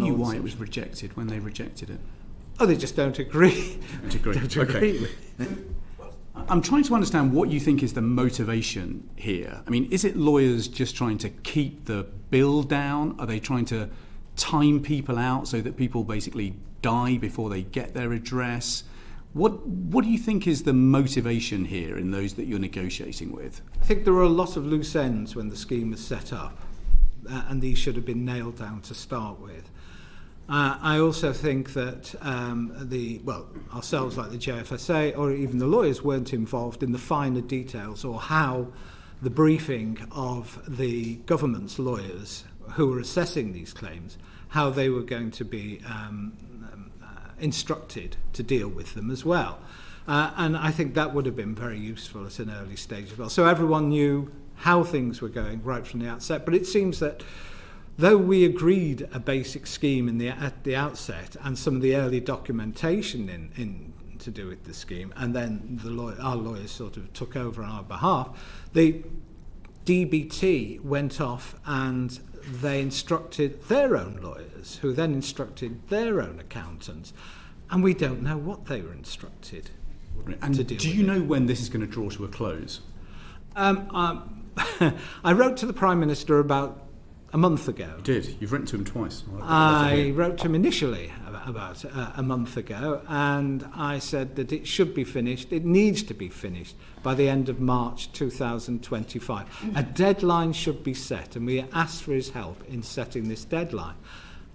you why it was rejected when they rejected it? Oh, they just don't agree. Don't agree. Okay. I'm trying to understand what you think is the motivation here. I mean, is it lawyers just trying to keep the bill down? Are they trying to time people out so that people basically die before they get their redress? What do you think is the motivation here in those that you're negotiating with? I think there were a lot of loose ends when the scheme was set up, and these should have been nailed down to start with. I also think that ourselves, like the JFSA, or even the lawyers, weren't involved in the finer details or how the briefing of the government's lawyers who were assessing these claims, how they were going to be instructed to deal with them as well. And I think that would have been very useful at an early stage as well. So everyone knew how things were going right from the outset. But it seems that though we agreed a basic scheme at the outset and some of the early documentation in to do with the scheme, and then our lawyers sort of took over on our behalf, the DBT went off and they instructed their own lawyers, who then instructed their own accountants, and we don't know what they were instructed to deal with. Do you know when this is going to draw to a close? I wrote to the Prime Minister about a month ago. You did. You've written to him twice. I wrote to him initially about a month ago, and I said that it should be finished. It needs to be finished by the end of March 2025. A deadline should be set, and we asked for his help in setting this deadline.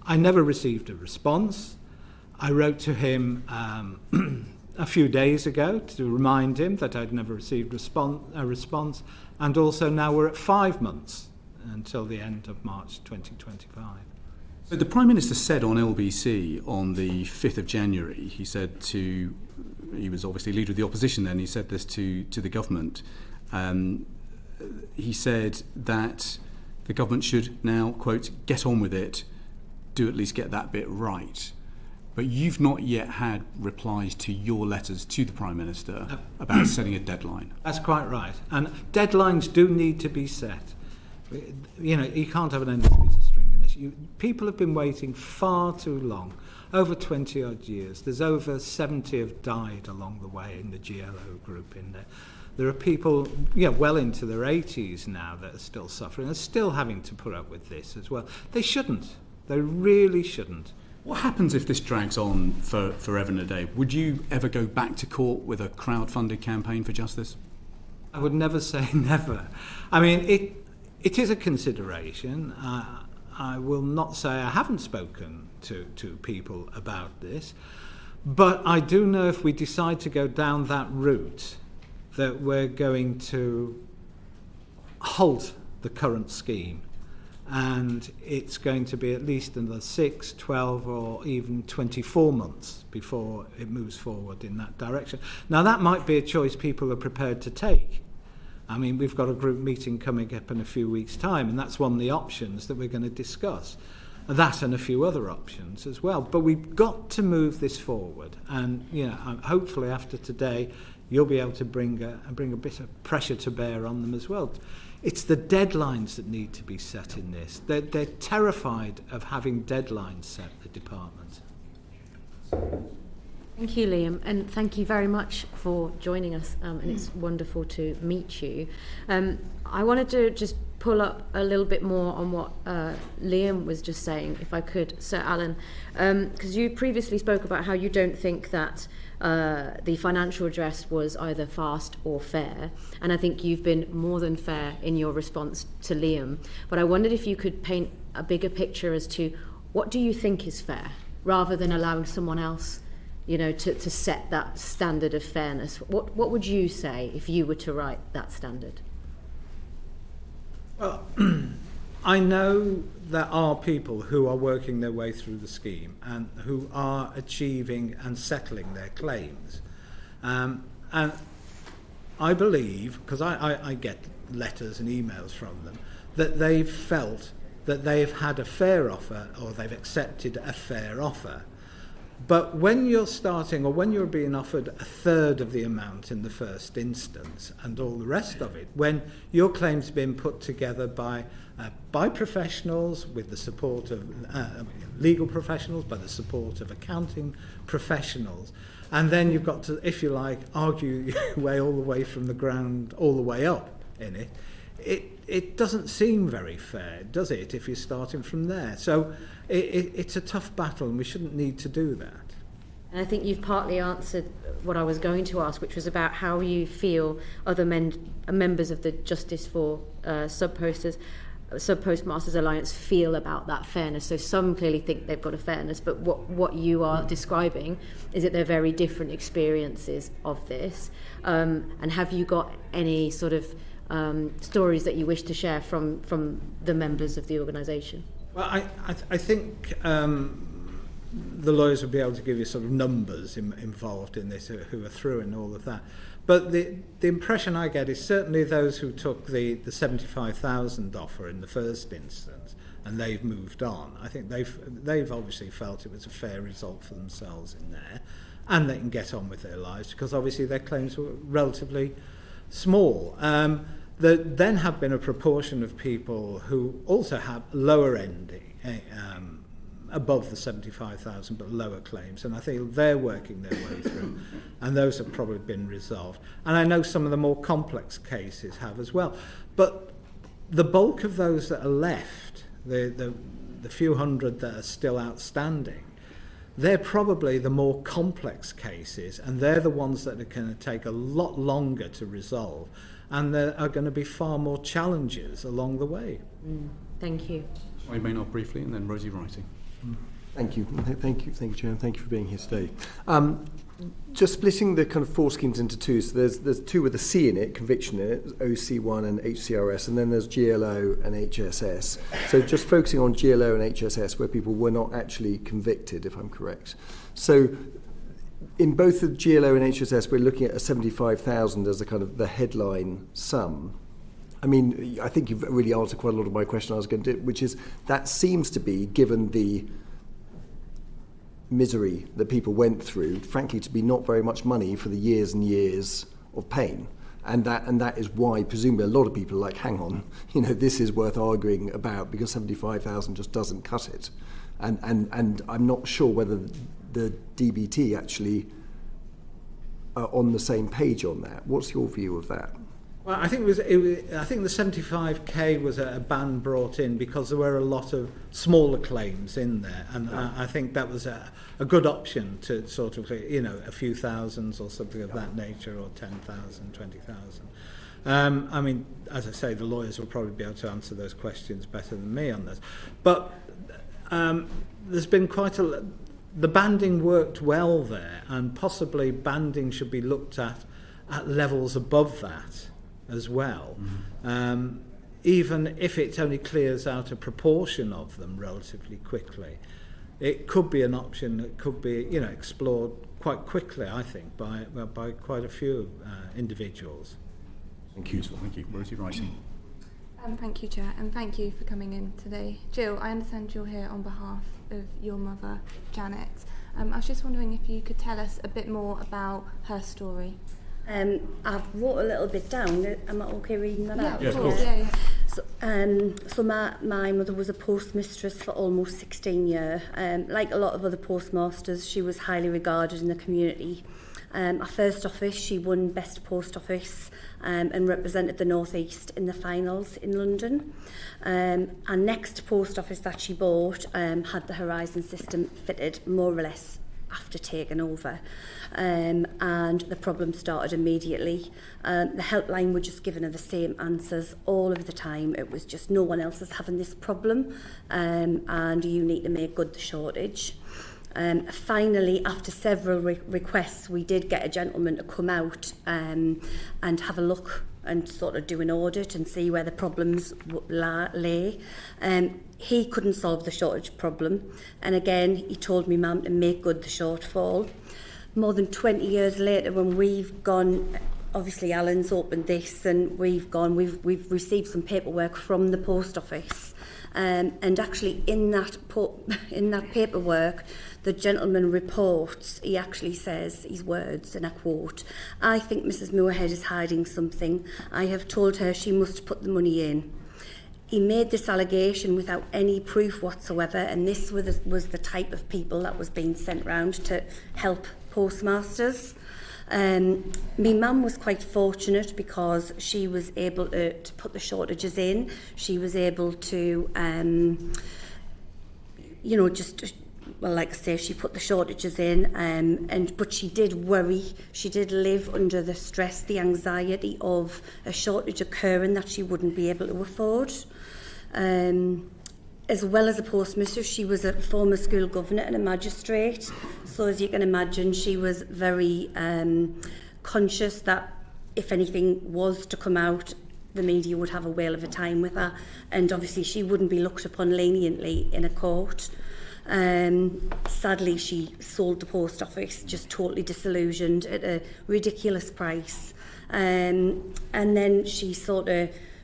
I never received a response. I wrote to him a few days ago to remind him that I'd never received a response, and also now we're at 5 months until the end of March 2025. So the Prime Minister said on LBC on the 5th of January, he was obviously leader of the opposition then, he said this to the government. He said that the government should now, quote, get on with it, do at least get that bit right. But you've not yet had replies to your letters to the Prime Minister about setting a deadline. That's quite right. And deadlines do need to be set. You know, you can't have an endless piece of string in this. People have been waiting far too long, over 20 odd years. There's over 70 have died along the way in the GLO group in there. There are people, well into their 80s now that are still suffering and still having to put up with this as well. They shouldn't. They really shouldn't. What happens if this drags on for forever and a day? Would you ever go back to court with a crowd-funded campaign for justice? I would never say never. I mean, it is a consideration. I will not say I haven't spoken to people about this, but I do know if we decide to go down that route that we're going to halt the current scheme, and it's going to be at least another 6, 12 or even 24 months before it moves forward in that direction. Now that might be a choice people are prepared to take. I mean, we've got a group meeting coming up in a few weeks' time, and that's one of the options that we're going to discuss. That and a few other options as well. But we've got to move this forward, and hopefully after today, you'll be able to bring a bit of pressure to bear on them as well. It's the deadlines that need to be set in this. They're terrified of having deadlines set, the department. Thank you, Liam, and thank you very much for joining us, and it's wonderful to meet you. I wanted to just pull up a little bit more on what Liam was just saying, if I could, Sir Alan, because you previously spoke about how you don't think that the financial redress was either fast or fair, and I think you've been more than fair in your response to Liam, but I wondered if you could paint a bigger picture as to what do you think is fair, rather than allowing someone else to set that standard of fairness. What would you say if you were to write that standard? Well, I know there are people who are working their way through the scheme and who are achieving and settling their claims. And I believe, because I get letters and emails from them, that they've felt that they've had a fair offer or they've accepted a fair offer. But when you're starting, or when you're being offered a third of the amount in the first instance and all the rest of it, when your claim's been put together by professionals with the support of legal professionals, by the support of accounting professionals, and then you've got to, if you like, argue your way all the way from the ground all the way up in it, it doesn't seem very fair, does it, if you're starting from there? So it's a tough battle, and we shouldn't need to do that. And I think you've partly answered what I was going to ask, which was about how you feel other members of the Justice for Sub-Postmasters Alliance feel about that fairness. So some clearly think they've got a fairness, but what you are describing is that they're very different experiences of this. And have you got any sort of stories that you wish to share from the members of the organisation? Well, I think the lawyers will be able to give you sort of numbers involved in this, who are through and all of that. But the impression I get is certainly those who took the 75,000 offer in the first instance, and they've moved on. I think they've obviously felt it was a fair result for themselves in there, and they can get on with their lives because obviously their claims were relatively small. There then have been a proportion of people who also have lower ending, above the 75,000 but lower claims, and I think they're working their way through, and those have probably been resolved. And I know some of the more complex cases have as well. But the bulk of those that are left, the few hundred that are still outstanding, they're probably the more complex cases, and they're the ones that are going to take a lot longer to resolve, and there are going to be far more challenges along the way. Thank you. I may not briefly, and then Rosie Writing. Thank you, Chair, and thank you for being here today. Just splitting the kind of four schemes into two, so there's two with a C in it, conviction in it, OC1 and HCRS, and then there's GLO and HSS. So just focusing on GLO and HSS, where people were not actually convicted, if I'm correct. So in both the GLO and HSS, we're looking at a 75,000 as a kind of the headline sum. I mean, I think you've really answered quite a lot of my question I was going to do, which is that seems to be, given the misery that people went through, frankly, to be not very much money for the years and years of pain. And that is why, presumably, a lot of people are like, hang on, this is worth arguing about because 75,000 just doesn't cut it. And I'm not sure whether the DBT actually are on the same page on that. What's your view of that? Well, I think I think the 75k was a ban brought in because there were a lot of smaller claims in there, and I think that was a good option to sort of, a few thousands or something of that nature, or 10,000, 20,000. I mean, as I say, the lawyers will probably be able to answer those questions better than me on this. But there's been the banding worked well there, and possibly banding should be looked at levels above that as well, even if it only clears out a proportion of them relatively quickly. It could be an option that could be, explored quite quickly, I think, by quite a few individuals. Thank you. Thank you. Rosie Writing. Thank you, Chair, and thank you for coming in today. Jill, I understand you're here on behalf of your mother, Janet. I was just wondering if you could tell us a bit more about her story. I've wrote a little bit down. Am I okay reading that out? Yes, of course. Yeah. So my mother was a postmistress for almost 16 years. Like a lot of other postmasters, she was highly regarded in the community. Our first office, she won Best Post Office and represented the North East in the finals in London. Our next post office that she bought had the Horizon system fitted more or less after taking over, and the problem started immediately. The helpline were just giving her the same answers all of the time. It was just, no one else is having this problem, and you need to make good the shortage. Finally, after several requests, we did get a gentleman to come out and have a look and sort of do an audit and see where the problems lay. He couldn't solve the shortage problem, and again he told me mum to make good the shortfall. More than 20 years later, when we've gone, obviously Alan's opened this, and we've received some paperwork from the post office, and actually in that paperwork the gentleman reports, he actually says his words, and I quote, "I think Mrs. Moorhead is hiding something. I have told her she must put the money in." He made this allegation without any proof whatsoever, and this was the type of people that was being sent round to help postmasters. My mum was quite fortunate because she was able to put the shortages in. She was able to, like I say, she put the shortages in, but she did worry. She did live under the stress, the anxiety of a shortage occurring that she wouldn't be able to afford. As well as a postmistress, she was a former school governor and a magistrate. So as you can imagine, she was very conscious that if anything was to come out, the media would have a whale of a time with her. And obviously she wouldn't be looked upon leniently in a court. Sadly, she sold the post office, just totally disillusioned at a ridiculous price. And then she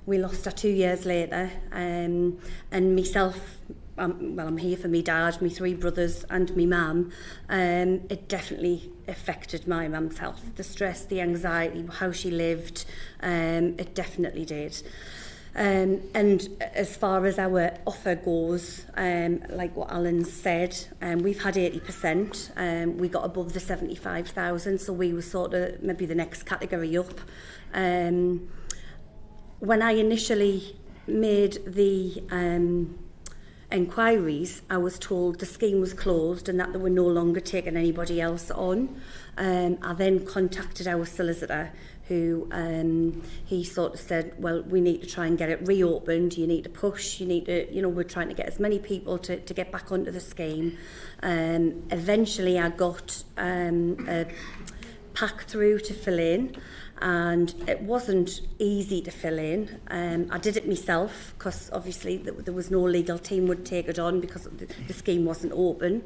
we lost her 2 years later, and myself, I'm here for me dad, my 3 brothers and me mum. It definitely affected my mum's health. The stress, the anxiety, how she lived, it definitely did. And as far as our offer goes, like what Alan said, we've had 80%. We got above the 75,000, so we were sort of maybe the next category up. When I initially made the enquiries, I was told the scheme was closed and that they were no longer taking anybody else on. I then contacted our solicitor, who he sort of said, well, we need to try and get it reopened, you need to push, you need to, we're trying to get as many people to get back onto the scheme. Eventually I got a pack through to fill in, and it wasn't easy to fill in. I did it myself because obviously there was no legal team would take it on because the scheme wasn't open.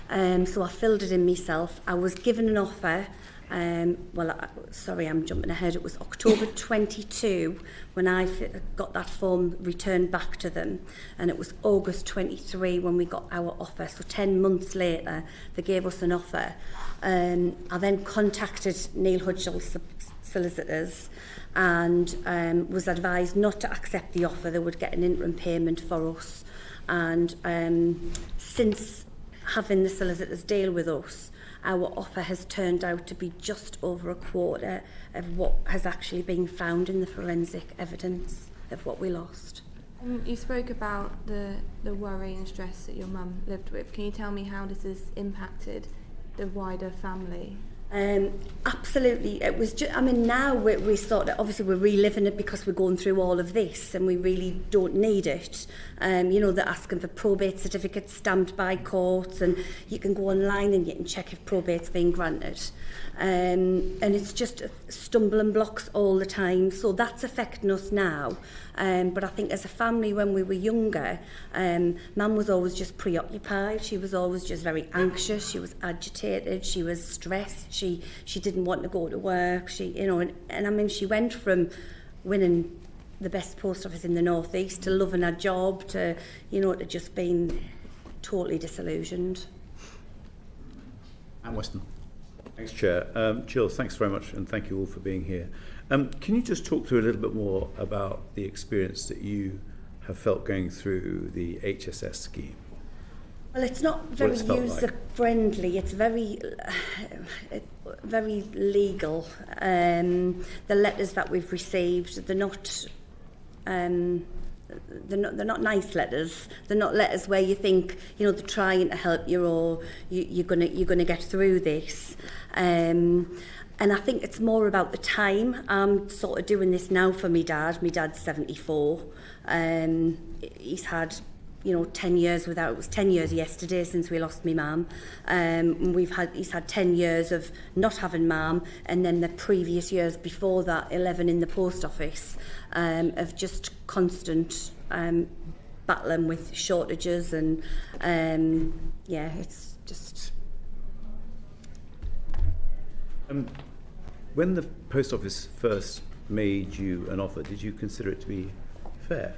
So I filled it in myself. I was given an offer. Sorry, I'm jumping ahead. It was October 22 when I got that form returned back to them, and it was August 23 when we got our offer. So 10 months later, they gave us an offer. I then contacted Neil Hudgell's solicitors and was advised not to accept the offer. They would get an interim payment for us. And since having the solicitors deal with us, our offer has turned out to be just over a quarter of what has actually been found in the forensic evidence of what we lost. You spoke about the worry and stress that your mum lived with. Can you tell me how this has impacted the wider family? Absolutely. It was just, now we sort of, obviously we're reliving it because we're going through all of this and we really don't need it. They're asking for probate certificates stamped by courts, and you can go online and you can check if probate's been granted. And it's just stumbling blocks all the time. So that's affecting us now. But I think as a family, when we were younger, Mum was always just preoccupied. She was always just very anxious. She was agitated. She was stressed. She didn't want to go to work. She went from winning the best post office in the northeast to loving her job to just being totally disillusioned. And Weston. Thanks, Chair. Jill, thanks very much, and thank you all for being here. Can you just talk through a little bit more about the experience that you have felt going through the HSS scheme? Well, it's not very user-friendly. It's very legal. The letters that we've received, they're not not nice letters. They're not letters where you think, they're trying to help you or you're gonna get through this. And I think it's more about the time. I'm sort of doing this now for my dad. My dad's 74. He's had 10 years without, it was 10 years yesterday since we lost my mum. He's had 10 years of not having mum, and then the previous years before that, 11 in the post office, of just constant battling with shortages and it's just... When the post office first made you an offer, did you consider it to be fair?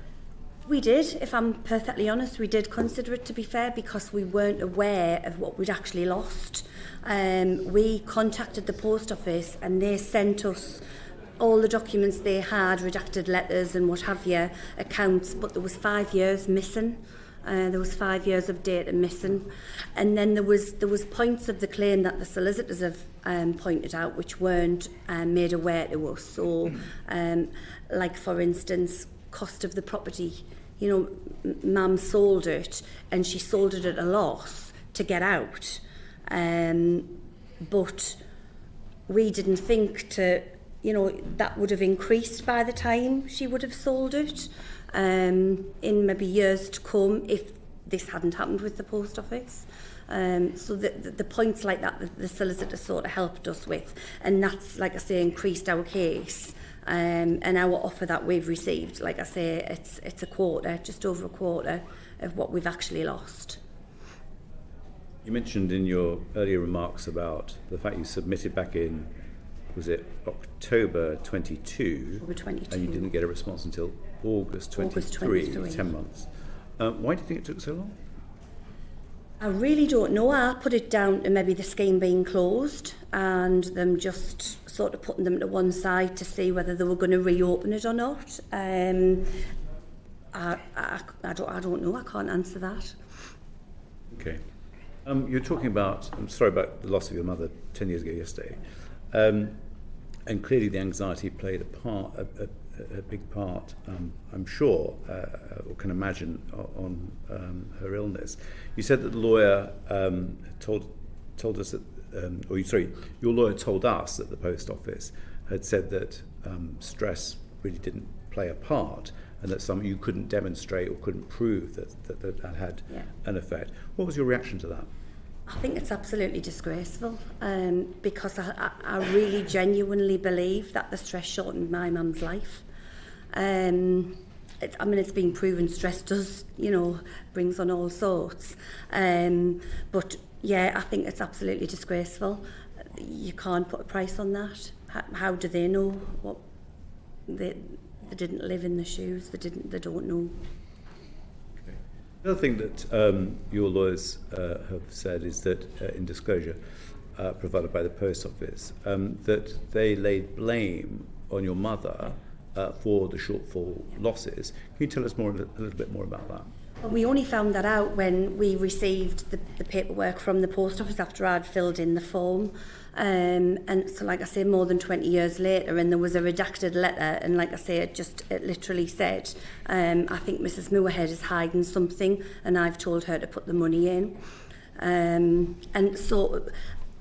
We did, if I'm perfectly honest, we did consider it, to be fair, because we weren't aware of what we'd actually lost. We contacted the post office and they sent us all the documents they had, redacted letters and what have you, accounts, but there was 5 years missing. There was 5 years of data missing. And then there was points of the claim that the solicitors have pointed out which weren't made aware to us. So, like for instance, cost of the property. You know, Mum sold it and she sold it at a loss to get out. But we didn't think that would have increased by the time she would have sold it in maybe years to come if this hadn't happened with the post office. So the points like that the solicitor sort of helped us with, and that's, like I say, increased our case. And our offer that we've received, like I say, it's a quarter, just over a quarter of what we've actually lost. You mentioned in your earlier remarks about the fact you submitted back in, was it October 22? October 22. And you didn't get a response until August 23, 10 months. Why do you think it took so long? I really don't know. I put it down to maybe the scheme being closed and them just sort of putting them to one side to see whether they were going to reopen it or not. I don't know. I can't answer that. Okay. You're talking about, I'm sorry about the loss of your mother 10 years ago yesterday. And clearly the anxiety played a big part, I'm sure, or can imagine, on her illness. You said that the lawyer told us that, your lawyer told us that the post office had said that stress really didn't play a part, and that you couldn't demonstrate or couldn't prove that had an effect. What was your reaction to that? I think it's absolutely disgraceful, because I really genuinely believe that the stress shortened my mum's life. It's been proven stress does, brings on all sorts. But yeah, I think it's absolutely disgraceful. You can't put a price on that. How do they know what they didn't live in the shoes? They don't know. The other thing that your lawyers have said is that in disclosure provided by the post office, that they laid blame on your mother for the shortfall losses. Can you tell us a little bit more about that? Well, we only found that out when we received the paperwork from the post office after I'd filled in the form. And so, like I say, more than 20 years later, and there was a redacted letter, and like I say, it literally said, I think Mrs. Moorhead is hiding something, and I've told her to put the money in. And so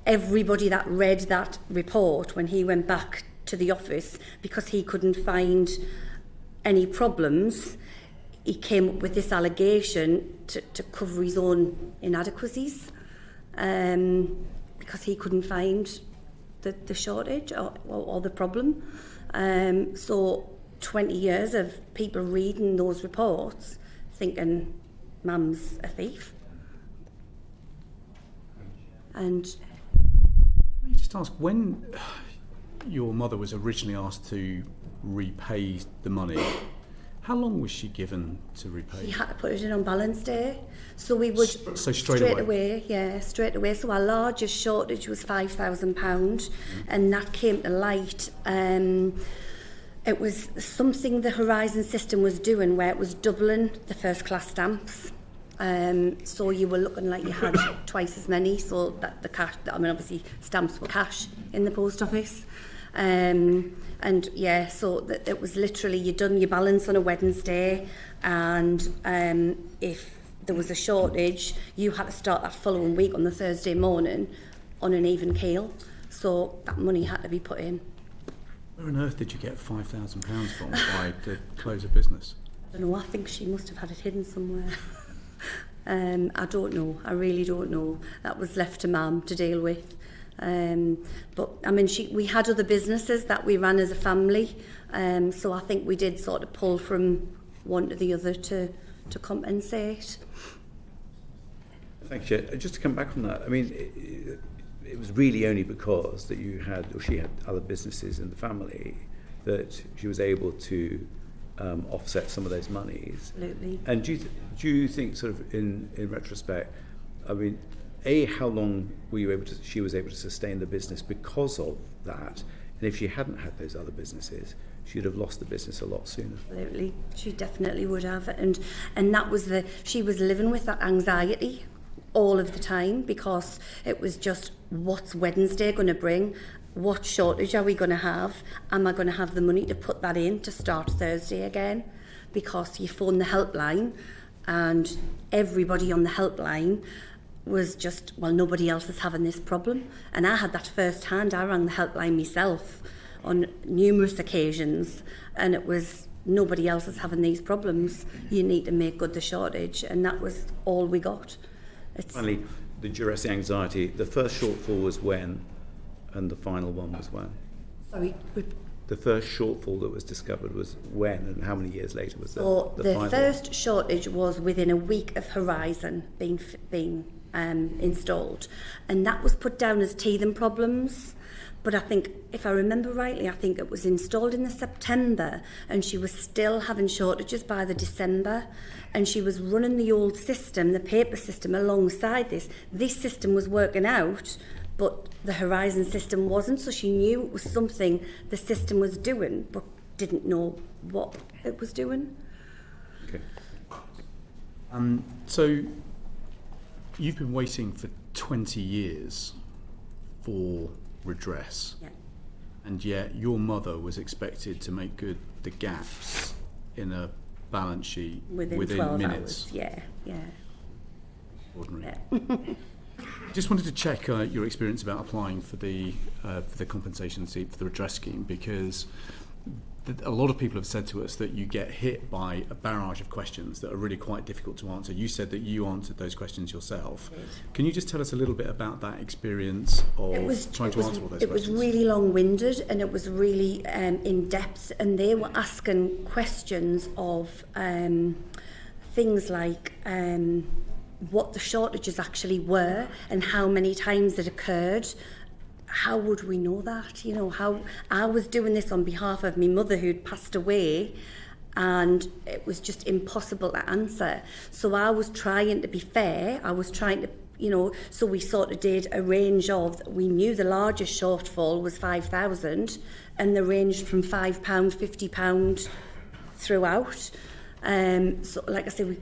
everybody that read that report, when he went back to the office, because he couldn't find any problems, he came up with this allegation to cover his own inadequacies, because he couldn't find the shortage or the problem. So 20 years of people reading those reports thinking Mum's a thief. And Can I just ask, when your mother was originally asked to repay the money, how long was she given to repay? he had to put it in on balance day. So we would So straight away? Straight away. So our largest shortage was £5,000, and that came to light. It was something the Horizon system was doing, where it was doubling the first class stamps. So you were looking like you had twice as many. So that the cash, obviously stamps were cash in the post office. And yeah, so it was literally, you done your balance on a Wednesday, and if there was a shortage, you had to start that following week on the Thursday morning on an even keel. So that money had to be put in. Where on earth did you get £5,000 from by the close of business? I don't know, I think she must have had it hidden somewhere. I don't know, I really don't know. That was left to Mum to deal with. But we had other businesses that we ran as a family, so I think we did sort of pull from one to the other to compensate. Thank you. Just to come back on that, it was really only because that she had other businesses in the family that she was able to offset some of those monies. Absolutely. And do you think, sort of in retrospect, I mean, how long were she was able to sustain the business because of that? And if she hadn't had those other businesses, she'd have lost the business a lot sooner. Absolutely, she definitely would have, and that was she was living with that anxiety all of the time, because it was just, what's Wednesday going to bring? What shortage are we going to have? Am I going to have the money to put that in to start Thursday again? Because you phone the helpline, and everybody on the helpline was just, well, nobody else is having this problem. And I had that first hand. I rang the helpline myself on numerous occasions, and it was, nobody else is having these problems. You need to make good the shortage, and that was all we got. Finally, the duress, the anxiety, the first shortfall was when, and the final one was when? Sorry. The first shortfall that was discovered was when, and how many years later was So the the final first shortage was within a week of Horizon being installed, and that was put down as teething problems. But I think, if I remember rightly, I think it was installed in the September, and she was still having shortages by the December, and she was running the old system, the paper system, alongside this. This system was working out, but the Horizon system wasn't, so she knew it was something the system was doing, but didn't know what it was doing. Okay. So you've been waiting for 20 years for redress, Yeah. and yet your mother was expected to make good the gaps in a balance sheet Within 12 minutes. hours. Yeah. Ordinary. Yeah. Just wanted to check your experience about applying for the compensation scheme, for the redress scheme, because a lot of people have said to us that you get hit by a barrage of questions that are really quite difficult to answer. You said that you answered those questions yourself. Can you just tell us a little bit about that experience of trying to answer all those questions? It was really long-winded, and it was really in-depth, and they were asking questions of things like what the shortages actually were and how many times it occurred. How would we know that? You know, how I was doing this on behalf of my mother who'd passed away, and it was just impossible to answer. So I was trying to be fair. I was trying to, you know, so we sort of did a range of, we knew the largest shortfall was 5,000, and they ranged from £5, £50 throughout. So like I said,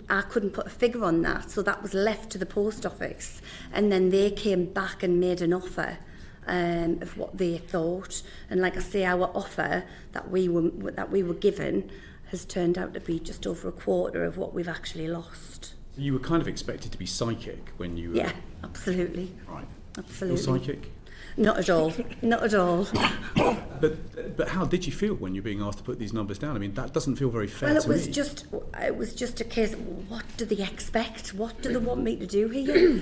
I couldn't put a figure on that, so that was left to the post office, and then they came back and made an offer of what they thought. And like I say, our offer that we were given has turned out to be just over a quarter of what we've actually lost. You were kind of expected to be psychic when you were... Yeah, absolutely. Right. Absolutely. You're psychic? Not at all. Not at all. But how did you feel when you're being asked to put these numbers down? I mean, that doesn't feel very fair Well, to me. it was just a case of, what do they expect? What do they want me to do here?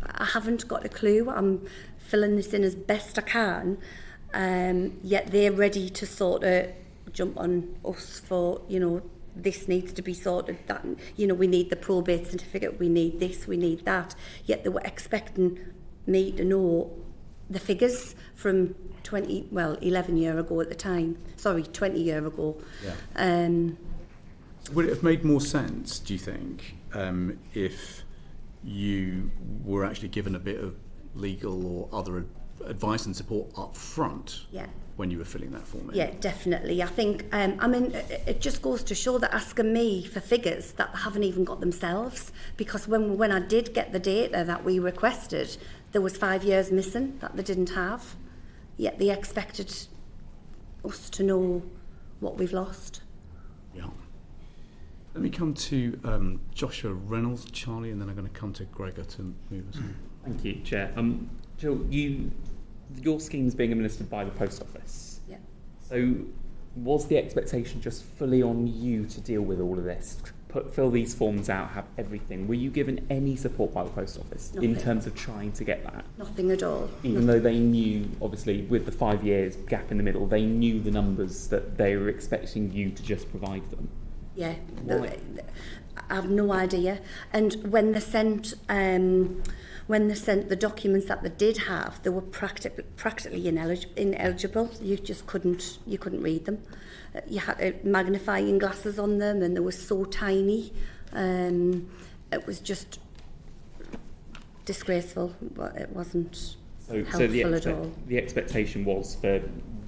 I haven't got a clue. I'm filling this in as best I can, yet they're ready to sort of jump on us for, you know, this needs to be sorted, that, you know, we need the probate certificate, we need this, we need that. Yet they were expecting me to know the figures from 11 years ago at the time. Sorry, 20 years ago. Yeah. Would it have made more sense, do you think, if you were actually given a bit of legal or other advice and support up front? Yeah. When you were filling that form in? Yeah, definitely. I think, I mean, it just goes to show that asking me for figures that they haven't even got themselves, because when I did get the data that we requested, there was 5 years missing that they didn't have, yet they expected us to know what we've lost. Yeah. Let me come to Joshua Reynolds, Charlie, and then I'm going to come to Gregor to move us on. Thank you, Chair. Jill, your scheme's being administered by the Post Office. Yeah. So was the expectation just fully on you to deal with all of this? Fill these forms out, have everything. Were you given any support by the Post Office in terms of trying to get that? Nothing at all. Even though they knew, obviously, with the 5 years gap in the middle, they knew the numbers that they were expecting you to just provide them? Yeah. Why? I have no idea. And when they sent when they sent the documents that they did have, they were practically ineligible. You just couldn't read them. You had magnifying glasses on them, and they were so tiny. It was just disgraceful, but it wasn't helpful at all. The expectation was for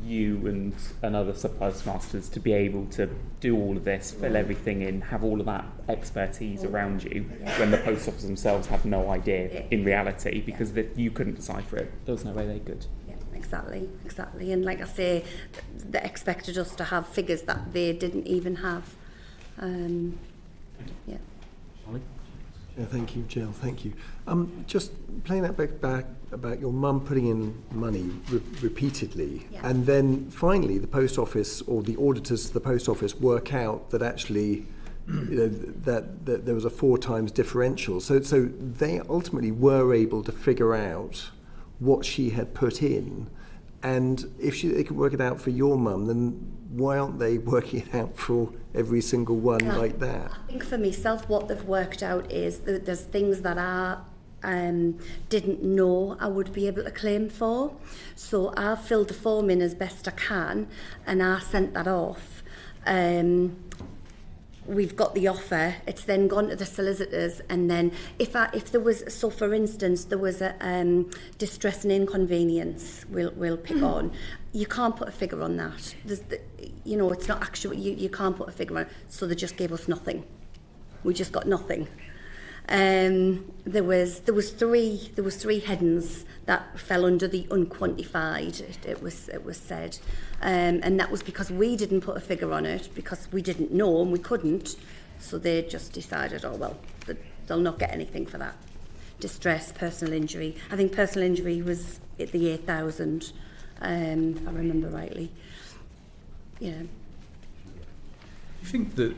you and other sub-postmasters to be able to do all of this, fill everything in, have all of that expertise around you, when the post office themselves had no idea in reality, because you couldn't decipher it. There was no way they could. Yeah, exactly. And like I say, they expected us to have figures that they didn't even have. Yeah. Charlie? Yeah, thank you, Jill. Thank you. Just playing that back about your mum putting in money repeatedly, and then finally the post office or the auditors of the post office work out that actually that there was a 4 times differential. So they ultimately were able to figure out what she had put in, and if they could work it out for your mum, then why aren't they working it out for every single one like that? I think for myself, what they've worked out is that there's things that I didn't know I would be able to claim for. So I filled the form in as best I can, and I sent that off. We've got the offer. It's then gone to the solicitors, and then if there was, so for instance, there was a distress and inconvenience. We'll pick on. You can't put a figure on that. It's not actual. You can't put a figure on it. So they just gave us nothing. We just got nothing. There was 3 headings that fell under the unquantified. It was said, and that was because we didn't put a figure on it because we didn't know and we couldn't. So they just decided, oh well, they'll not get anything for that. Distress, personal injury. I think personal injury was at the 8,000, if I remember rightly. Yeah. Do you think that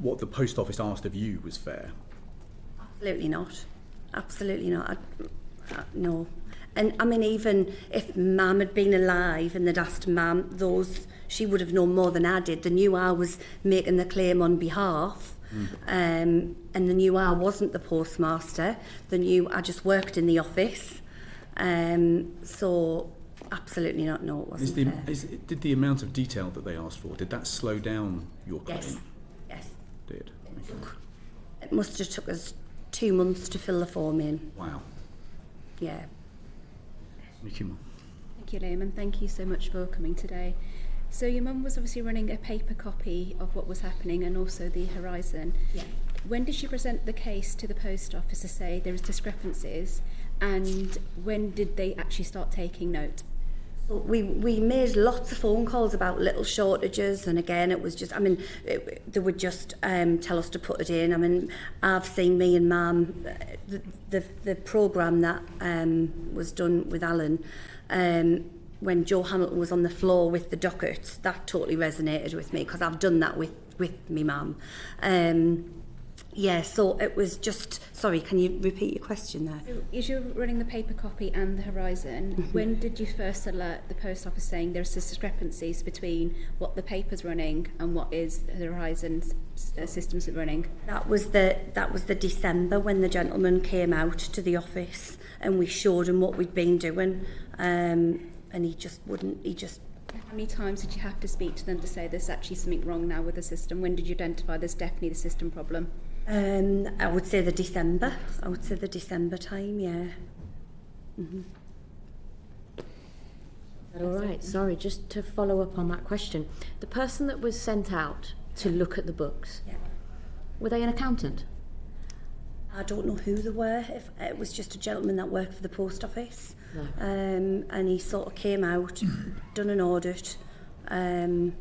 what the post office asked of you was fair? Absolutely not. No. And I mean, even if Mum had been alive and they'd asked Mum she would have known more than I did. They knew I was making the claim on behalf, and they knew I wasn't the postmaster. They knew I just worked in the office. So absolutely not. No, it wasn't fair. Did the amount of detail that they asked for, did that slow down your claim? Yes. Did. It must have took us 2 months to fill the form in. Wow. Yeah. Nikki. Thank you, Liam, and thank you so much for coming today. So your mum was obviously running a paper copy of what was happening and also the Horizon. Yeah. When did she present the case to the post office to say there was discrepancies, and when did they actually start taking note? So we made lots of phone calls about little shortages, and again it was just, they would just tell us to put it in. I mean, I've seen me and Mum, the programme that was done with Alan, when Joe Hamilton was on the floor with the dockets, that totally resonated with me because I've done that with me Mum. Yeah, so it was just... Sorry, can you repeat your question there? So, as you're running the paper copy and the Horizon, when did you first alert the post office saying there's discrepancies between what the paper's running and what is the Horizon systems are running? That was the December when the gentleman came out to the office and we showed him what we'd been doing, and he just wouldn't... How many times did you have to speak to them to say there's actually something wrong now with the system? When did you identify there's definitely the system problem? I would say the December time, yeah. Mm-hmm. All right, sorry, just to follow up on that question. The person that was sent out to look at the books, were they an accountant? I don't know who they were. If it was just a gentleman that worked for the post office. No. And he sort of came out, done an audit, and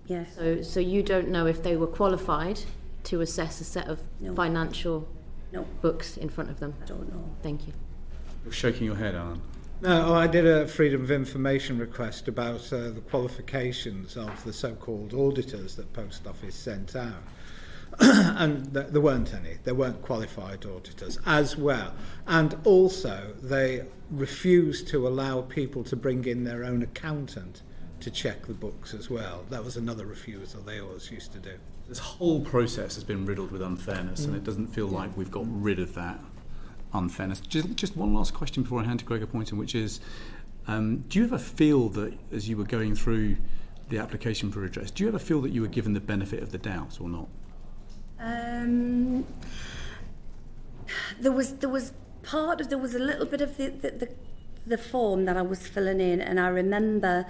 yeah. So you don't know if they were qualified to assess a set of financial books in front of them? I don't know. Thank you. You're shaking your head, Alan. No, I did a Freedom of Information request about the qualifications of the so-called auditors that Post Office sent out. And there weren't any. There weren't qualified auditors as well. And also, they refused to allow people to bring in their own accountant to check the books as well. That was another refusal they always used to do. This whole process has been riddled with unfairness, and it doesn't feel like we've got rid of that unfairness. Just one last question before I hand to Gregor Poynton, which is, do you ever feel that as you were going through the application for redress, do you ever feel that you were given the benefit of the doubt or not? There was a little bit of the form that I was filling in, and I remember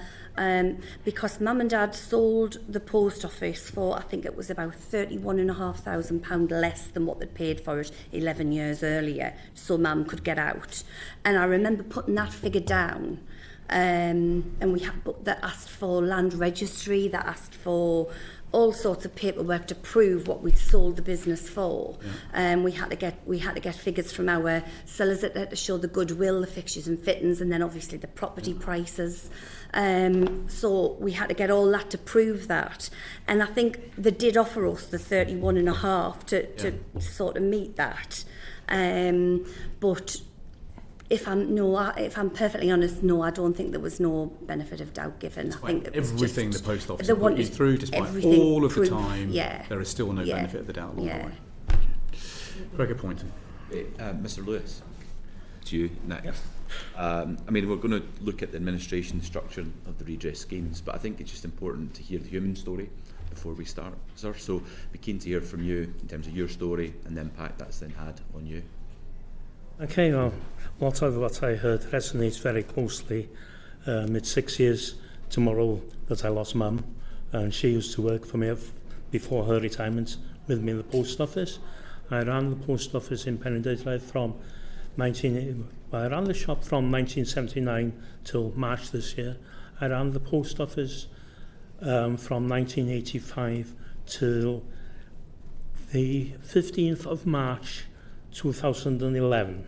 because Mum and Dad sold the post office for, I think it was about £31,500 less than what they'd paid for it 11 years earlier, so Mum could get out. And I remember putting that figure down, and we had that asked for land registry, that asked for all sorts of paperwork to prove what we'd sold the business for. We had to get figures from our sellers that had to show the goodwill, the fixtures and fittings, and then obviously the property prices. So we had to get all that to prove that. And I think they did offer us the 31.5 to sort of meet that. But if I'm perfectly honest, no, I don't think there was no benefit of doubt given. I think it was everything just, the post office put you through, despite all of the time, there is still no benefit of the doubt along the way. Gregor Poynton. Mr. Lewis, to you next. I mean, we're going to look at the administration structure of the redress schemes, but I think it's just important to hear the human story before we start, sir. So be keen to hear from you in terms of your story and the impact that's then had on you. Okay, well, a lot of what I heard resonates very closely. It's 6 years tomorrow that I lost Mum, and she used to work for me before her retirement with me in the post office. I ran the post office in Pecuniary I ran the shop from 1979 till March this year. I ran the post office from 1985 till the 15th of March 2011.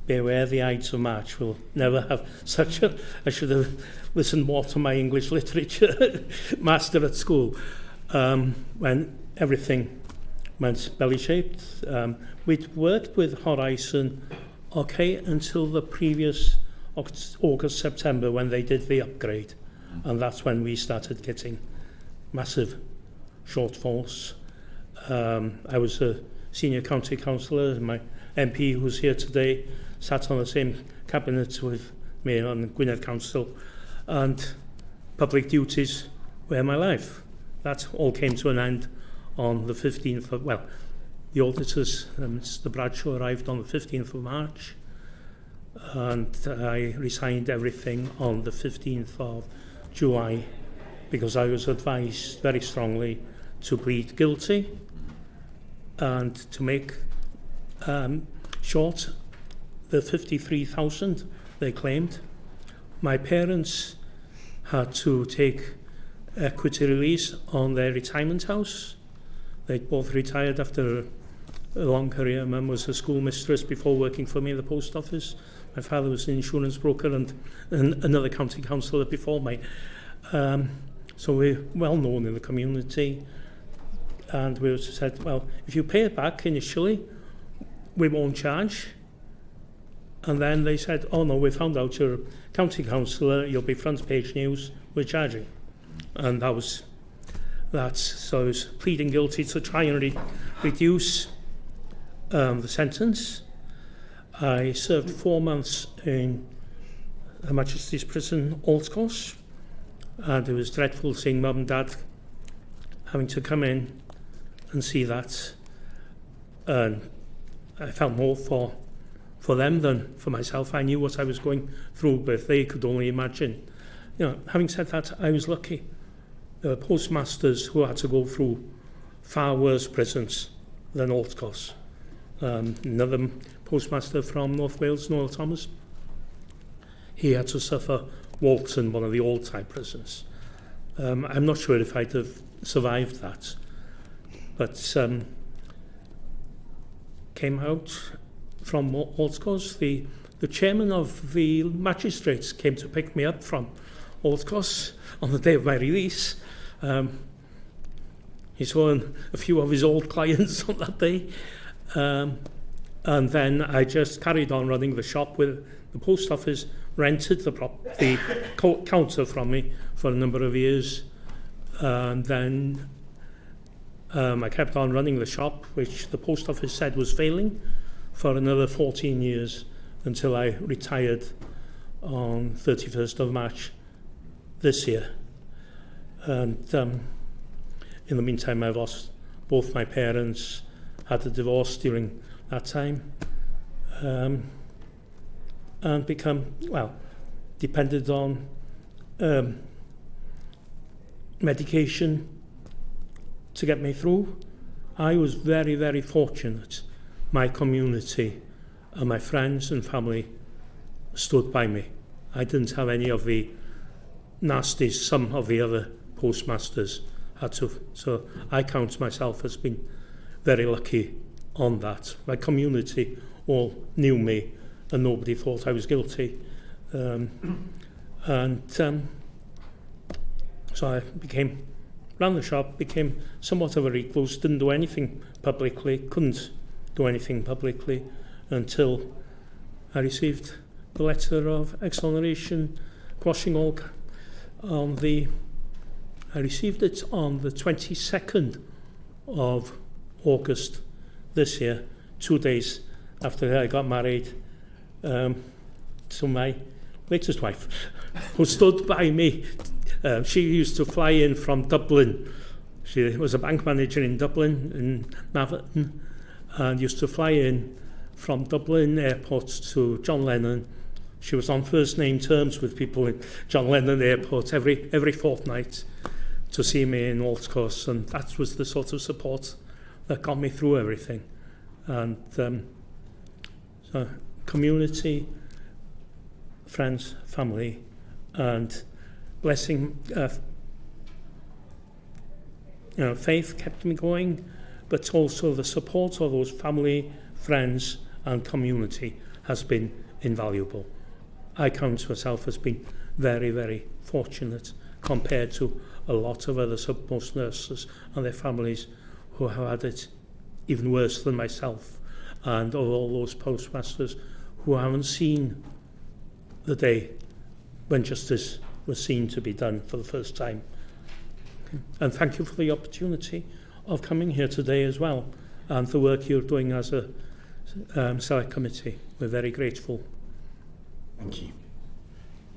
Beware the Ides of March. We'll never have such a... I should have listened more to my English literature master at school. When everything went belly-shaped. We'd worked with Horizon, until the previous August, September, when they did the upgrade. And that's when we started getting massive shortfalls. I was a senior county councillor, and my MP, who's here today, sat on the same cabinet with me on Gwynedd Council, and public duties were my life. That all came to an end on the 15th of, well, the auditors, Mr Bradshaw, arrived on the 15th of March, and I resigned everything on the 15th of July because I was advised very strongly to plead guilty and to make short the 53,000 they claimed. My parents had to take equity release on their retirement house. They'd both retired after a long career. Mum was a school mistress before working for me in the post office. My father was an insurance broker and another county councillor before me. So we're well known in the community. And we said, well, if you pay it back initially, we won't charge. And then they said, oh no, we found out you're a county councillor, you'll be front page news, we're charging. And that was that. So I was pleading guilty to try and reduce the sentence. I served 4 months in Her Majesty's Prison, Altcourse, and it was dreadful seeing Mum and Dad having to come in and see that. And I felt more for them than for myself. I knew what I was going through, but they could only imagine. You know, having said that, I was lucky. There were postmasters who had to go through far worse prisons than Altcourse. Another postmaster from North Wales, Noel Thomas, he had to suffer Walton, one of the old type prisons. I'm not sure if I'd have survived that, but came out from Altcourse. The chairman of the magistrates came to pick me up from Altcourse on the day of my release. He saw a few of his old clients on that day. And then I just carried on running the shop with the post office, rented the counter from me for a number of years. And then I kept on running the shop, which the post office said was failing, for another 14 years until I retired on 31st of March this year. And in the meantime, I lost both my parents, had a divorce during that time, and depended on medication to get me through. I was very, very fortunate. My community and my friends and family stood by me. I didn't have any of the nasties some of the other postmasters had to. So I count myself as being very lucky on that. My community all knew me and nobody thought I was guilty. So I ran the shop, became somewhat of a recluse, didn't do anything publicly, couldn't do anything publicly until I received the letter of exoneration, quashing all I received it on the 22nd of August this year, 2 days after I got married to my latest wife, who stood by me. She used to fly in from Dublin. She was a bank manager in Dublin, in Naverton, and used to fly in from Dublin airport to John Lennon. She was on first name terms with people in John Lennon airport every fortnight to see me in Walt's Course, and that was the sort of support that got me through everything. And so community, friends, family, and blessing, faith kept me going, but also the support of those family, friends, and community has been invaluable. I count myself as being very, very fortunate compared to a lot of other sub-post nurses and their families who have had it even worse than myself, and of all those postmasters who haven't seen the day when justice was seen to be done for the first time. Okay. And thank you for the opportunity of coming here today as well, and the work you're doing as a select committee. We're very grateful. Thank you.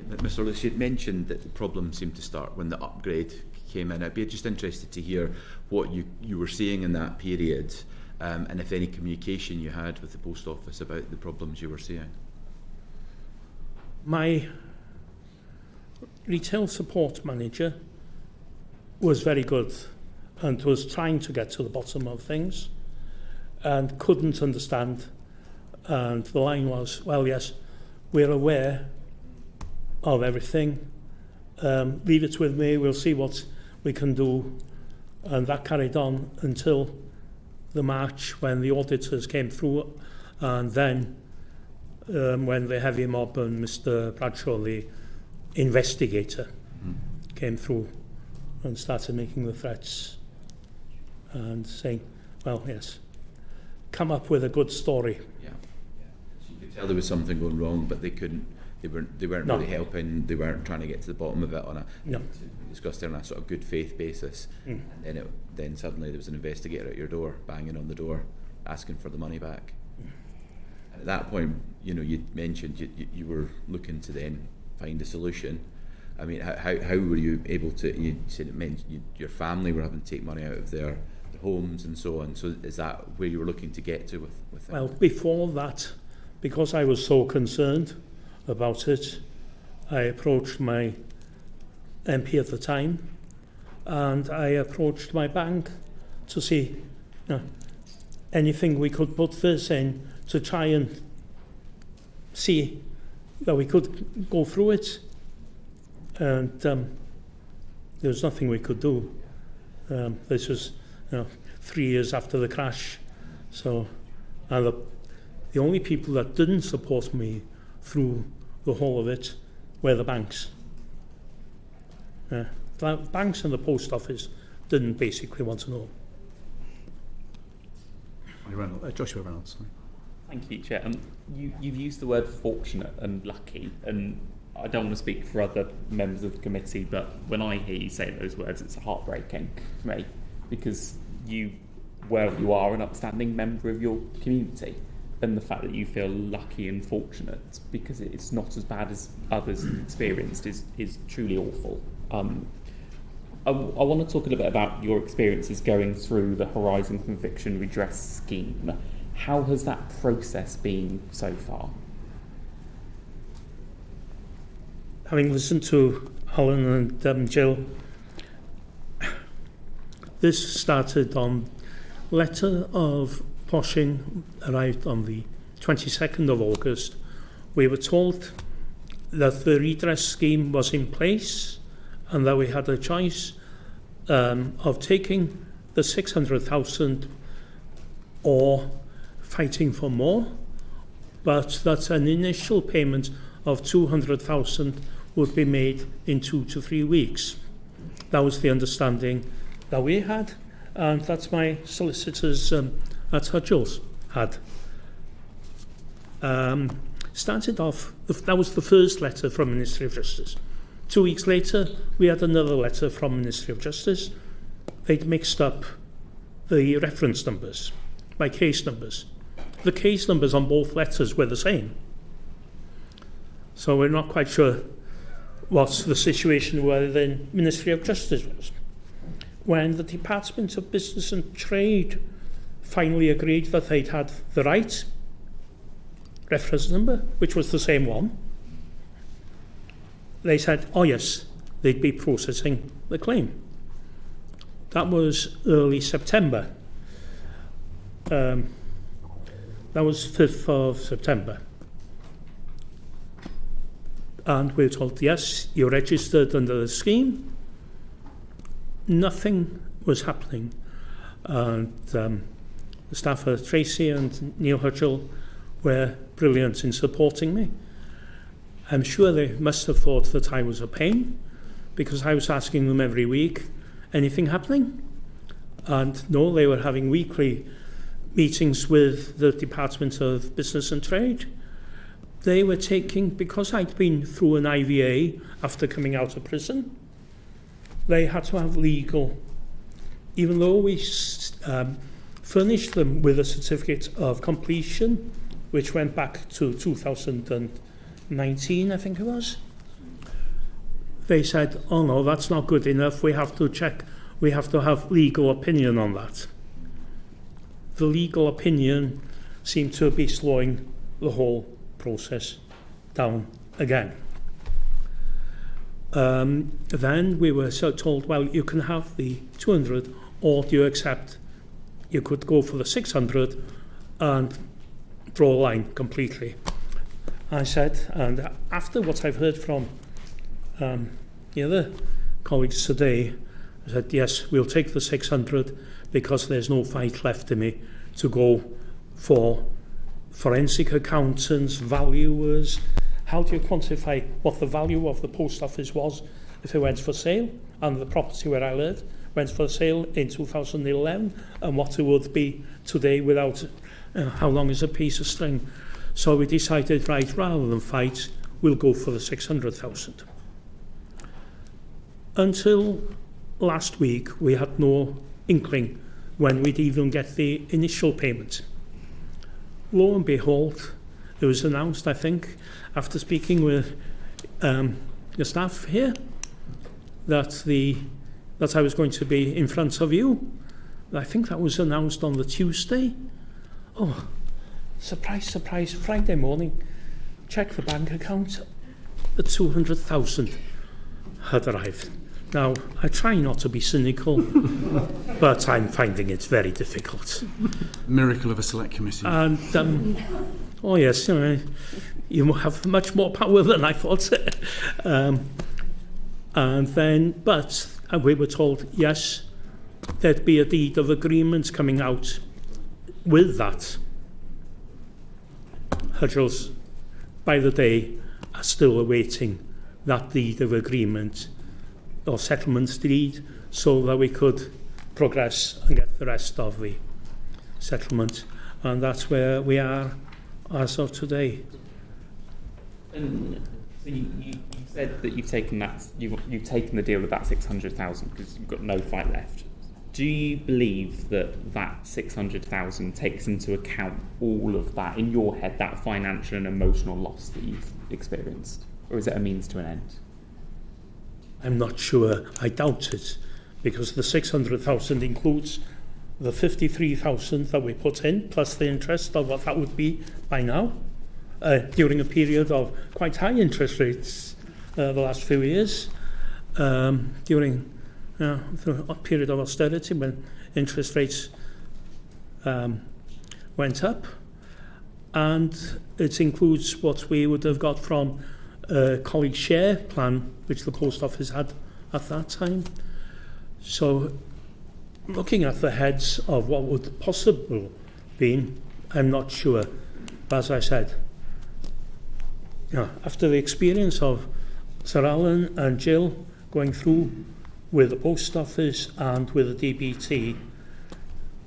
Mr. Lewis, you'd mentioned that the problem seemed to start when the upgrade came in. I'd be just interested to hear what you were seeing in that period, and if any communication you had with the post office about the problems you were seeing. My retail support manager was very good and was trying to get to the bottom of things and couldn't understand. And the line was, well, yes, we're aware of everything. Leave it with me, we'll see what we can do. And that carried on until the March when the auditors came through, and then when the heavy mob and Mr. Bradshaw, the investigator, came through and started making the threats and saying, well, yes, come up with a good story. Yeah. So you could tell there was something going wrong, but they couldn't. They weren't No. really helping. They weren't trying to get to the bottom of it on a No. discussed it on a sort of good faith basis. Mm. And then suddenly there was an investigator at your door, banging on the door, asking for the money back. And at that point, you mentioned you were looking to then find a solution. I mean, how were you able to? You said it meant your family were having to take money out of their homes and so on. So is that where you were looking to get to with that? Well, before that, because I was so concerned about it, I approached my MP at the time, and I approached my bank to see anything we could put this in to try and see that we could go through it. And there was nothing we could do. This was 3 years after the crash. So, and the only people that didn't support me through the whole of it were the banks. The banks and the post office didn't basically want to know. Joshua Reynolds. Sorry. Thank you, Chair. You've used the word fortunate and lucky, and I don't want to speak for other members of the committee, but when I hear you say those words, it's heartbreaking for me, because you are an upstanding member of your community, and the fact that you feel lucky and fortunate because it's not as bad as others experienced is truly awful. I want to talk a little bit about your experiences going through the Horizon Conviction Redress Scheme. How has that process been so far? Having listened to Alan and Jill, this started on letter of Poshing arrived on the 22nd of August. We were told that the redress scheme was in place and that we had a choice of taking the 600,000 or fighting for more, but that an initial payment of 200,000 would be made in 2 to 3 weeks. That was the understanding that we had, and that's my solicitors at Hudgels had. Started off, that was the first letter from Ministry of Justice. 2 weeks later, we had another letter from Ministry of Justice. They'd mixed up the reference numbers by case numbers. The case numbers on both letters were the same. So we're not quite sure what the situation within Ministry of Justice was. When the Department of Business and Trade finally agreed that they'd had the right reference number, which was the same one, they said, oh yes, they'd be processing the claim. That was early September. That was 5th of September. And we were told, yes, you're registered under the scheme. Nothing was happening. And the staff at Tracy and Neil Hudgell were brilliant in supporting me. I'm sure they must have thought that I was a pain, because I was asking them every week, anything happening? And no, they were having weekly meetings with the Department of Business and Trade. They were taking, because I'd been through an IVA after coming out of prison, they had to have legal, even though we furnished them with a certificate of completion, which went back to 2019, I think it was. They said, oh no, that's not good enough, we have to check, we have to have legal opinion on that. The legal opinion seemed to be slowing the whole process down again. Then we were so told, well, you can have the 200, or do you accept you could go for the 600 and draw a line completely. I said, and after what I've heard from the other colleagues today, I said, yes, we'll take the 600 because there's no fight left in me to go for forensic accountants, valuers. How do you quantify what the value of the post office was if it went for sale, and the property where I lived went for sale in 2011, and what it would be today without how long is a piece of string? So we decided, right, rather than fight, we'll go for the 600,000. Until last week, we had no inkling when we'd even get the initial payment. Lo and behold, it was announced, I think, after speaking with the staff here, that I was going to be in front of you. I think that was announced on the Tuesday. Oh, surprise, surprise, Friday morning, check the bank account, the 200,000 had arrived. Now, I try not to be cynical, but I'm finding it very difficult. Miracle of a select committee. And, oh yes, you have much more power than I thought. And then, but we were told, yes, there'd be a deed of agreement coming out with that. Hudgels, by the day, are still awaiting that deed of agreement or settlement deed so that we could progress and get the rest of the settlement. And that's where we are as of today. And so you said that you've taken that, you've taken the deal with that 600,000 because you've got no fight left. Do you believe that that 600,000 takes into account all of that, in your head, that financial and emotional loss that you've experienced? Or is it a means to an end? I'm not sure. I doubt it, because the 600,000 includes the 53,000 that we put in, plus the interest of what that would be by now, during a period of quite high interest rates the last few years, during a period of austerity when interest rates went up. And it includes what we would have got from a colleague share plan, which the post office had at that time. So looking at the heads of what would possibly be, I'm not sure. But as I said, after the experience of Sir Alan and Jill going through with the post office and with the DBT,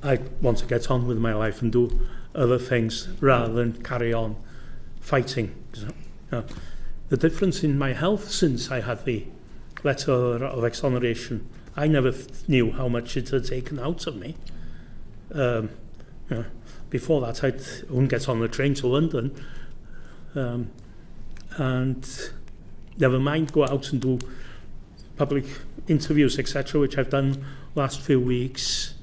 I want to get on with my life and do other things rather than carry on fighting. The difference in my health since I had the letter of exoneration, I never knew how much it had taken out of me. Before that, I wouldn't get on the train to London, and never mind go out and do public interviews, etc., which I've done last few weeks.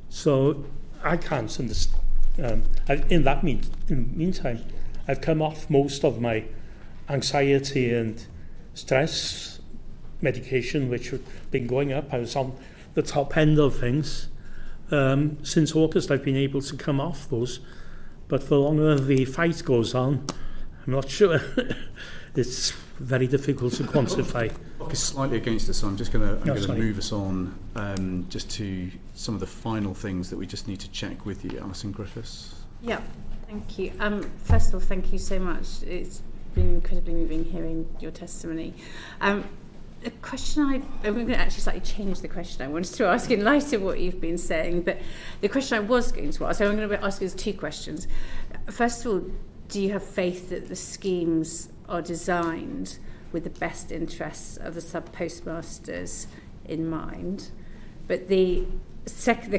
So I can't understand. In the meantime, I've come off most of my anxiety and stress medication, which had been going up. I was on the top end of things. Since August, I've been able to come off those. But the longer the fight goes on, I'm not sure. It's very difficult to quantify. It's slightly against us, so I'm just going to move us on just to some of the final things that we just need to check with you, Alison Griffiths. Yeah, thank you. First of all, thank you so much. It's been incredibly moving hearing your testimony. The question I'm going to actually slightly change the question I wanted to ask in light of what you've been saying, but the question I was going to ask, so I'm going to ask you two questions. First of all, do you have faith that the schemes are designed with the best interests of the sub-postmasters in mind? But the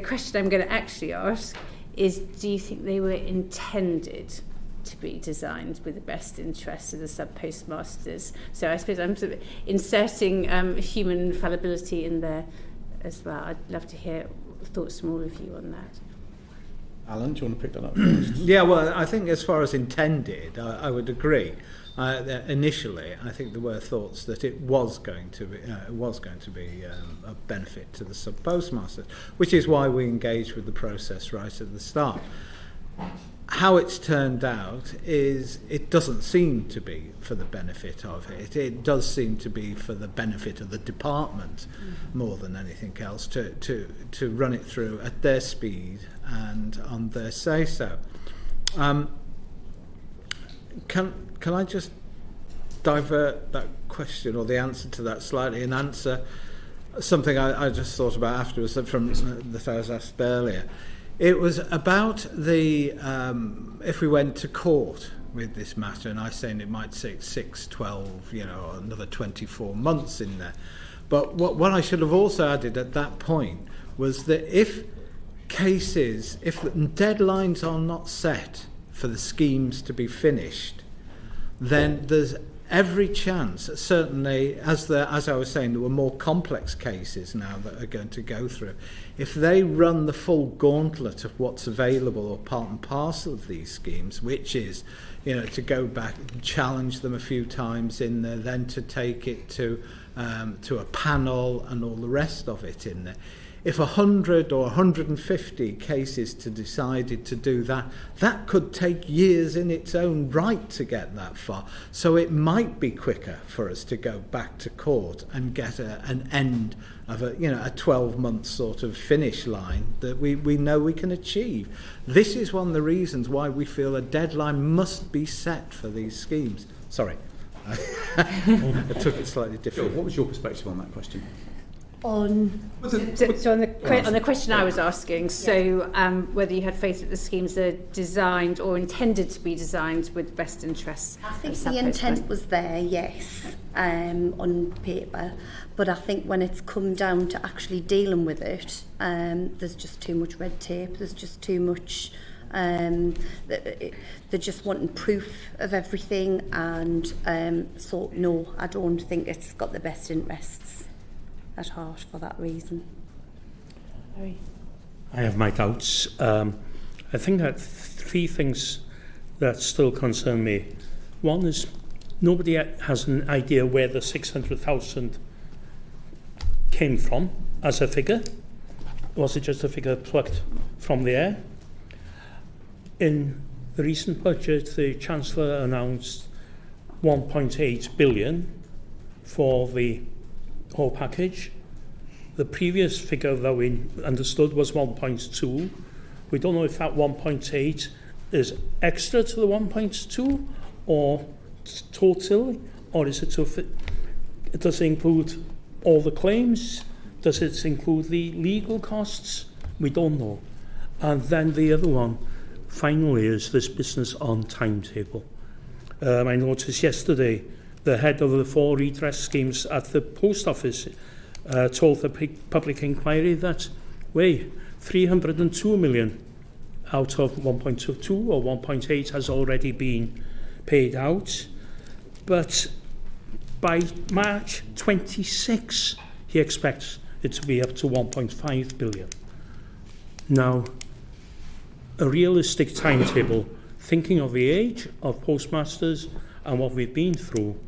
question I'm going to actually ask is, do you think they were intended to be designed with the best interests of the sub-postmasters? So I suppose I'm sort of inserting human fallibility in there as well. I'd love to hear thoughts from all of you on that. Alan, do you want to pick that up first? Yeah, well, I think as far as intended, I would agree. Initially, I think there were thoughts that it was going to be a benefit to the sub-postmasters, which is why we engaged with the process right at the start. How it's turned out is it doesn't seem to be for the benefit of it. It does seem to be for the benefit of the department more than anything else, to run it through at their speed and on their say-so. Can I just divert that question or the answer to that slightly and answer something I just thought about afterwards from that I was asked earlier? It was about the if we went to court with this matter, and I saying it might take 6, 12, another 24 months in there. But what I should have also added at that point was that if deadlines are not set for the schemes to be finished, then there's every chance, certainly, as I was saying, there were more complex cases now that are going to go through. If they run the full gauntlet of what's available or part and parcel of these schemes, which is, to go back and challenge them a few times in there, then to take it to a panel and all the rest of it in there. If 100 or 150 cases decided to do that, that could take years in its own right to get that far. So it might be quicker for us to go back to court and get an end of a 12-month sort of finish line that we know we can achieve. This is one of the reasons why we feel a deadline must be set for these schemes. Sorry, I took it slightly different. What was your perspective on that question? So on the question I was asking, whether you had faith that the schemes are designed or intended to be designed with best interests. I think the intent was there, yes. on paper, but I think when it's come down to actually dealing with it, there's just too much red tape, there's just too much they're just wanting proof of everything, and so no, I don't think it's got the best interests at heart for that reason. I have my doubts. I think that 3 things that still concern me. One is nobody has an idea where the 600,000 came from as a figure. Was it just a figure plucked from the air? In the recent budget, the Chancellor announced 1.8 billion for the whole package. The previous figure that we understood was 1.2. We don't know if that 1.8 is extra to the 1.2 or total, or is it does it include all the claims? Does it include the legal costs? We don't know. And then the other one, finally, is this business on timetable. I noticed yesterday the head of the 4 redress schemes at the post office told the public inquiry that, 302 million out of 1.2 or 1.8 has already been paid out. But by March 26, he expects it to be up to 1.5 billion. Now, a realistic timetable, thinking of the age of postmasters and what we've been through,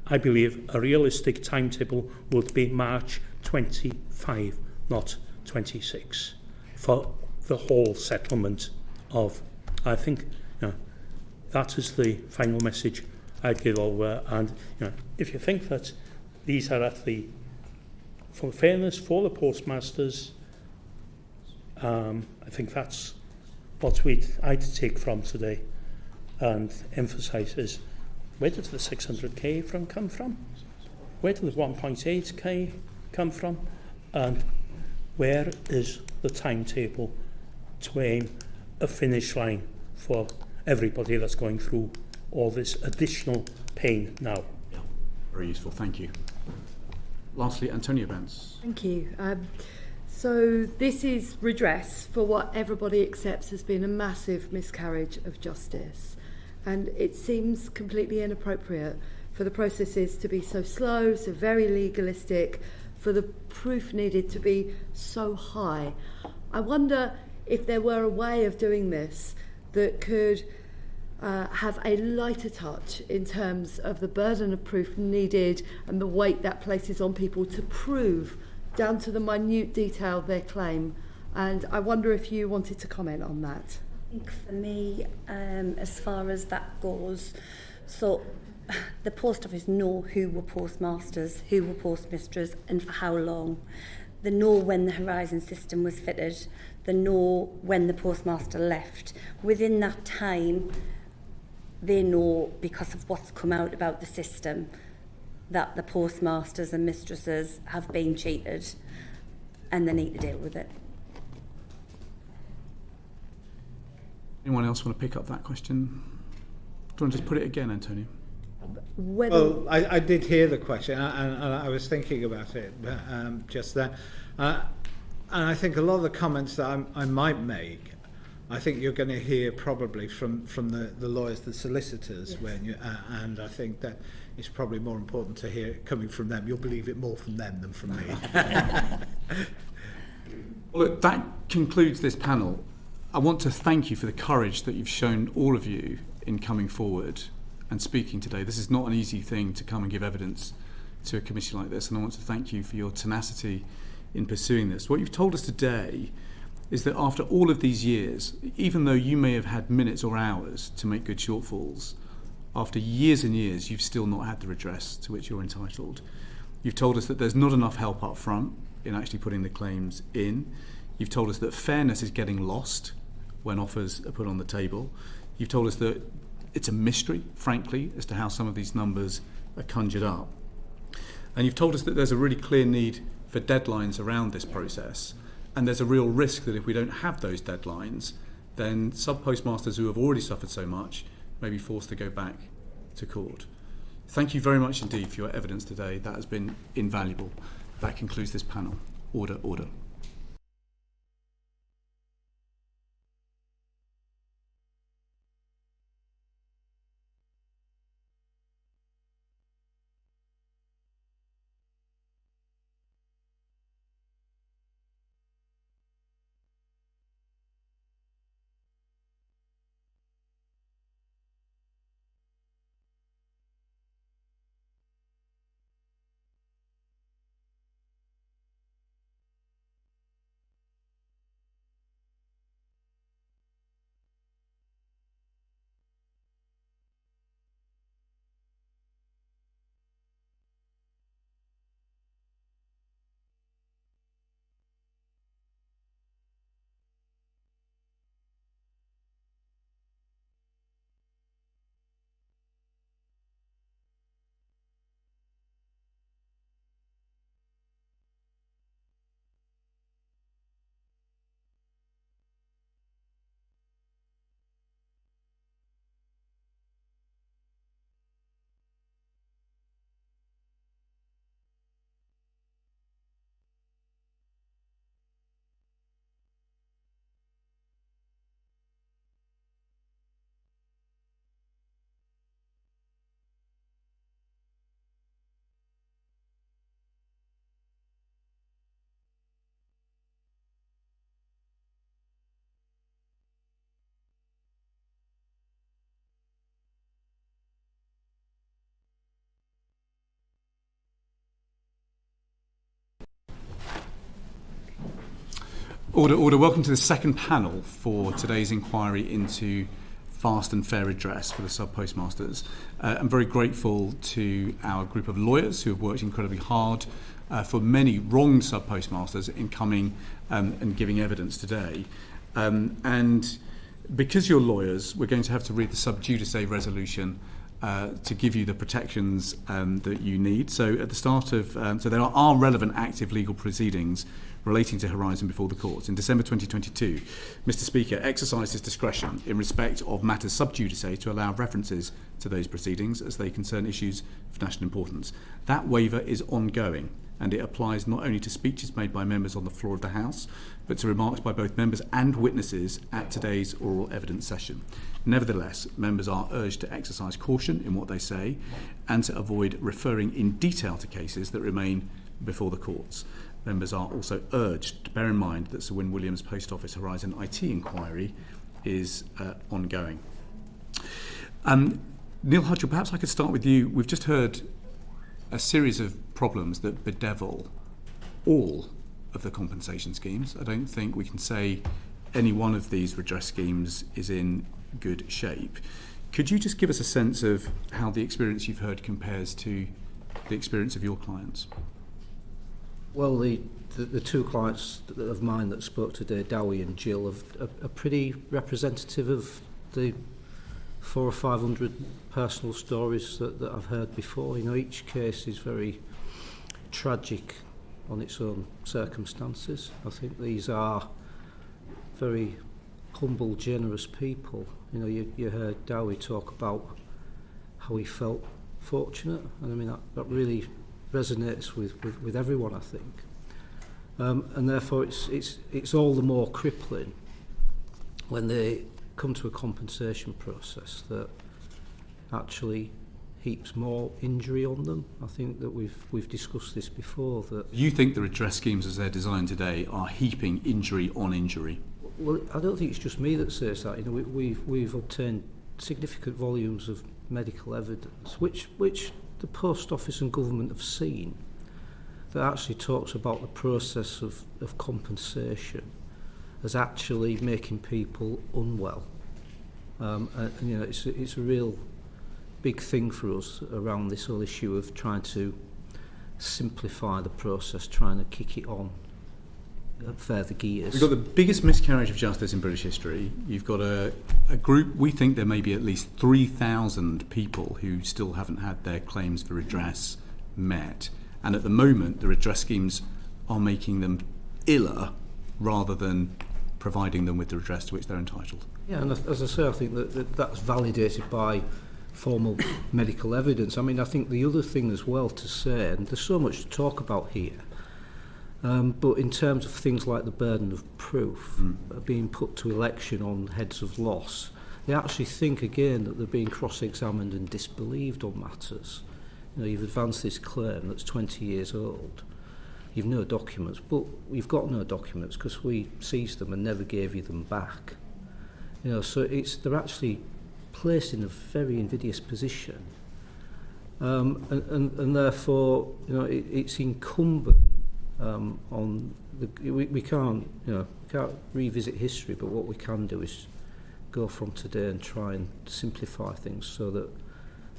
I believe a realistic timetable would be March 25, not 26, for the whole settlement of, I think, that is the final message I'd give over. And if you think that these are for fairness for the postmasters, I think that's what I'd take from today and emphasise is, where did the 600k come from? Where did the 1.8k come from? And where is the timetable to aim a finish line for everybody that's going through all this additional pain now? Yeah, very useful, thank you. Lastly, Antonia Bence. Thank you. So this is redress for what everybody accepts has been a massive miscarriage of justice. And it seems completely inappropriate for the processes to be so slow, so very legalistic, for the proof needed to be so high. I wonder if there were a way of doing this that could have a lighter touch in terms of the burden of proof needed and the weight that places on people to prove down to the minute detail their claim. And I wonder if you wanted to comment on that. I think for me, as far as that goes, so the post office know who were postmasters, who were postmistresses, and for how long. They know when the Horizon system was fitted. They know when the postmaster left. Within that time, they know, because of what's come out about the system, that the postmasters and mistresses have been cheated, and they need to deal with it. Anyone else want to pick up that question? Do you want to just put it again, Antonio? Well, I did hear the question, and I was thinking about it just then. And I think a lot of the comments that I might make, I think you're going to hear probably from the lawyers, the solicitors, yes. When and I think that it's probably more important to hear it coming from them. You'll believe it more from them than from me. Well, look, that concludes this panel. I want to thank you for the courage that you've shown, all of you, in coming forward and speaking today. This is not an easy thing to come and give evidence to a commission like this, and I want to thank you for your tenacity in pursuing this. What you've told us today is that after all of these years, even though you may have had minutes or hours to make good shortfalls, after years and years, you've still not had the redress to which you're entitled. You've told us that there's not enough help up front in actually putting the claims in. You've told us that fairness is getting lost when offers are put on the table. You've told us that it's a mystery, frankly, as to how some of these numbers are conjured up. And you've told us that there's a really clear need for deadlines around this process. And there's a real risk that if we don't have those deadlines, then sub-postmasters who have already suffered so much may be forced to go back to court. Thank you very much indeed for your evidence today. That has been invaluable. That concludes this panel. Order, order. Order, order. Welcome to the second panel for today's inquiry into fast and fair redress for the sub-postmasters. I'm very grateful to our group of lawyers who have worked incredibly hard for many wronged sub-postmasters in coming and giving evidence today. And because you're lawyers, we're going to have to read the sub judice resolution to give you the protections that you need. So at the start of, so there are relevant active legal proceedings relating to Horizon before the courts. In December 2022, Mr. Speaker exercised his discretion in respect of matters sub judice to allow references to those proceedings as they concern issues of national importance. That waiver is ongoing, and it applies not only to speeches made by members on the floor of the House, but to remarks by both members and witnesses at today's oral evidence session. Nevertheless, members are urged to exercise caution in what they say and to avoid referring in detail to cases that remain before the courts. Members are also urged to bear in mind that Sir Win Williams Post Office Horizon IT inquiry is ongoing. Neil Hudgell, perhaps I could start with you. We've just heard a series of problems that bedevil all of the compensation schemes. I don't think we can say any one of these redress schemes is in good shape. Could you just give us a sense of how the experience you've heard compares to the experience of your clients? Well, the two clients of mine that spoke today, Dowie and Jill, are pretty representative of the 400 or 500 personal stories that I've heard before. You know, each case is very tragic on its own circumstances. I think these are very humble, generous people. You know, you heard Dowie talk about how he felt fortunate, and I mean that really resonates with everyone, I think. And therefore it's all the more crippling when they come to a compensation process that actually heaps more injury on them. I think that we've discussed this before. That you think the redress schemes as they're designed today are heaping injury on injury? Well, I don't think it's just me that says that. You know, we've obtained significant volumes of medical evidence, which the Post Office and government have seen, that actually talks about the process of compensation as actually making people unwell. And you know, it's a real big thing for us around this whole issue of trying to simplify the process, trying to kick it on further gears. We've got the biggest miscarriage of justice in British history. You've got a group, we think there may be at least 3,000 people who still haven't had their claims for redress met. And at the moment, the redress schemes are making them iller rather than providing them with the redress to which they're entitled. Yeah, and as I say, I think that that's validated by formal medical evidence. I mean, I think the other thing as well to say, and there's so much to talk about here, but in terms of things like the burden of proof being put to election on heads of loss, they actually think again that they're being cross-examined and disbelieved on matters. You know, you've advanced this claim that's 20 years old. You've no documents, but you've got no documents because we seized them and never gave you them back. You know, so they're actually placed in a very invidious position, and therefore, you know, it's incumbent on we can't revisit history, but what we can do is go from today and try and simplify things so that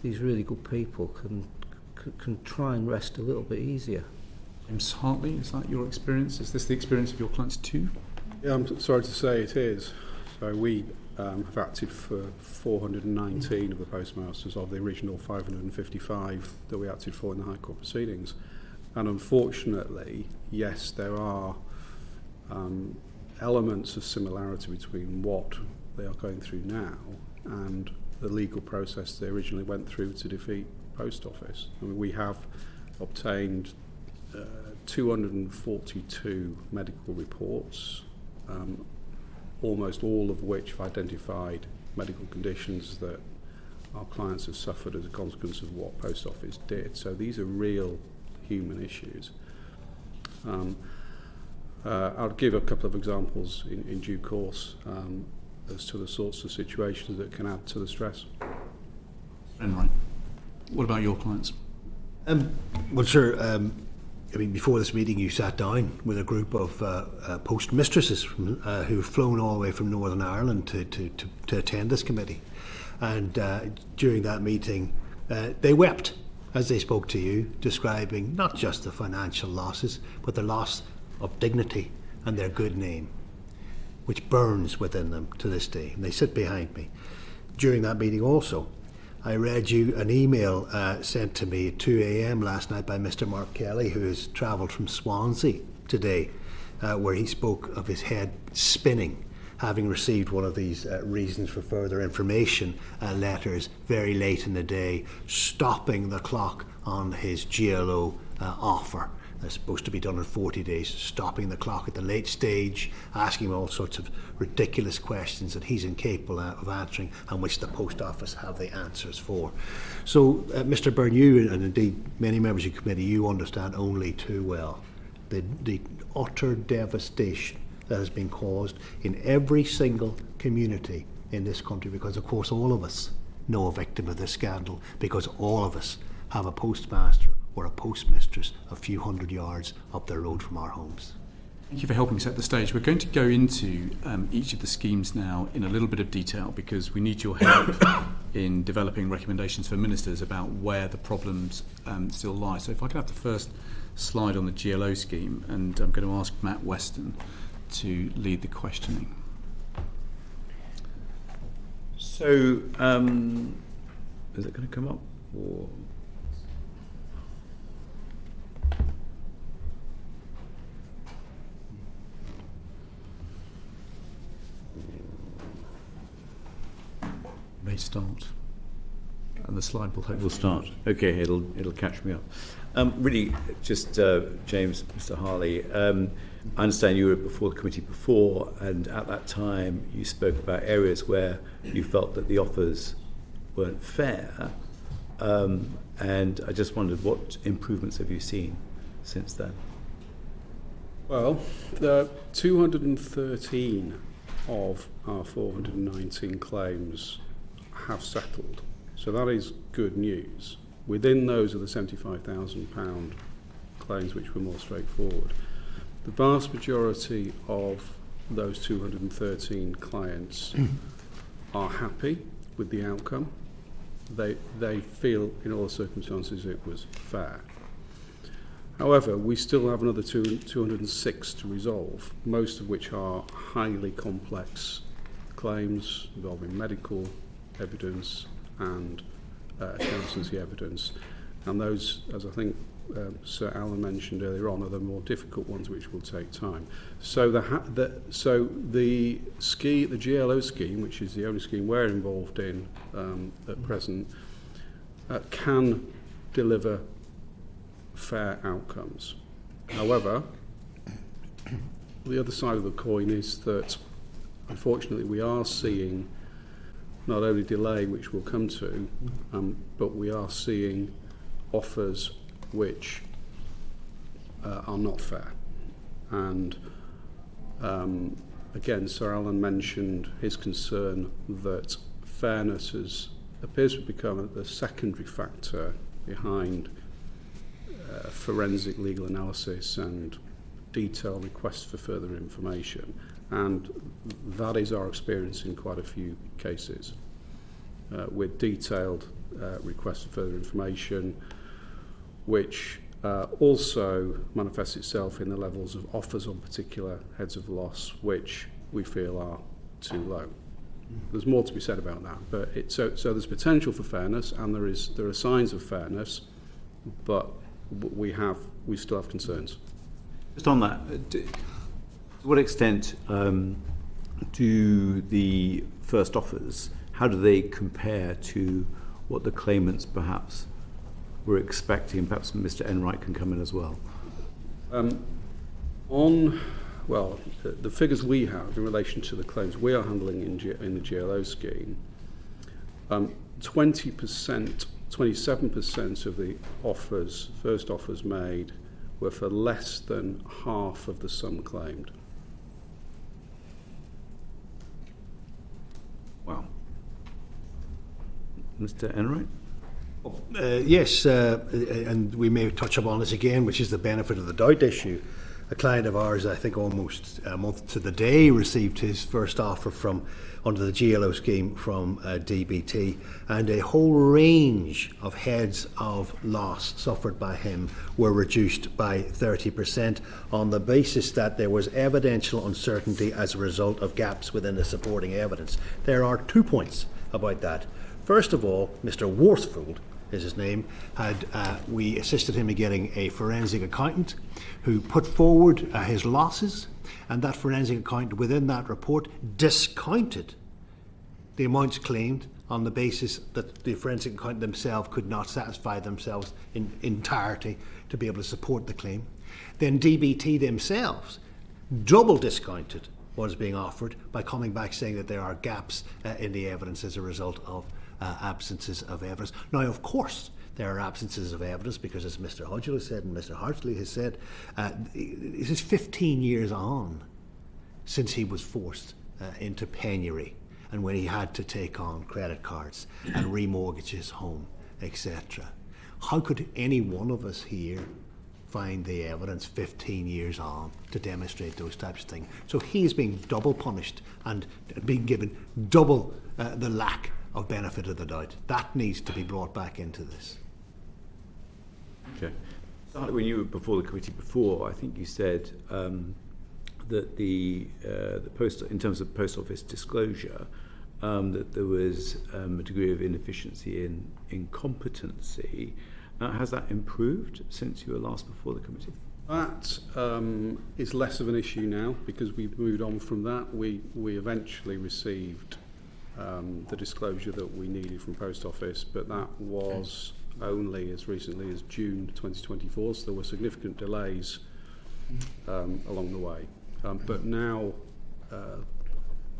these really good people can try and rest a little bit easier. James Hartley, is that your experience? Is this the experience of your clients too? Yeah, I'm sorry to say it is. So we have acted for 419 of the postmasters of the original 555 that we acted for in the High Court proceedings. And unfortunately, yes, there are elements of similarity between what they are going through now and the legal process they originally went through to defeat Post Office. I mean, we have obtained 242 medical reports, almost all of which have identified medical conditions that our clients have suffered as a consequence of what Post Office did. So these are real human issues. I'll give a couple of examples in due course as to the sorts of situations that can add to the stress. And right. What about your clients? Well, sir, I mean, before this meeting, you sat down with a group of postmistresses who've flown all the way from Northern Ireland to attend this committee. And during that meeting, they wept as they spoke to you, describing not just the financial losses, but the loss of dignity and their good name, which burns within them to this day. And they sit behind me. During that meeting also, I read you an email sent to me at 2 a.m. last night by Mr. Mark Kelly, who has travelled from Swansea today, where he spoke of his head spinning, having received one of these reasons for further information letters very late in the day, stopping the clock on his GLO offer. That's supposed to be done in 40 days, stopping the clock at the late stage, asking him all sorts of ridiculous questions that he's incapable of answering and which the Post Office have the answers for. So, Mr. Byrne, you, and indeed many members of the committee, you understand only too well the utter devastation that has been caused in every single community in this country, because of course all of us know a victim of this scandal, because all of us have a postmaster or a postmistress a few hundred yards up the road from our homes. Thank you for helping set the stage. We're going to go into each of the schemes now in a little bit of detail, because we need your help in developing recommendations for ministers about where the problems still lie. So if I could have the first slide on the GLO scheme, and I'm going to ask Matt Weston to lead the questioning. So, is it going to come up? Or may start, and the slide will hopefully start. Okay, it'll catch me up. Really, just James, Mr. Harley. I understand you were before the committee before, and at that time you spoke about areas where you felt that the offers weren't fair, and I just wondered what improvements have you seen since then? Well, the 213 of our 419 claims have settled, so that is good news. Within those are the £75,000 claims which were more straightforward. The vast majority of those 213 clients are happy with the outcome. They feel in all circumstances it was fair. However, we still have another 206 to resolve, most of which are highly complex claims involving medical evidence and accountancy evidence. And those, as I think Sir Alan mentioned earlier on, are the more difficult ones, which will take time. So the GLO scheme, which is the only scheme we're involved in at present, can deliver fair outcomes. However, the other side of the coin is that, unfortunately, we are seeing not only delay, which we'll come to, but we are seeing offers which are not fair. And again, Sir Alan mentioned his concern that fairness appears to become the secondary factor behind forensic legal analysis and detailed requests for further information. And that is our experience in quite a few cases, with detailed requests for further information, which also manifests itself in the levels of offers on particular heads of loss, which we feel are too low. There's more to be said about that, but so there's potential for fairness, and there are signs of fairness, but we still have concerns. Just on that, to what extent do the first offers, how do they compare to what the claimants perhaps were expecting? Perhaps Mr. Enright can come in as well. The figures we have in relation to the claims we are handling in the GLO scheme, 20%, 27% of the first offers made, were for less than half of the sum claimed. Wow. Mr. Enright? Yes, and we may touch upon this again, which is the benefit of the doubt issue. A client of ours, I think almost a month to the day, received his first offer under the GLO scheme from DBT, and a whole range of heads of loss suffered by him were reduced by 30% on the basis that there was evidential uncertainty as a result of gaps within the supporting evidence. There are 2 points about that. First of all, Mr. Worsfold is his name, we assisted him in getting a forensic accountant who put forward his losses, and that forensic accountant within that report discounted the amounts claimed on the basis that the forensic accountant themselves could not satisfy themselves in entirety to be able to support the claim. Then DBT themselves double discounted what is being offered by coming back saying that there are gaps in the evidence as a result of absences of evidence. Now, of course, there are absences of evidence because, as Mr. Hodgell has said and Mr. Hartley has said, this is 15 years on since he was forced into penury, and when he had to take on credit cards and remortgage his home, etc. How could any one of us here find the evidence 15 years on to demonstrate those types of things? So he's being double punished and being given double the lack of benefit of the doubt. That needs to be brought back into this. Okay. When you were before the committee before, I think you said that the post, in terms of post office disclosure, that there was a degree of inefficiency in competency. Has that improved since you were last before the committee? That is less of an issue now because we've moved on from that. We eventually received the disclosure that we needed from Post Office, but that was only as recently as June 2024, so there were significant delays along the way. But now,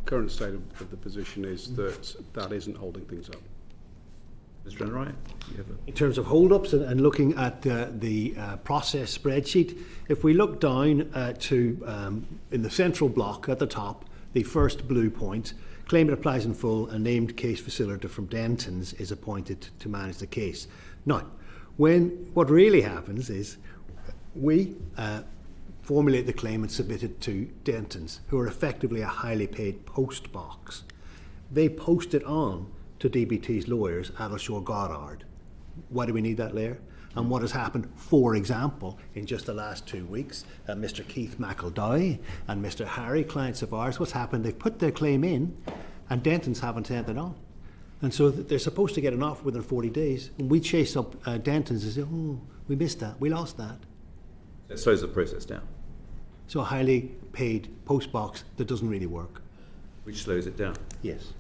current state of the position is that isn't holding things up. Mr. Enright, in terms of hold-ups and looking at the process spreadsheet, if we look down to in the central block at the top, the first blue point, claimant applies in full, a named case facilitator from Denton's is appointed to manage the case. Now, what really happens is we formulate the claim and submit it to Denton's, who are effectively a highly paid post box. They post it on to DBT's lawyers, Addleshaw Goddard. Why do we need that layer? And what has happened, for example, in just the last 2 weeks, Mr. Keith McEldoy and Mr. Harry, clients of ours, what's happened? They've put their claim in and Denton's haven't sent it on. And so they're supposed to get an offer within 40 days. And we chase up Denton's and say, oh, we missed that, we lost that. It slows the process down. So a highly paid post box that doesn't really work. Which slows it down. Yes.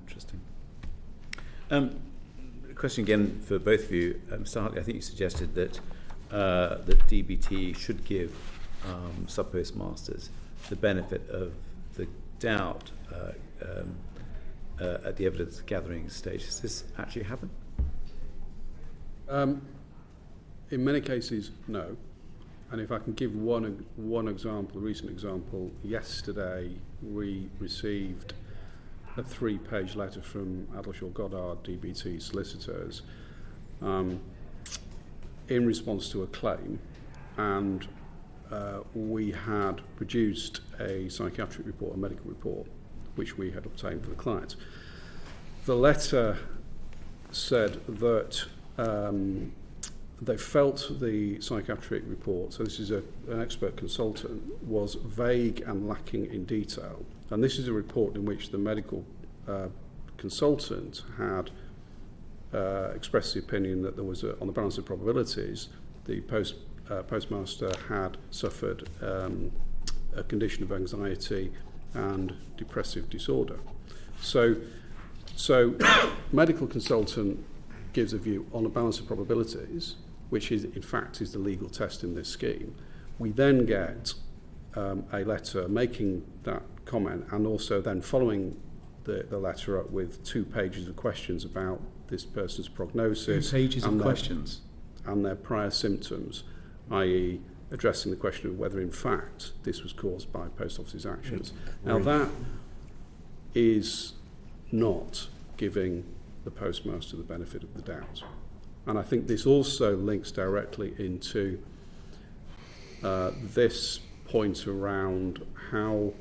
Interesting. A question again for both of you. Mr. Hartley, I think you suggested that that DBT should give sub-postmasters the benefit of the doubt at the evidence gathering stage. Does this actually happen? In many cases, no. And if I can give one example, a recent example, yesterday we received a 3-page letter from Adelshaw Goddard DBT solicitors in response to a claim, and we had produced a psychiatric report, a medical report, which we had obtained for the client. The letter said that they felt the psychiatric report, so this is an expert consultant, was vague and lacking in detail. And this is a report in which the medical consultant had expressed the opinion that there was, on the balance of probabilities, the postmaster had suffered a condition of anxiety and depressive disorder. So medical consultant gives a view on a balance of probabilities, which is in fact is the legal test in this scheme. We then get a letter making that comment, and also then following the letter up with 2 pages of questions about this person's prognosis. 2 pages of questions? And their prior symptoms, i.e. addressing the question of whether in fact this was caused by post office's actions. Now that is not giving the postmaster the benefit of the doubt. And I think this also links directly into this point around how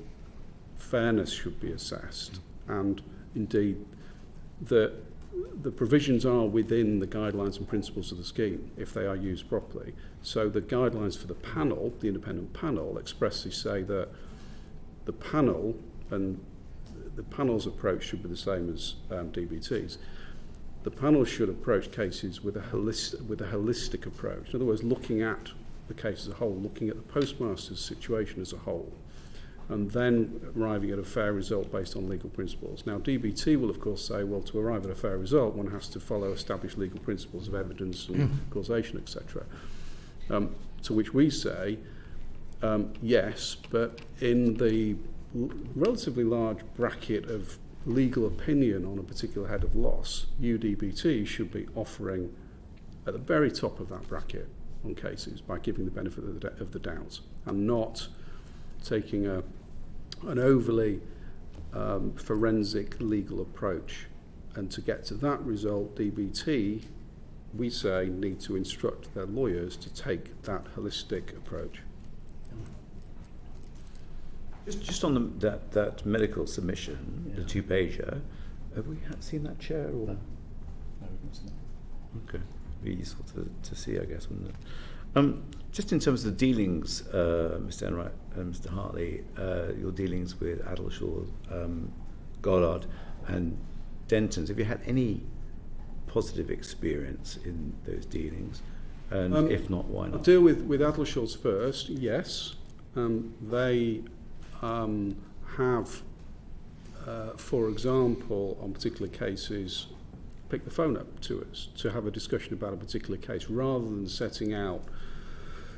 fairness should be assessed, and indeed the provisions are within the guidelines and principles of the scheme if they are used properly. So the guidelines for the panel, the independent panel, expressly say that the panel and the panel's approach should be the same as DBT's. The panel should approach cases with a holistic approach. In other words, looking at the case as a whole, looking at the postmaster's situation as a whole, and then arriving at a fair result based on legal principles. Now, DBT will, of course, say, well, to arrive at a fair result, one has to follow established legal principles of evidence and causation, etc. To which we say, yes, but in the relatively large bracket of legal opinion on a particular head of loss, UDBT should be offering at the very top of that bracket on cases by giving the benefit of the doubt, and not taking an overly forensic legal approach. And to get to that result, DBT, we say, need to instruct their lawyers to take that holistic approach. Just on that medical submission, the 2-pager, have we seen that, Chair? Or? No, we haven't seen that. Okay, be useful to see, I guess, wouldn't it? Just in terms of the dealings, Mr. Enright and Mr. Hartley, your dealings with Adelshaw, Goddard and Denton's, have you had any positive experience in those dealings? And if not, why not? I'll deal with Adelshaw's first. Yes, they have, for example, on particular cases, pick the phone up to us to have a discussion about a particular case, rather than setting out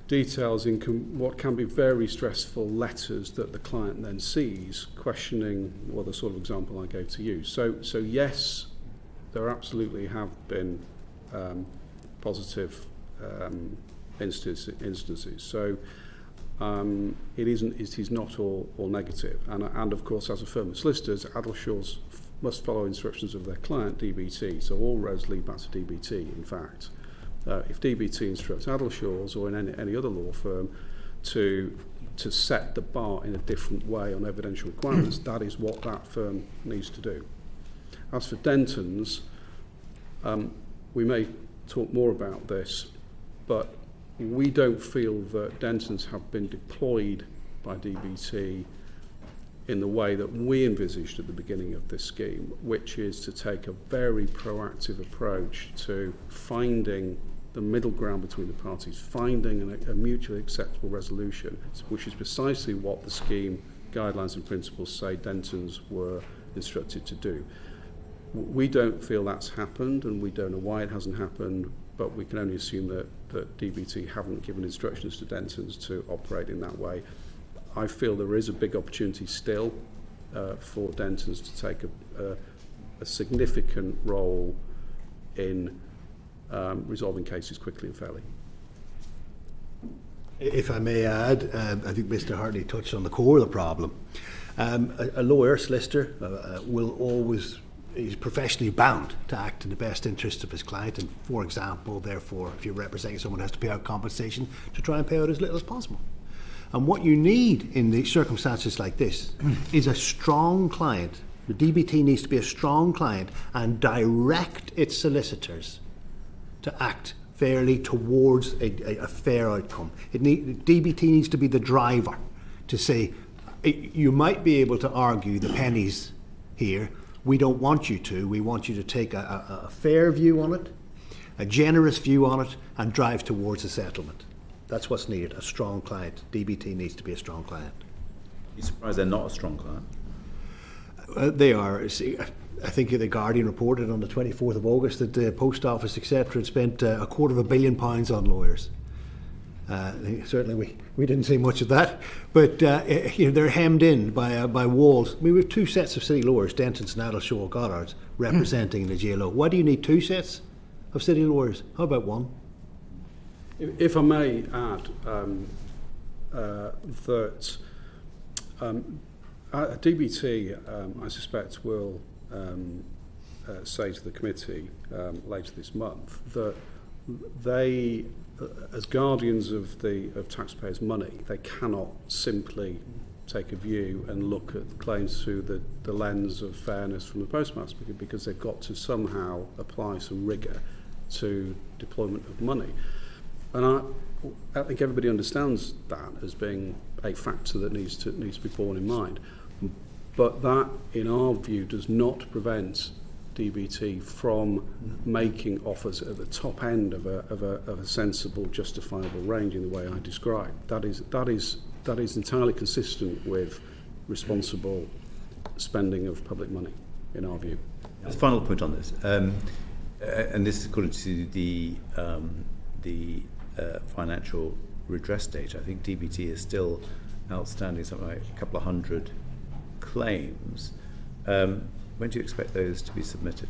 details in what can be very stressful letters that the client then sees, questioning, well, the sort of example I gave to you. So yes, there absolutely have been positive instances. So it is not all negative. And of course, as a firm of solicitors, Adelshaw's must follow instructions of their client, DBT. So all roads lead back to DBT, in fact. If DBT instructs Adelshaw's or in any other law firm to set the bar in a different way on evidential requirements, that is what that firm needs to do. As for Denton's, we may talk more about this, but we don't feel that Denton's have been deployed by DBT in the way that we envisaged at the beginning of this scheme, which is to take a very proactive approach to finding the middle ground between the parties, finding a mutually acceptable resolution, which is precisely what the scheme guidelines and principles say Dentons were instructed to do. We don't feel that's happened, and we don't know why it hasn't happened, but we can only assume that DBT haven't given instructions to Dentons to operate in that way. I feel there is a big opportunity still for Dentons to take a significant role in resolving cases quickly and fairly. If I may add, I think Mr. Hartley touched on the core of the problem. A lawyer, solicitor, will always, is professionally bound to act in the best interest of his client, and for example, therefore, if you're representing someone, has to pay out compensation to try and pay out as little as possible. And what you need in the circumstances like this is a strong client. The DBT needs to be a strong client and direct its solicitors to act fairly towards a fair outcome. DBT needs to be the driver to say, you might be able to argue the pennies here. We don't want you to. We want you to take a fair view on it, a generous view on it, and drive towards a settlement. That's what's needed, a strong client. DBT needs to be a strong client. Are you surprised they're not a strong client? They are. See, I think the Guardian reported on the 24th of August that the Post Office, etc., had spent £250 million on lawyers. Certainly we didn't see much of that, but they're hemmed in by walls. We have two sets of city lawyers, Dentons and Addleshaw Gollards, representing the GLO. Why do you need two sets of city lawyers? How about one? If I may add that DBT, I suspect, will say to the committee later this month that they, as guardians of taxpayers' money, they cannot simply take a view and look at claims through the lens of fairness from the postmaster, because they've got to somehow apply some rigour to deployment of money. And I think everybody understands that as being a factor that needs to be borne in mind. But that, in our view, does not prevent DBT from making offers at the top end of a sensible, justifiable range in the way I described. That is entirely consistent with responsible spending of public money, in our view. The final point on this, and this is according to the financial redress data. I think DBT is still outstanding something like a couple of hundred claims. When do you expect those to be submitted?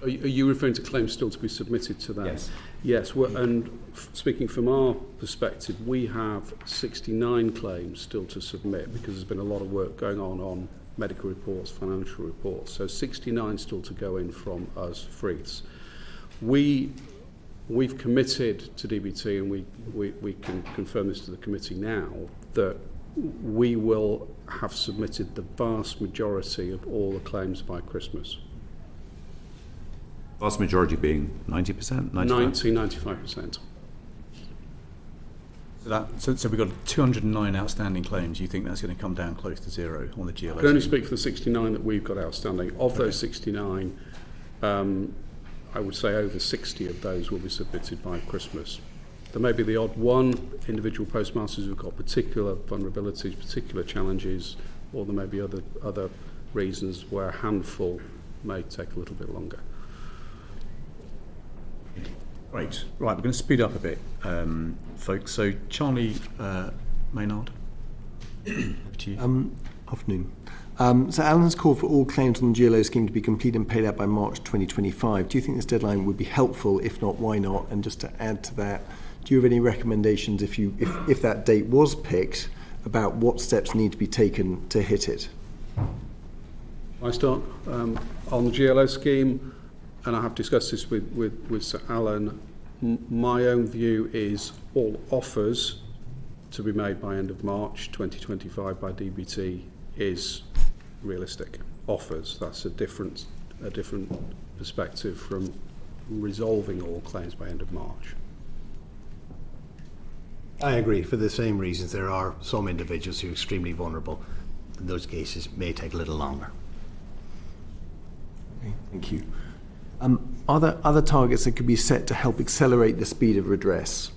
Are you referring to claims still to be submitted to that? Yes. Yes, and speaking from our perspective, we have 69 claims still to submit, because there's been a lot of work going on medical reports, financial reports. So 69 still to go in from us, Freeths. We've committed to DBT, and we can confirm this to the committee now, that we will have submitted the vast majority of all the claims by Christmas. Vast majority being 90%? 95%. So we've got 209 outstanding claims. You think that's going to come down close to zero on the GLO? I can only speak for the 69 that we've got outstanding. Of those 69, I would say over 60 of those will be submitted by Christmas. There may be the odd one, individual postmasters who've got particular vulnerabilities, particular challenges, or there may be other reasons where a handful may take a little bit longer. Right, we're going to speed up a bit, folks. So Charlie Maynard, over to you. Afternoon. So Alan has called for all claims on the GLO scheme to be complete and paid out by March 2025. Do you think this deadline would be helpful? If not, why not? And just to add to that, do you have any recommendations if that date was picked about what steps need to be taken to hit it? I start on the GLO scheme, and I have discussed this with Sir Alan. My own view is all offers to be made by end of March 2025 by DBT is realistic. Offers, that's a different perspective from resolving all claims by end of March. I agree, for the same reasons. There are some individuals who are extremely vulnerable. those cases may take a little longer. Okay, thank you. Are there other targets that could be set to help accelerate the speed of redress?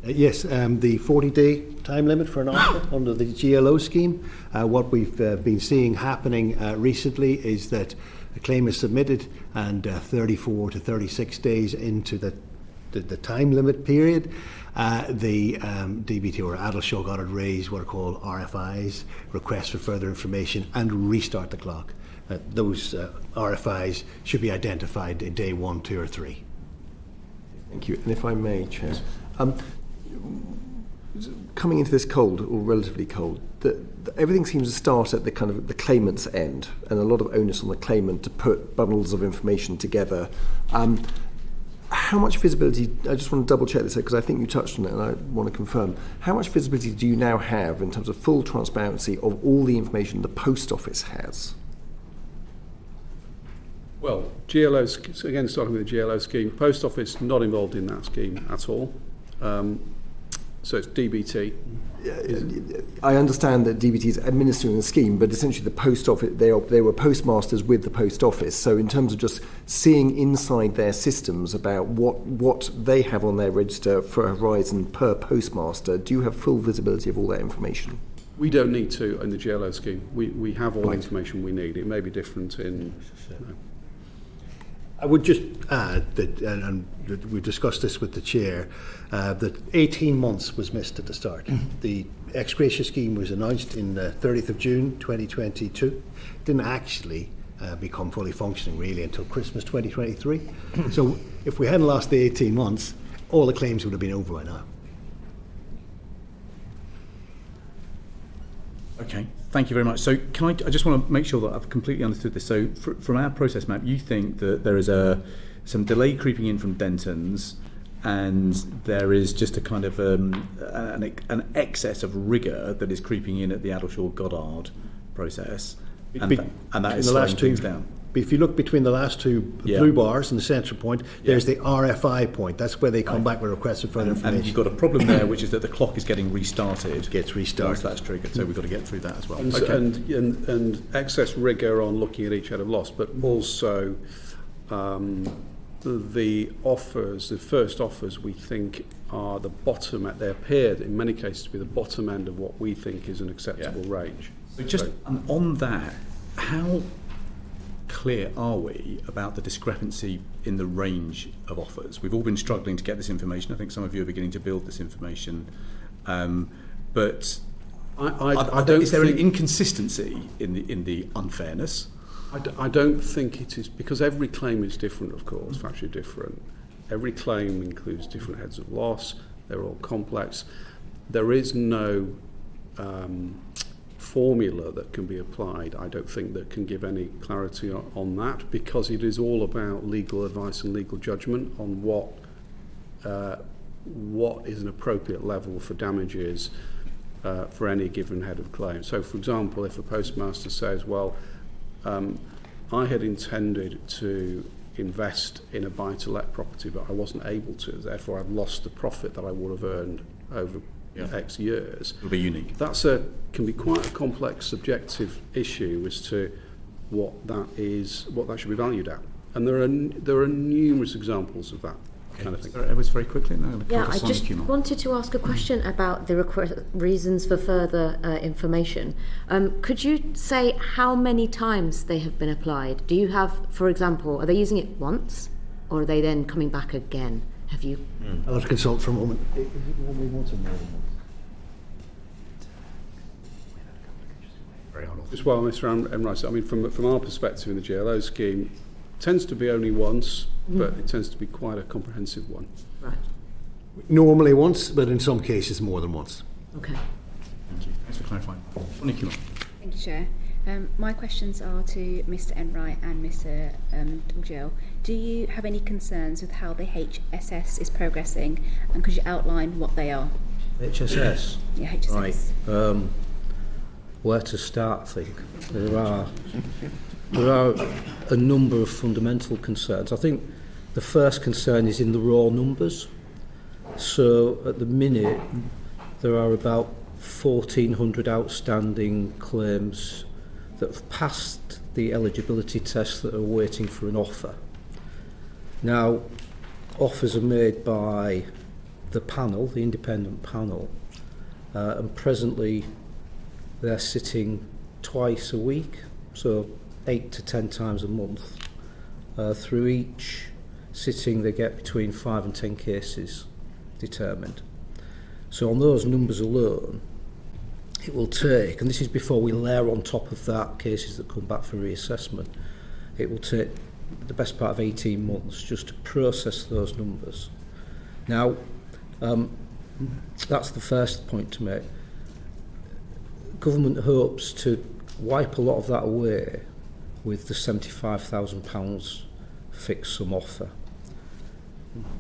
Yes, the 40-day time limit for an offer under the GLO scheme. What we've been seeing happening recently is that a claim is submitted and 34 to 36 days into the time limit period, the DBT or Adult Show got it raised what are called RFIs, requests for further information, and restart the clock. Those RFIs should be identified in day 1, 2, or 3. Thank you. And if I may, Chair, coming into this cold, or relatively cold, everything seems to start at the kind of the claimant's end, and a lot of onus on the claimant to put bundles of information together. How much visibility, I just want to double check this because I think you touched on it and I want to confirm, how much visibility do you now have in terms of full transparency of all the information the post office has? Well, GLO, again starting with the GLO scheme, post office not involved in that scheme at all. So it's DBT. I understand that DBT is administering the scheme, but essentially the post office, they were postmasters with the post office. So in terms of just seeing inside their systems about what they have on their register for Horizon per postmaster, do you have full visibility of all that information? We don't need to in the GLO scheme. We have all the information we need. It may be different in... I would just add that, and we've discussed this with the Chair, that 18 months was missed at the start. The ex gratia scheme was announced in the 30th of June 2022. Didn't actually become fully functioning really until Christmas 2023. So if we hadn't lost the 18 months, all the claims would have been over by now. Okay, thank you very much. So I just want to make sure that I've completely understood this. So from our process map, you think that there is some delay creeping in from Denton's, and there is just a kind of an excess of rigour that is creeping in at the Adelshaw Goddard process, and that is slowing things down. If you look between the last two blue bars and the central point, there's the RFI point. That's where they come back with requests for further information. And you've got a problem there, which is that the clock is getting restarted. It gets restarted. Once that's triggered, so we've got to get through that as well. And excess rigour on looking at each head of loss, but also the offers, the first offers we think are the bottom, they appear in many cases to be the bottom end of what we think is an acceptable range. So just on that, how clear are we about the discrepancy in the range of offers? We've all been struggling to get this information. I think some of you are beginning to build this information, but is there an inconsistency in the unfairness? I don't think it is, because every claim is different, of course, factually different. Every claim includes different heads of loss. They're all complex. There is no formula that can be applied, I don't think, that can give any clarity on that, because it is all about legal advice and legal judgment on what is an appropriate level for damages for any given head of claim. So, for example, if a postmaster says, well, I had intended to invest in a buy-to-let property, but I wasn't able to, therefore I've lost the profit that I would have earned over X years. It'll be unique. Can be quite a complex subjective issue as to what that should be valued at. And there are numerous examples of that kind of thing. It was very quickly. I just wanted to ask a question about the reasons for further information. Could you say how many times they have been applied? Do you have, for example, are they using it once, or are they then coming back again? Have you? I'll have to consult for a moment. Just while Mr. Enright, I mean, from our perspective in the GLO scheme, it tends to be only once, but it tends to be quite a comprehensive one. Right. Normally once, but in some cases more than once. Okay. Thank you. Thanks for clarifying. Thank you, Chair. My questions are to Mr. Enright and Mr. Jill. Do you have any concerns with how the HSS is progressing, and could you outline what they are? HSS? Yeah, HSS. Right. Where to start, I think. There are a number of fundamental concerns. I think the first concern is in the raw numbers. So at the minute, there are about 1,400 outstanding claims that have passed the eligibility test that are waiting for an offer. Now, offers are made by the panel, the independent panel, and presently they're sitting twice a week, so 8 to 10 times a month. Through each sitting they get between 5 and 10 cases determined. So on those numbers alone, it will take, and this is before we layer on top of that cases that come back for reassessment, it will take the best part of 18 months just to process those numbers. Now, that's the first point to make. Government hopes to wipe a lot of that away with the £75,000 fixed sum offer.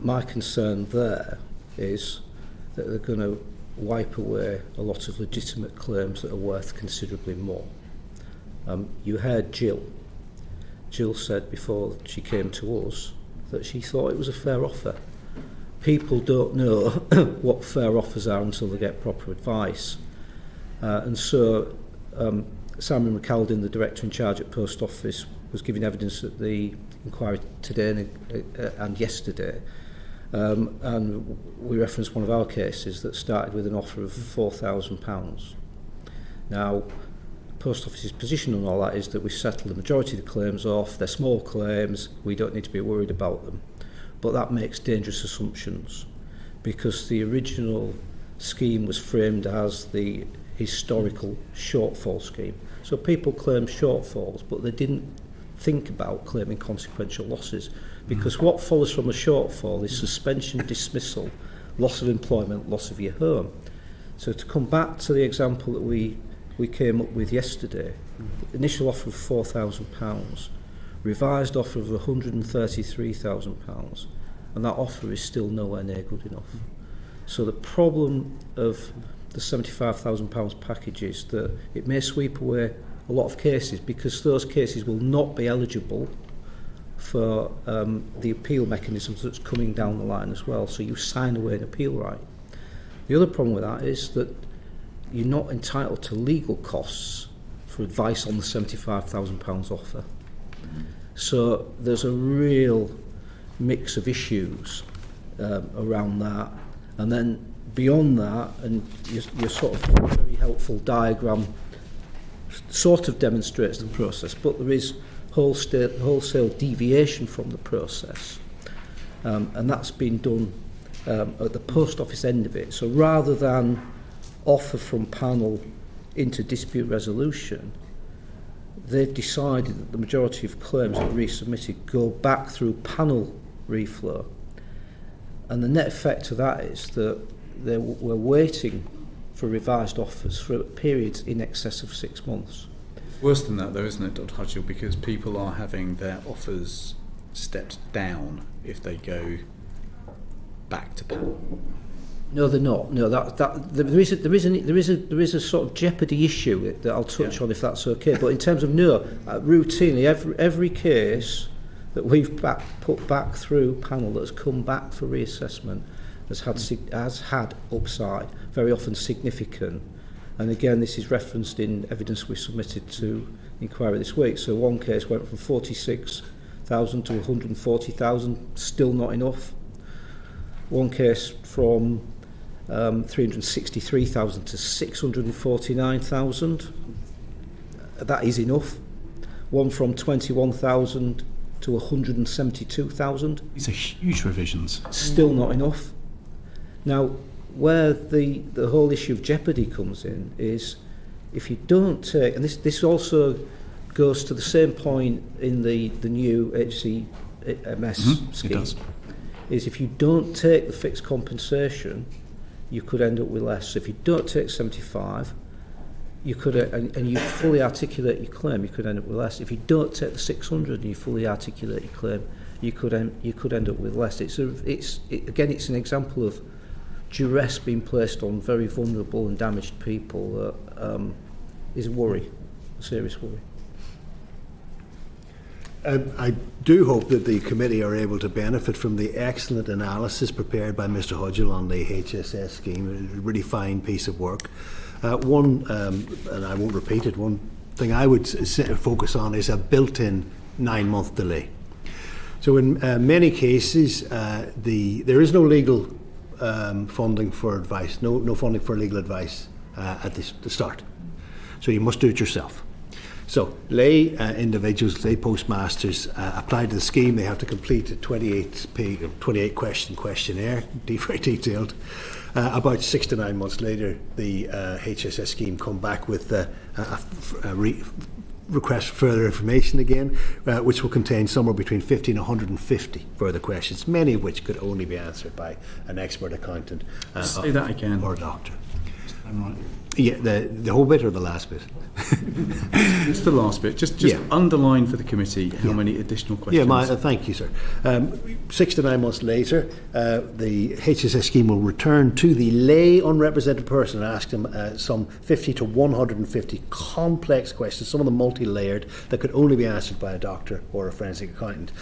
My concern there is that they're going to wipe away a lot of legitimate claims that are worth considerably more. You heard Jill. Jill said before she came to us that she thought it was a fair offer. People don't know what fair offers are until they get proper advice. And so Simon McAldin, the director in charge at Post Office, was giving evidence at the inquiry today and yesterday. And we referenced one of our cases that started with an offer of £4,000. Now, Post Office's position on all that is that we settle the majority of the claims off. They're small claims, we don't need to be worried about them. But that makes dangerous assumptions, because the original scheme was framed as the historical shortfall scheme. So people claim shortfalls, but they didn't think about claiming consequential losses, because what follows from a shortfall is suspension, dismissal, loss of employment, loss of your home. So to come back to the example that we came up with yesterday, initial offer of £4,000, revised offer of £133,000, and that offer is still nowhere near good enough. So the problem of the £75,000 package is that it may sweep away a lot of cases, because those cases will not be eligible for the appeal mechanisms that's coming down the line as well. So you sign away an appeal right. The other problem with that is that you're not entitled to legal costs for advice on the £75,000 offer. So there's a real mix of issues around that. And then beyond that, and your sort of very helpful diagram sort of demonstrates the process, but there is wholesale deviation from the process. And that's been done at the Post Office end of it. So rather than offer from panel into dispute resolution, they've decided that the majority of claims that are resubmitted go back through panel reflow. And the net effect of that is that we're waiting for revised offers for periods in excess of 6 months. Worse than that, though, isn't it, Dr. Hudgell? Because people are having their offers stepped down if they go back to panel. No, they're not. No, there is a sort of jeopardy issue that I'll touch on if that's okay. But in terms of routinely every case that we've put back through panel that's come back for reassessment has had upside, very often significant. And again, this is referenced in evidence we submitted to inquiry this week. So one case went from 46,000 to 140,000, still not enough. One case from 363,000 to 649,000, that is enough. One from 21,000 to 172,000. These are huge revisions. Still not enough. Now, where the whole issue of jeopardy comes in is if you don't take, and this also goes to the same point in the new HCMS scheme, it does. Is if you don't take the fixed compensation, you could end up with less. So if you don't take 75, you could, and you fully articulate your claim, you could end up with less. If you don't take the 600 and you fully articulate your claim, you could end up with less. It's an example of duress being placed on very vulnerable and damaged people that is a worry, a serious worry. I do hope that the committee are able to benefit from the excellent analysis prepared by Mr. Hudgell on the HSS scheme. A really fine piece of work. And I won't repeat it, one thing I would focus on is a built-in 9-month delay. So in many cases, there is no legal funding for advice, no funding for legal advice at the start. So you must do it yourself. So lay individuals, lay postmasters apply to the scheme. They have to complete a 28 question questionnaire, very detailed. About 6 to 9 months later, the HSS scheme come back with a request for further information again, which will contain somewhere between 50 and 150 further questions, many of which could only be answered by an expert accountant Say that again. or a doctor. I'm right. Yeah, the whole bit or the last bit? It's the last bit. Just underline for the committee how many additional questions. Yeah, thank you, sir. 6 to 9 months later, the HSS scheme will return to the lay unrepresented person and ask them some 50 to 150 complex questions, some of them multi-layered, that could only be answered by a doctor or a forensic accountant.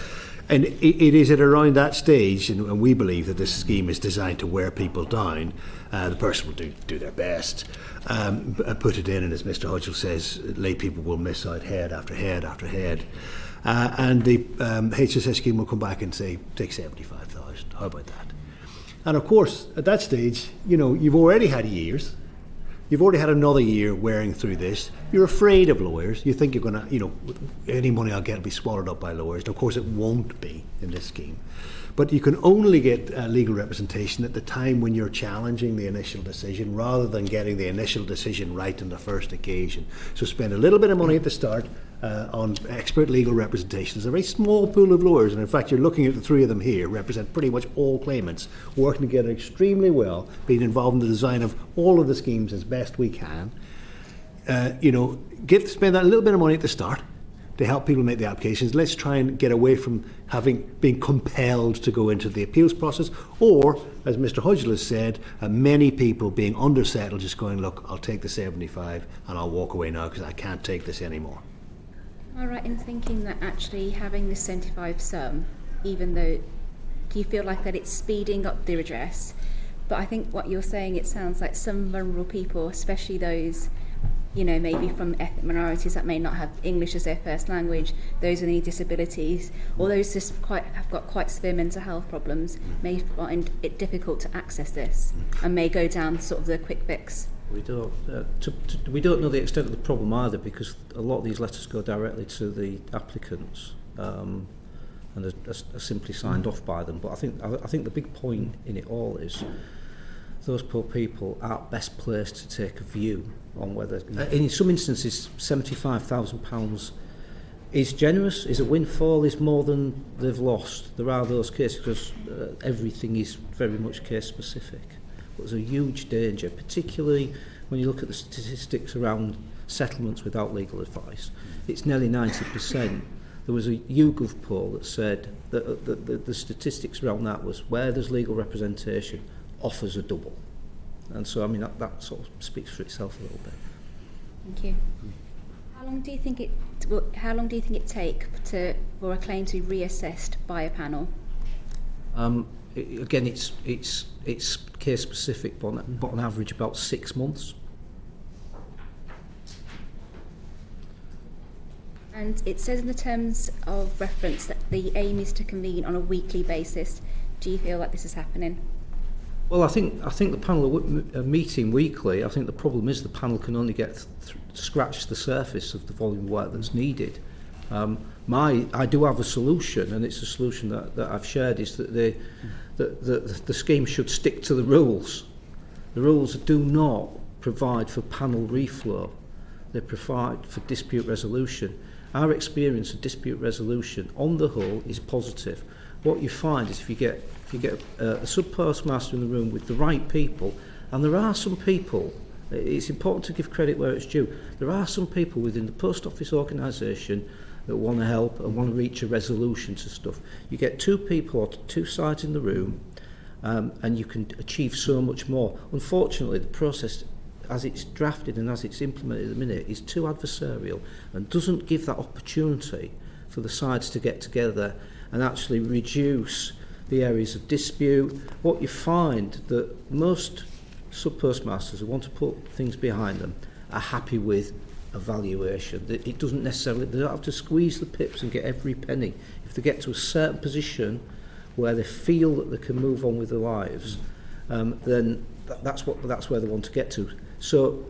And it is at around that stage, and we believe that this scheme is designed to wear people down. The person will do their best, put it in, and as Mr. Hudgell says, lay people will miss out head after head after head. And the HSS scheme will come back and say, take 75,000. How about that? And of course, at that stage, you've already had years. You've already had another year wearing through this. You're afraid of lawyers. You think you're going to, any money I'll get will be swallowed up by lawyers. And of course, it won't be in this scheme. But you can only get legal representation at the time when you're challenging the initial decision rather than getting the initial decision right on the first occasion. So spend a little bit of money at the start on expert legal representation. There's a very small pool of lawyers, and in fact you're looking at the three of them here, represent pretty much all claimants, working together extremely well, being involved in the design of all of the schemes as best we can. Spend that little bit of money at the start to help people make the applications. Let's try and get away from being compelled to go into the appeals process, or, as Mr. Hudgell has said, many people being undersettled, just going, look, I'll take the 75 and I'll walk away now because I can't take this anymore. Am I right in thinking that actually having the 75 sum, even though, do you feel like that it's speeding up the redress? But I think what you're saying, it sounds like some vulnerable people, especially those maybe from ethnic minorities that may not have English as their first language, those with any disabilities, or those just have got quite severe mental health problems, may find it difficult to access this and may go down sort of the quick fix. We don't know the extent of the problem either, because a lot of these letters go directly to the applicants and are simply signed off by them. But I think the big point in it all is those poor people are best placed to take a view on whether, in some instances, £75,000 is generous, is a windfall, is more than they've lost. There are those cases because everything is very much case specific. But there's a huge danger, particularly when you look at the statistics around settlements without legal advice. It's nearly 90%. There was a YouGov poll that said that the statistics around that was where there's legal representation, offers are double. And so, that sort of speaks for itself a little bit. Thank you. How long do you think it take for a claim to be reassessed by a panel? Again, it's case specific, but on average about 6 months. And it says in the terms of reference that the aim is to convene on a weekly basis. Do you feel like this is happening? Well, I think the panel are meeting weekly. I think the problem is the panel can only scratch the surface of the volume of work that's needed. I do have a solution, and it's a solution that I've shared, is that the scheme should stick to the rules. The rules do not provide for panel reflow. They provide for dispute resolution. Our experience of dispute resolution, on the whole, is positive. What you find is if you get a sub-postmaster in the room with the right people, and there are some people, it's important to give credit where it's due, there are some people within the post office organisation that want to help and want to reach a resolution to stuff. You get two people or two sides in the room, and you can achieve so much more. Unfortunately, the process, as it's drafted and as it's implemented at the minute, is too adversarial and doesn't give that opportunity for the sides to get together and actually reduce the areas of dispute. What you find that most sub-postmasters who want to put things behind them are happy with a valuation. It doesn't necessarily, they don't have to squeeze the pips and get every penny. If they get to a certain position where they feel that they can move on with their lives, then that's where they want to get to. So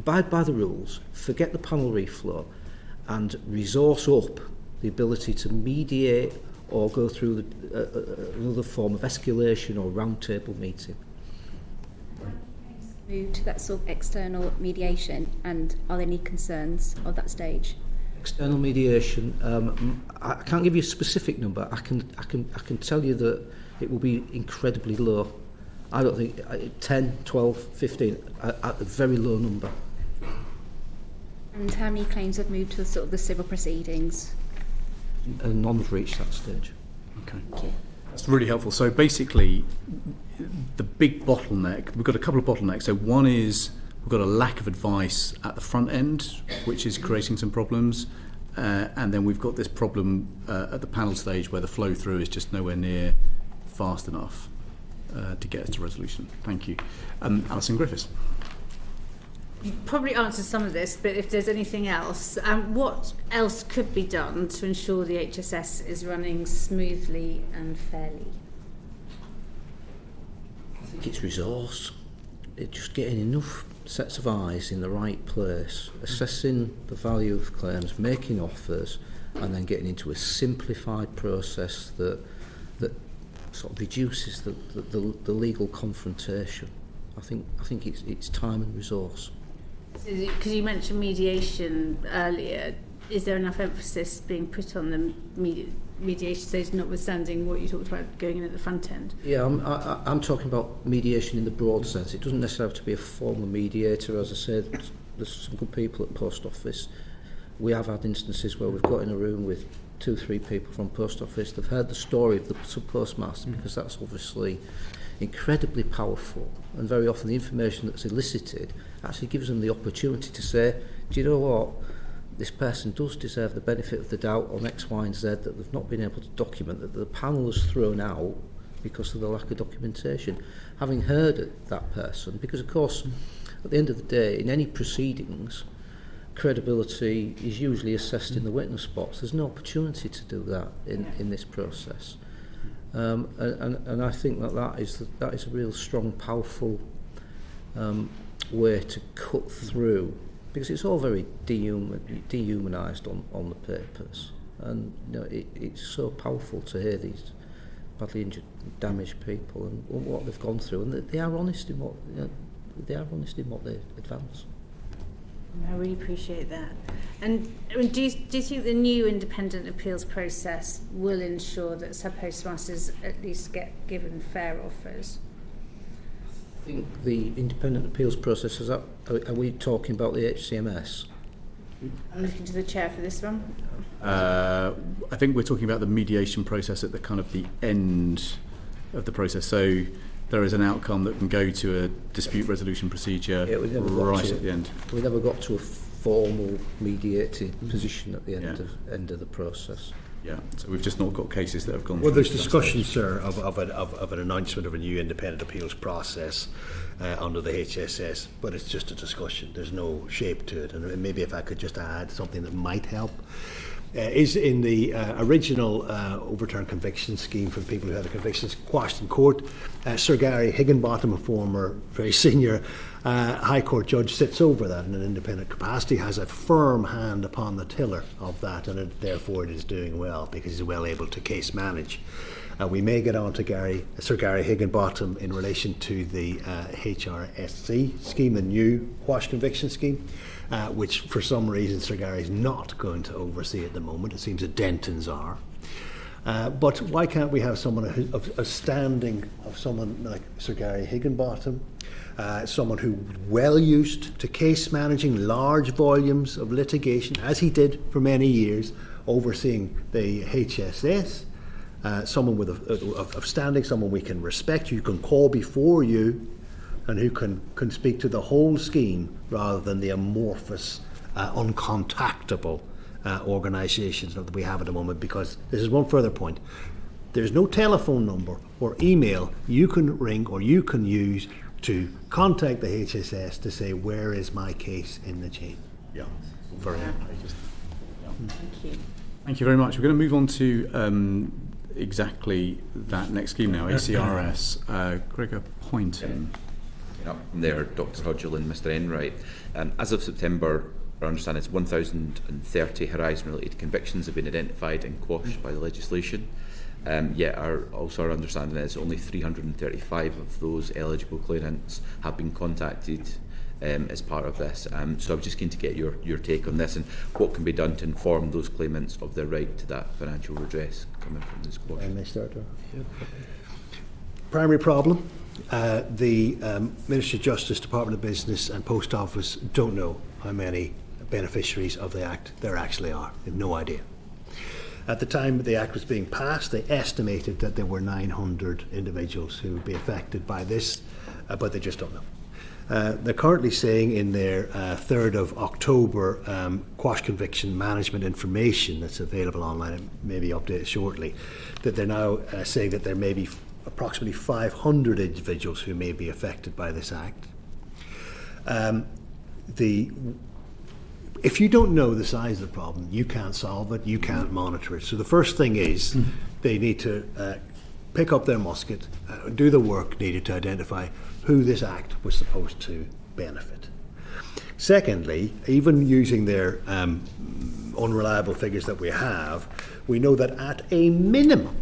abide by the rules, forget the panel reflow, and resource up the ability to mediate or go through another form of escalation or roundtable meeting. Move to that sort of external mediation, and are there any concerns of that stage? External mediation, I can't give you a specific number. I can tell you that it will be incredibly low. I don't think 10, 12, 15, at a very low number. And how many claims have moved to sort of the civil proceedings? And none have reached that stage. Okay. That's really helpful. So basically, the big bottleneck, we've got a couple of bottlenecks. So one is we've got a lack of advice at the front end, which is creating some problems. And then we've got this problem at the panel stage where the flow through is just nowhere near fast enough to get us to resolution. Thank you. Alison Griffiths. You've probably answered some of this, but if there's anything else, what else could be done to ensure the HSS is running smoothly and fairly? I think it's resource. It's just getting enough sets of eyes in the right place, assessing the value of claims, making offers, and then getting into a simplified process that sort of reduces the legal confrontation. I think it's time and resource. Because you mentioned mediation earlier, is there enough emphasis being put on the mediation stage, notwithstanding what you talked about going in at the front end? Yeah, I'm talking about mediation in the broad sense. It doesn't necessarily have to be a formal mediator. As I said, there's some good people at Post Office. We have had instances where we've got in a room with 2-3 people from Post Office. They've heard the story of the sub-postmaster, because that's obviously incredibly powerful, and very often the information that's elicited actually gives them the opportunity to say, do you know what, this person does deserve the benefit of the doubt on X, Y and Z that they've not been able to document, that the panel has thrown out because of the lack of documentation. Having heard that person, because of course at the end of the day in any proceedings credibility is usually assessed in the witness box. There's no opportunity to do that in this process. And I think that is a real strong, powerful way to cut through, because it's all very dehumanised on the papers, and you know it's so powerful to hear these badly injured, damaged people and what they've gone through, and they are honest in what they advance. I really appreciate that. And do you think the new independent appeals process will ensure that sub-postmasters at least get given fair offers? I think the independent appeals process, are we talking about the HCMS? I'm looking to the chair for this one. I think we're talking about the mediation process at the kind of the end of the process. So there is an outcome that can go to a dispute resolution procedure right at the end. We never got to a formal mediating position at the end of the process. Yeah, so we've just not got cases that have gone. Well, there's discussion, sir, of an announcement of a new independent appeals process under the HSS, but it's just a discussion. There's no shape to it, and maybe if I could just add something that might help. Is in the original overturned conviction scheme for people who had their convictions quashed in court. Sir Gary Hickinbottom, a former very senior High Court judge, sits over that in an independent capacity, has a firm hand upon the tiller of that, and therefore it is doing well because he's well able to case manage. We may get on to Sir Gary Hickinbottom in relation to the HRSC scheme, the new quashed conviction scheme. Which for some reason Sir Gary's not going to oversee at the moment. It seems that Denton's are. But why can't we have someone of standing, of someone like Sir Gary Hickinbottom, someone who well used to case managing large volumes of litigation, as he did for many years, overseeing the HSS, someone of standing, someone we can respect, who can call before you, and who can speak to the whole scheme rather than the amorphous, uncontactable organisations that we have at the moment, because this is one further point. There's no telephone number or email you can ring or you can use to contact the HSS to say, where is my case in the chain? Yeah. For Thank you. Thank you very much. We're going to move on to exactly that next scheme now, ACRS. Gregor Poynton. Up there, Dr. Hodgell and Mr. Enright. As of September, I understand it's 1,030 Horizon-related convictions have been identified and quashed by the legislation. Yet our understanding is only 335 of those eligible claimants have been contacted as part of this. So I'm just keen to get your take on this and what can be done to inform those claimants of their right to that financial redress coming from this quash. May I start there? Primary problem. The Ministry of Justice, Department of Business and Post Office don't know how many beneficiaries of the Act there actually are. They have no idea. At the time the Act was being passed, they estimated that there were 900 individuals who would be affected by this, but they just don't know. They're currently saying in their 3rd of October quash conviction management information that's available online, it may be updated shortly, that they're now saying that there may be approximately 500 individuals who may be affected by this Act. If you don't know the size of the problem, you can't solve it, you can't monitor it. So the first thing is they need to pick up their musket, do the work needed to identify who this Act was supposed to benefit. Secondly, even using their unreliable figures that we have, we know that at a minimum,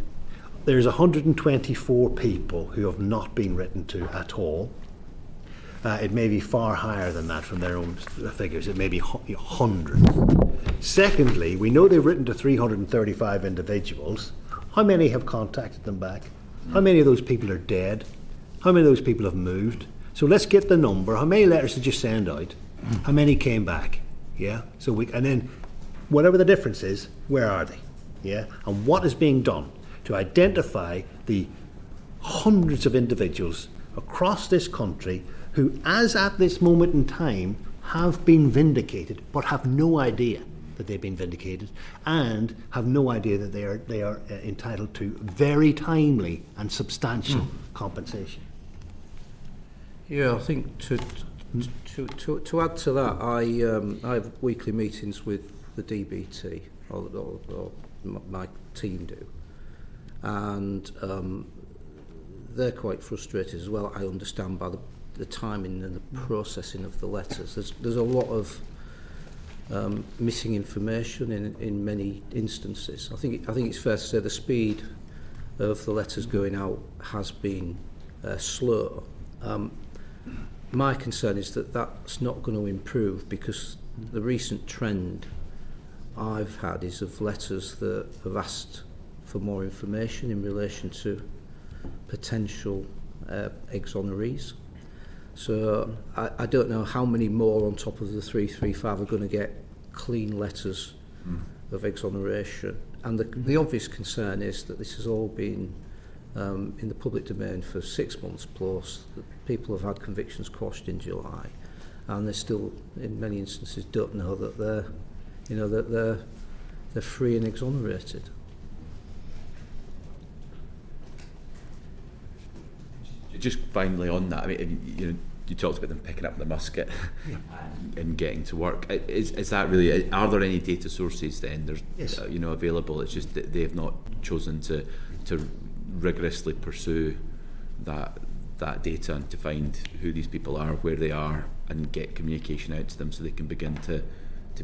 there's 124 people who have not been written to at all. It may be far higher than that from their own figures. It may be hundreds. Secondly, we know they've written to 335 individuals. How many have contacted them back? How many of those people are dead? How many of those people have moved? So let's get the number. How many letters did you send out? How many came back? Yeah. And then whatever the difference is, where are they? Yeah. And what is being done to identify the hundreds of individuals across this country who, as at this moment in time, have been vindicated, but have no idea that they've been vindicated, and have no idea that they are entitled to very timely and substantial compensation. Yeah, I think to add to that, I have weekly meetings with the DBT, or my team do, and they're quite frustrated as well. I understand by the timing and the processing of the letters. There's a lot of missing information in many instances. I think it's fair to say the speed of the letters going out has been slow. My concern is that that's not going to improve, because the recent trend I've had is of letters that have asked for more information in relation to potential exonerees. So I don't know how many more on top of the 335 are going to get clean letters of exoneration. And the obvious concern is that this has all been in the public domain for 6 months plus, that people have had convictions quashed in July, and they still, in many instances, don't know that they're free and exonerated. Just finally on that, I mean, you talked about them picking up the musket and getting to work. Is that really? Are there any data sources then? There's yes. Available. It's just that they've not chosen to rigorously pursue that data and to find who these people are, where they are, and get communication out to them so they can begin to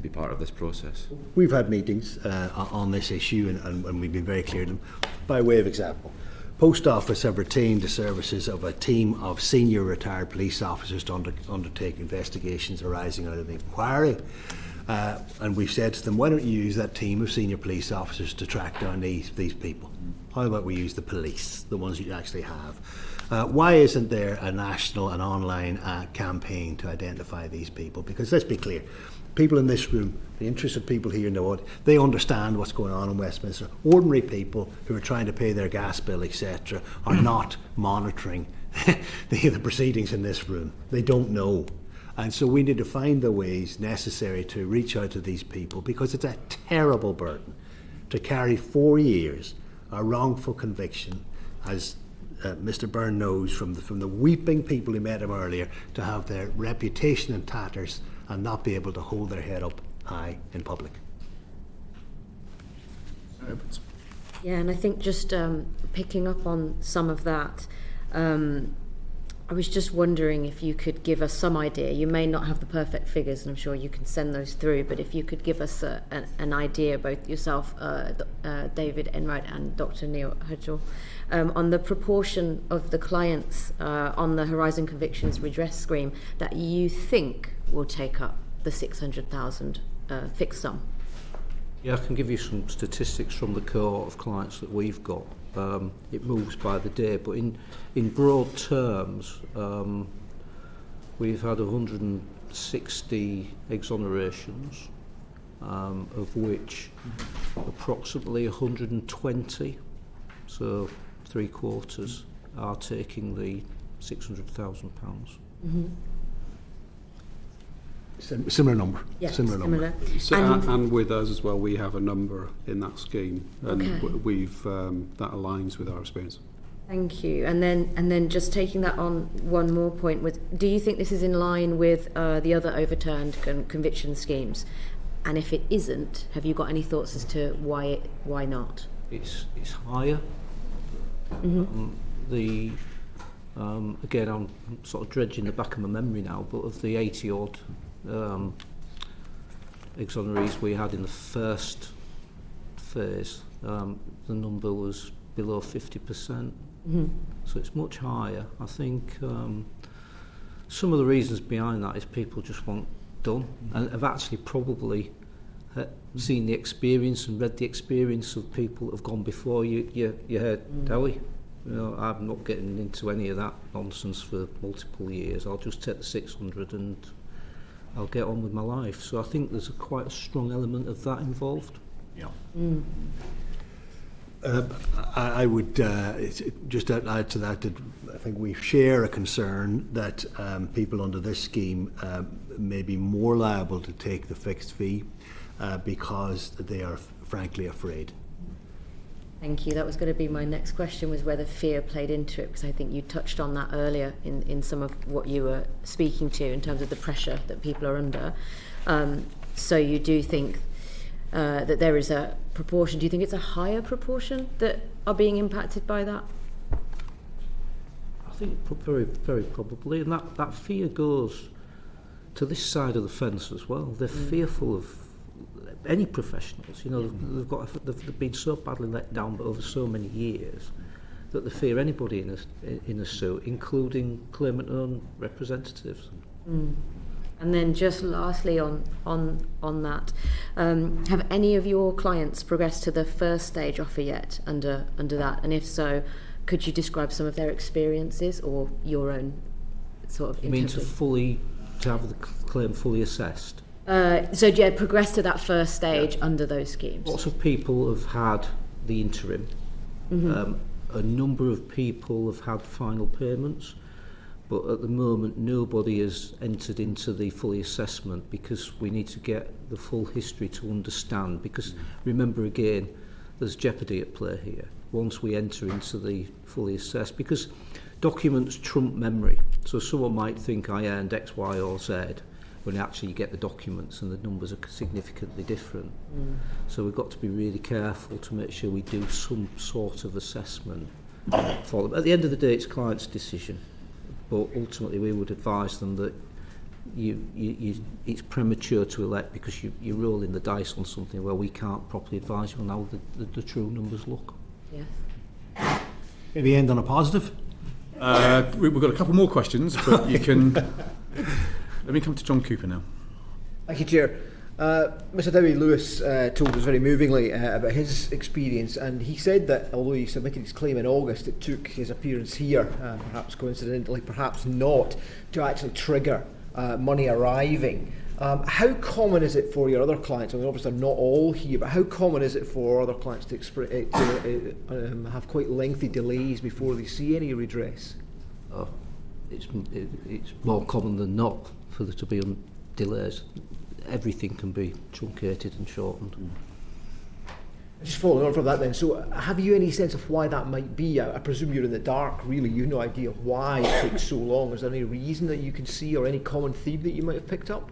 be part of this process. We've had meetings on this issue, and we've been very clear to them. By way of example, Post Office have retained the services of a team of senior retired police officers to undertake investigations arising out of the inquiry. And we've said to them, why don't you use that team of senior police officers to track down these people? How about we use the police, the ones you actually have? Why isn't there a national and online campaign to identify these people? Because let's be clear, people in this room, the interested people here know it, they understand what's going on in Westminster. Ordinary people who are trying to pay their gas bill, etc., are not monitoring the proceedings in this room. They don't know. And so we need to find the ways necessary to reach out to these people, because it's a terrible burden to carry 4 years a wrongful conviction, as Mr. Byrne knows from the weeping people who met him earlier, to have their reputation in tatters and not be able to hold their head up high in public. Yeah, and I think just picking up on some of that, I was just wondering if you could give us some idea. You may not have the perfect figures, and I'm sure you can send those through, but if you could give us an idea, both yourself, David Enright and Dr. Neil Hudgell, on the proportion of the clients on the Horizon Convictions redress scheme that you think will take up the 600,000 fixed sum. Yeah, I can give you some statistics from the cohort of clients that we've got. It moves by the day, but in broad terms, we've had 160 exonerations, of which approximately 120, so 3/4, are taking the £600,000. Mm-hmm. Similar number. Yeah, similar number. So, and with us as well, we have a number in that scheme, and we've that aligns with our experience. Thank you. And then just taking that on one more point, do you think this is in line with the other overturned conviction schemes? And if it isn't, have you got any thoughts as to why not? It's higher. Mm-hmm. Again, I'm sort of dredging the back of my memory now, but of the 80 odd exonerees we had in the first phase, the number was below 50%. Mm-hmm. So it's much higher. I think some of the reasons behind that is people just want done, and have actually probably seen the experience and read the experience of people that have gone before. You heard Dowie. You know, I'm not getting into any of that nonsense for multiple years. I'll just take the 600 and I'll get on with my life. So I think there's quite a strong element of that involved. Yeah. Mm. I would just add to that I think we share a concern that people under this scheme may be more liable to take the fixed fee because they are frankly afraid. Thank you. That was going to be my next question, was whether fear played into it, because I think you touched on that earlier in some of what you were speaking to in terms of the pressure that people are under. So you do think that there is a proportion. Do you think it's a higher proportion that are being impacted by that? I think very, very probably, and that fear goes to this side of the fence as well. They're fearful of any professionals. You know, they've been so badly let down over so many years that they fear anybody in a suit, including claimant-owned representatives. Mm. And then just lastly on that, have any of your clients progressed to the first stage offer yet under that? And if so, could you describe some of their experiences or your own sort of? You mean to have the claim fully assessed? So yeah, progress to that first stage under those schemes. Lots of people have had the interim. Mm-hmm. A number of people have had final payments, but at the moment nobody has entered into the fully assessment, because we need to get the full history to understand, because remember again, there's jeopardy at play here once we enter into the fully assessed, because documents trump memory. So someone might think I earned X, Y or Z, when actually you get the documents and the numbers are significantly different. Mm. So we've got to be really careful to make sure we do some sort of assessment for them. At the end of the day, it's client's decision, but ultimately we would advise them that it's premature to elect, because you're rolling the dice on something where we can't properly advise you on how the true numbers look. Yes. Maybe end on a positive? We've got a couple more questions, but you can... Let me come to John Cooper now. Thank you, Chair. Mr. Dowie Lewis told us very movingly about his experience, and he said that although he submitted his claim in August, it took his appearance here, perhaps coincidentally, perhaps not, to actually trigger money arriving. How common is it for your other clients? I mean, obviously not all here, but how common is it for other clients to have quite lengthy delays before they see any redress? Oh, it's more common than not, for there to be delays. Everything can be truncated and shortened. Just following on from that then, so have you any sense of why that might be? I presume you're in the dark, really. You've no idea why it takes so long. Is there any reason that you can see or any common theme that you might have picked up?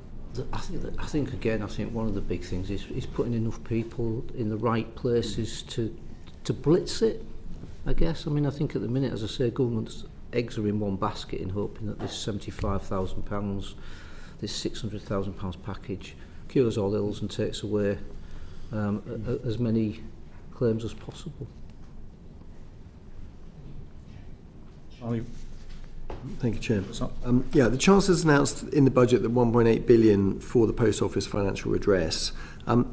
I think one of the big things is putting enough people in the right places to blitz it, I guess. I mean, I think at the minute, as I say, government's eggs are in one basket in hoping that this £75,000, this £600,000 package cures all ills and takes away as many claims as possible. Thank you, Chair. The Chancellor's announced in the budget that 1.8 billion for the Post Office financial redress.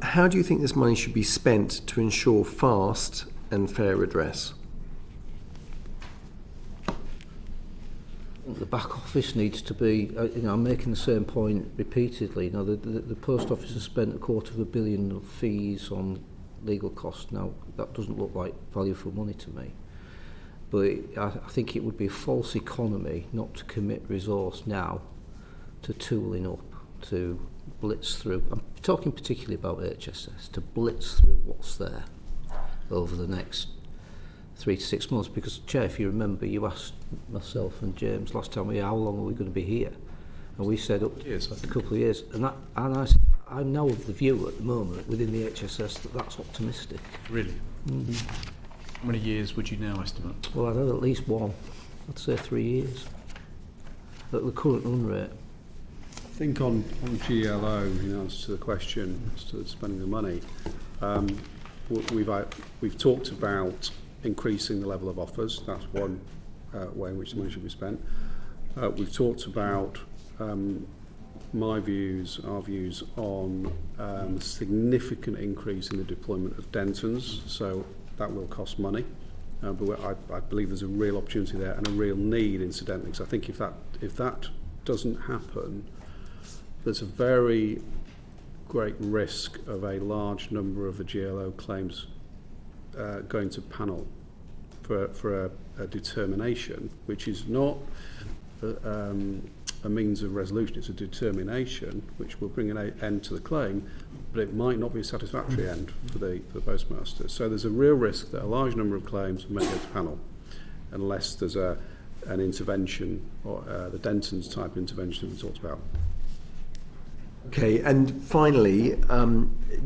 How do you think this money should be spent to ensure fast and fair redress? The back office needs to be, I'm making the same point repeatedly. The Post Office has spent £250 million of fees on legal costs. Now, that doesn't look like value for money to me. But I think it would be a false economy not to commit resource now to tooling up, to blitz through. I'm talking particularly about HSS, to blitz through what's there over the next 3 to 6 months, because, Chair, if you remember, you asked myself and James last time, how long are we going to be here? And we said up to a couple of years. And I'm now of the view at the moment within the HSS that that's optimistic. Really? Mm-hmm. How many years would you now estimate? Well, I'd have at least one. I'd say 3 years. At the current run rate. I think on GLO, in answer to the question as to spending the money, we've talked about increasing the level of offers. That's one way in which the money should be spent. We've talked about our views on significant increase in the deployment of Dentons, so that will cost money. But I believe there's a real opportunity there and a real need, incidentally. So I think if that doesn't happen, there's a very great risk of a large number of the GLO claims going to panel for a determination, which is not a means of resolution. It's a determination which will bring an end to the claim, but it might not be a satisfactory end for the postmaster. So there's a real risk that a large number of claims may go to panel unless there's an intervention, or the Denton's type intervention we talked about. Okay, and finally,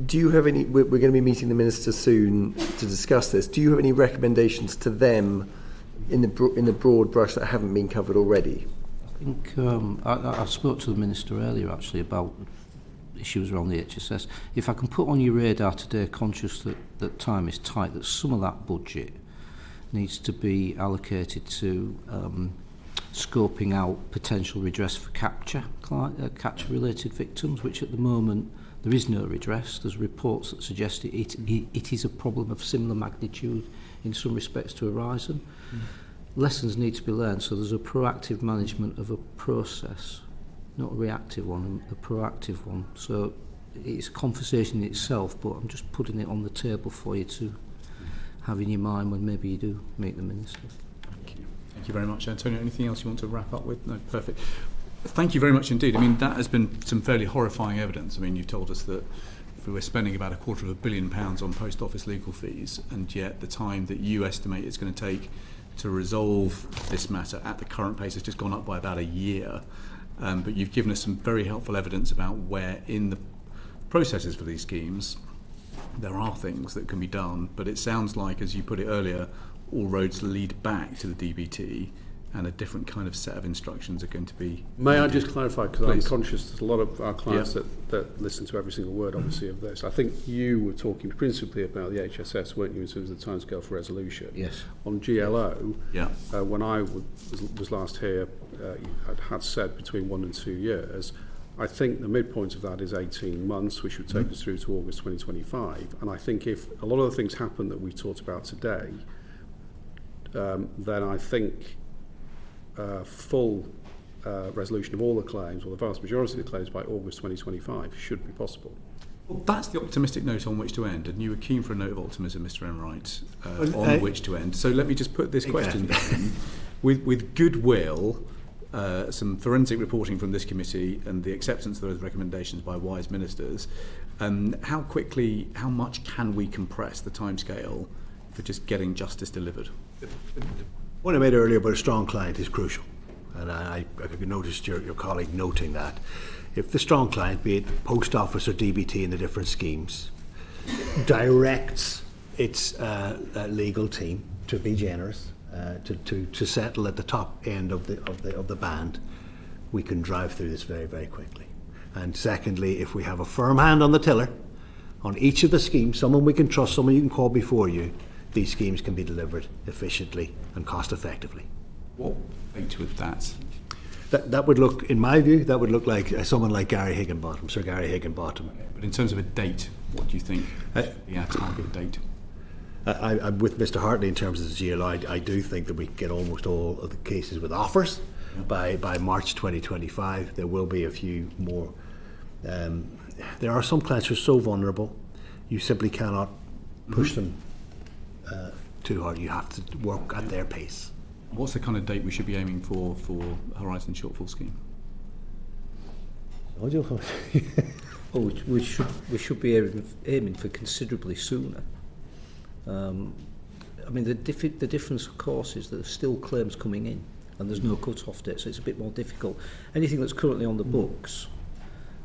do you have any, we're going to be meeting the Minister soon to discuss this, do you have any recommendations to them in the broad brush that haven't been covered already? I think I spoke to the Minister earlier actually about issues around the HSS. If I can put on your radar today, conscious that time is tight, that some of that budget needs to be allocated to scoping out potential redress for capture-related victims, which at the moment there is no redress. There's reports that suggest it is a problem of similar magnitude in some respects to Horizon. Lessons need to be learned, so there's a proactive management of a process, not a reactive one, a proactive one. So it's a conversation in itself, but I'm just putting it on the table for you to have in your mind when maybe you do meet the Minister. Thank you very much, Antonio. Anything else you want to wrap up with? No, perfect. Thank you very much indeed. I mean, that has been some fairly horrifying evidence. I mean, you told us that if we were spending about £250 million on post office legal fees, and yet the time that you estimate it's going to take to resolve this matter at the current pace has just gone up by about a year. But you've given us some very helpful evidence about where in the processes for these schemes there are things that can be done. But it sounds like, as you put it earlier, all roads lead back to the DBT, and a different kind of set of instructions are going to be May needed. I just clarify, because I'm conscious there's a lot of our clients that listen to every single word, obviously, of this. I think you were talking principally about the HSS, weren't you, in terms of the timescale for resolution? Yes. On GLO, when I was last here, I had said between 1 and 2 years. I think the midpoint of that is 18 months, which would take us through to August 2025. And I think if a lot of the things happen that we talked about today, then I think full resolution of all the claims, or the vast majority of the claims, by August 2025 should be possible. Well, that's the optimistic note on which to end, and you were keen for a note of optimism, Mr. Enright, on which to end. So let me just put this question down. With goodwill, some forensic reporting from this committee and the acceptance of those recommendations by wise ministers, how quickly, how much can we compress the timescale for just getting justice delivered? What I made earlier about a strong client is crucial, and I noticed your colleague noting that. If the strong client, be it post office or DBT in the different schemes, directs its legal team to be generous, to settle at the top end of the band, we can drive through this very, very quickly. And secondly, if we have a firm hand on the tiller on each of the schemes, someone we can trust, someone you can call before you, these schemes can be delivered efficiently and cost effectively. What weight would that? That would look, in my view, that would look like someone like Gary Hickinbottom, Sir Gary Hickinbottom. Okay, but in terms of a date, what do you think the target date? I'm with Mr. Hartley in terms of the GLI. I do think that we get almost all of the cases with offers by March 2025. There will be a few more. There are some clients who are so vulnerable, you simply cannot push them too hard. You have to work at their pace. What's the kind of date we should be aiming for Horizon Shortfall Scheme? We should be aiming for considerably sooner. I mean, the difference, of course, is that there's still claims coming in, and there's no cut-off date, so it's a bit more difficult. Anything that's currently on the books,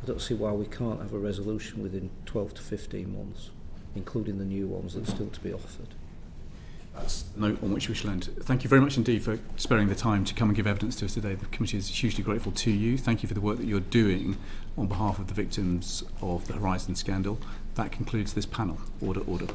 I don't see why we can't have a resolution within 12 to 15 months, including the new ones that are still to be offered. That's the note on which we shall end. Thank you very much indeed for sparing the time to come and give evidence to us today. The committee is hugely grateful to you. Thank you for the work that you're doing on behalf of the victims of the Horizon scandal. That concludes this panel. Order, order.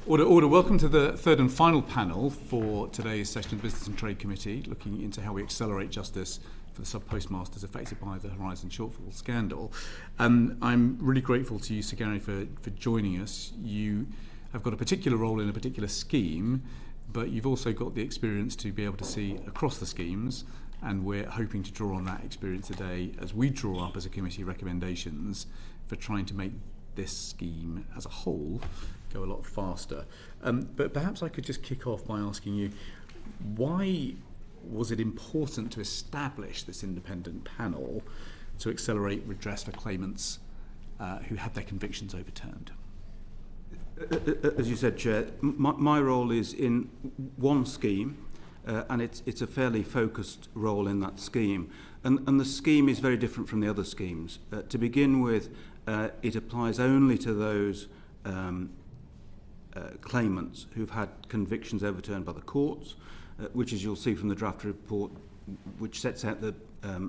Order, order. Welcome to the third and final panel for today's session of the Business and Trade Committee, looking into how we accelerate justice for the sub-postmasters affected by the Horizon Shortfall scandal. I'm really grateful to you, Sir Gary, for joining us. You have got a particular role in a particular scheme, but you've also got the experience to be able to see across the schemes, and we're hoping to draw on that experience today as we draw up as a committee recommendations for trying to make this scheme as a whole go a lot faster. But perhaps I could just kick off by asking you, why was it important to establish this independent panel to accelerate redress for claimants who had their convictions overturned? As you said, Chair, my role is in one scheme, and it's a fairly focused role in that scheme. And the scheme is very different from the other schemes. To begin with, it applies only to those claimants who've had convictions overturned by the courts, which, as you'll see from the draft report, which sets out the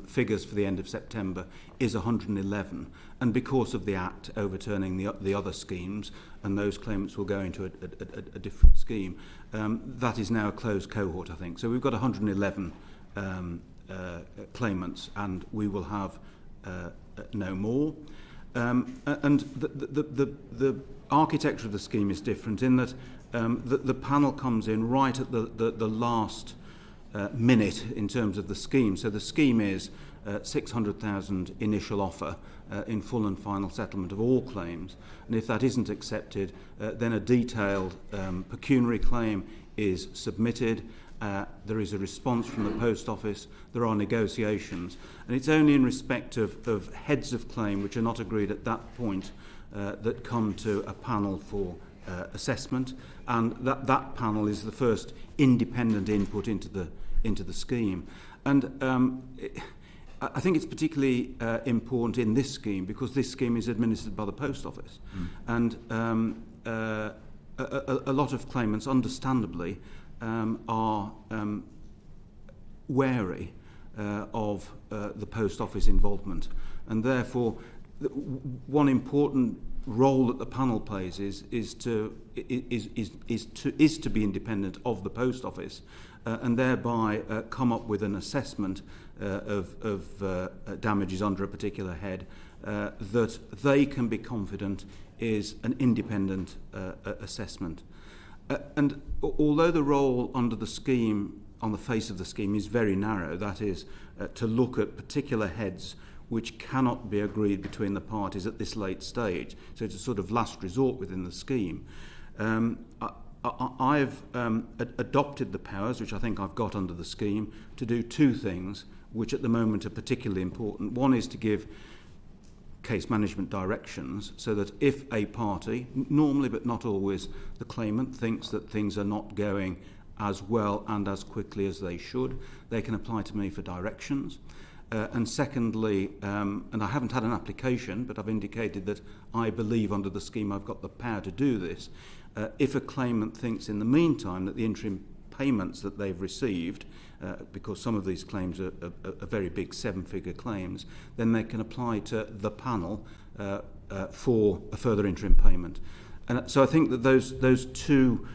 figures for the end of September, is 111. And because of the Act overturning the other schemes, and those claimants will go into a different scheme, that is now a closed cohort, I think. So we've got 111 claimants, and we will have no more. And the architecture of the scheme is different in that the panel comes in right at the last minute in terms of the scheme. So the scheme is 600,000 initial offer in full and final settlement of all claims. And if that isn't accepted, then a detailed pecuniary claim is submitted. There is a response from the Post Office. There are negotiations. And it's only in respect of heads of claim which are not agreed at that point that come to a panel for assessment. And that panel is the first independent input into the scheme. And I think it's particularly important in this scheme because this scheme is administered by the Post Office. And a lot of claimants, understandably, are wary of the Post Office involvement, and therefore one important role that the panel plays is to be independent of the Post Office, and thereby come up with an assessment of damages under a particular head that they can be confident is an independent assessment. And although the role under the scheme, on the face of the scheme, is very narrow, that is, to look at particular heads which cannot be agreed between the parties at this late stage, so it's a sort of last resort within the scheme, I've adopted the powers, which I think I've got under the scheme, to do two things which at the moment are particularly important. One is to give case management directions so that if a party, normally but not always the claimant, thinks that things are not going as well and as quickly as they should, they can apply to me for directions. And secondly, and I haven't had an application, but I've indicated that I believe under the scheme I've got the power to do this. If a claimant thinks in the meantime that the interim payments that they've received, because some of these claims are very big seven-figure claims, then they can apply to the panel for a further interim payment. And so I think that those two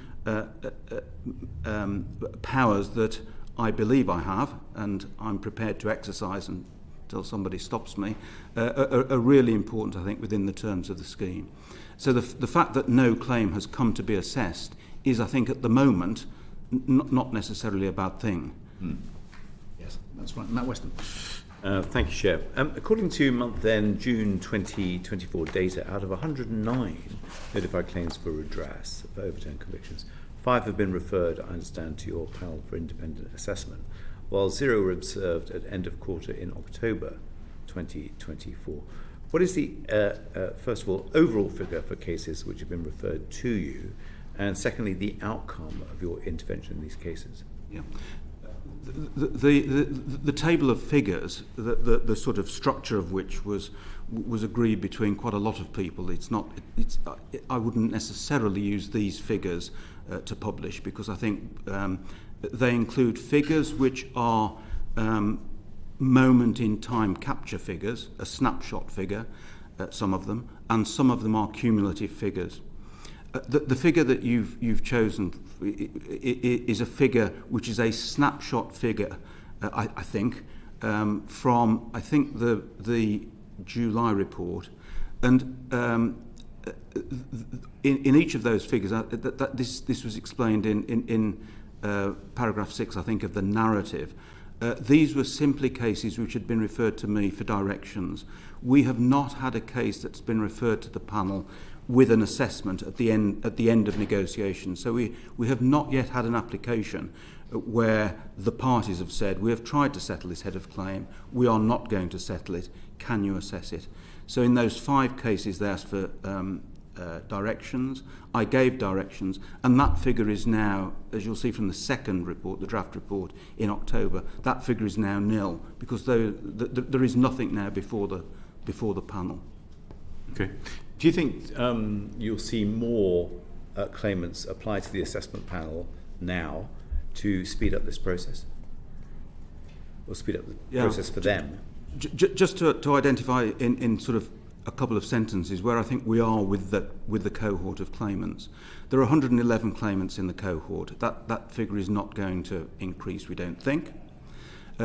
powers that I believe I have, and I'm prepared to exercise until somebody stops me, are really important, I think, within the terms of the scheme. So the fact that no claim has come to be assessed is, I think, at the moment, not necessarily a bad thing. Yes, that's right. Matt Weston. Thank you, Chair. According to month-end June 2024 data, out of 109 notified claims for redress for overturned convictions, 5 have been referred, I understand, to your panel for independent assessment, while 0 were observed at end of quarter in October 2024. What is the, first of all, overall figure for cases which have been referred to you, and secondly, the outcome of your intervention in these cases? Yeah. The table of figures, the sort of structure of which was agreed between quite a lot of people. I wouldn't necessarily use these figures to publish, because I think they include figures which are moment in time capture figures, a snapshot figure, some of them, and some of them are cumulative figures. The figure that you've chosen is a figure which is a snapshot figure, I think, from the July report, and in each of those figures, this was explained in paragraph 6, I think, of the narrative. These were simply cases which had been referred to me for directions. We have not had a case that's been referred to the panel with an assessment at the end of negotiations. So we have not yet had an application where the parties have said, we have tried to settle this head of claim, we are not going to settle it, can you assess it? So in those 5 cases they asked for directions, I gave directions, and that figure is now, as you'll see from the second report, the draft report in October, that figure is now nil, because there is nothing now before the panel. Okay. Do you think you'll see more claimants apply to the assessment panel now to speed up this process? speed up the process for them. Just to identify in sort of a couple of sentences where I think we are with the cohort of claimants. There are 111 claimants in the cohort. That figure is not going to increase, we don't think.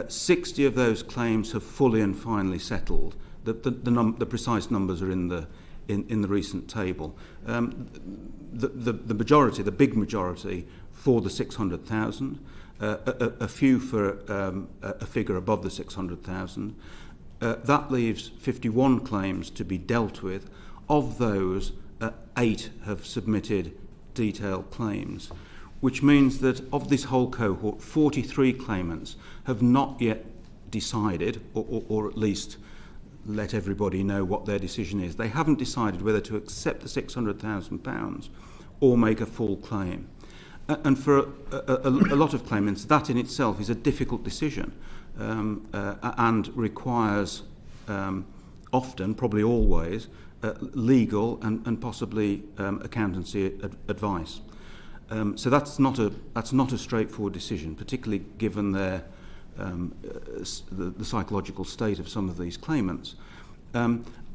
60 of those claims have fully and finally settled. The precise numbers are in the recent table. The majority, the big majority, for the 600,000. A few for a figure above the 600,000. That leaves 51 claims to be dealt with. Of those, 8 have submitted detailed claims, which means that of this whole cohort, 43 claimants have not yet decided, or at least let everybody know what their decision is. They haven't decided whether to accept the £600,000 or make a full claim. And for a lot of claimants, that in itself is a difficult decision and requires often, probably always, legal and possibly accountancy advice. So that's not a straightforward decision, particularly given the psychological state of some of these claimants.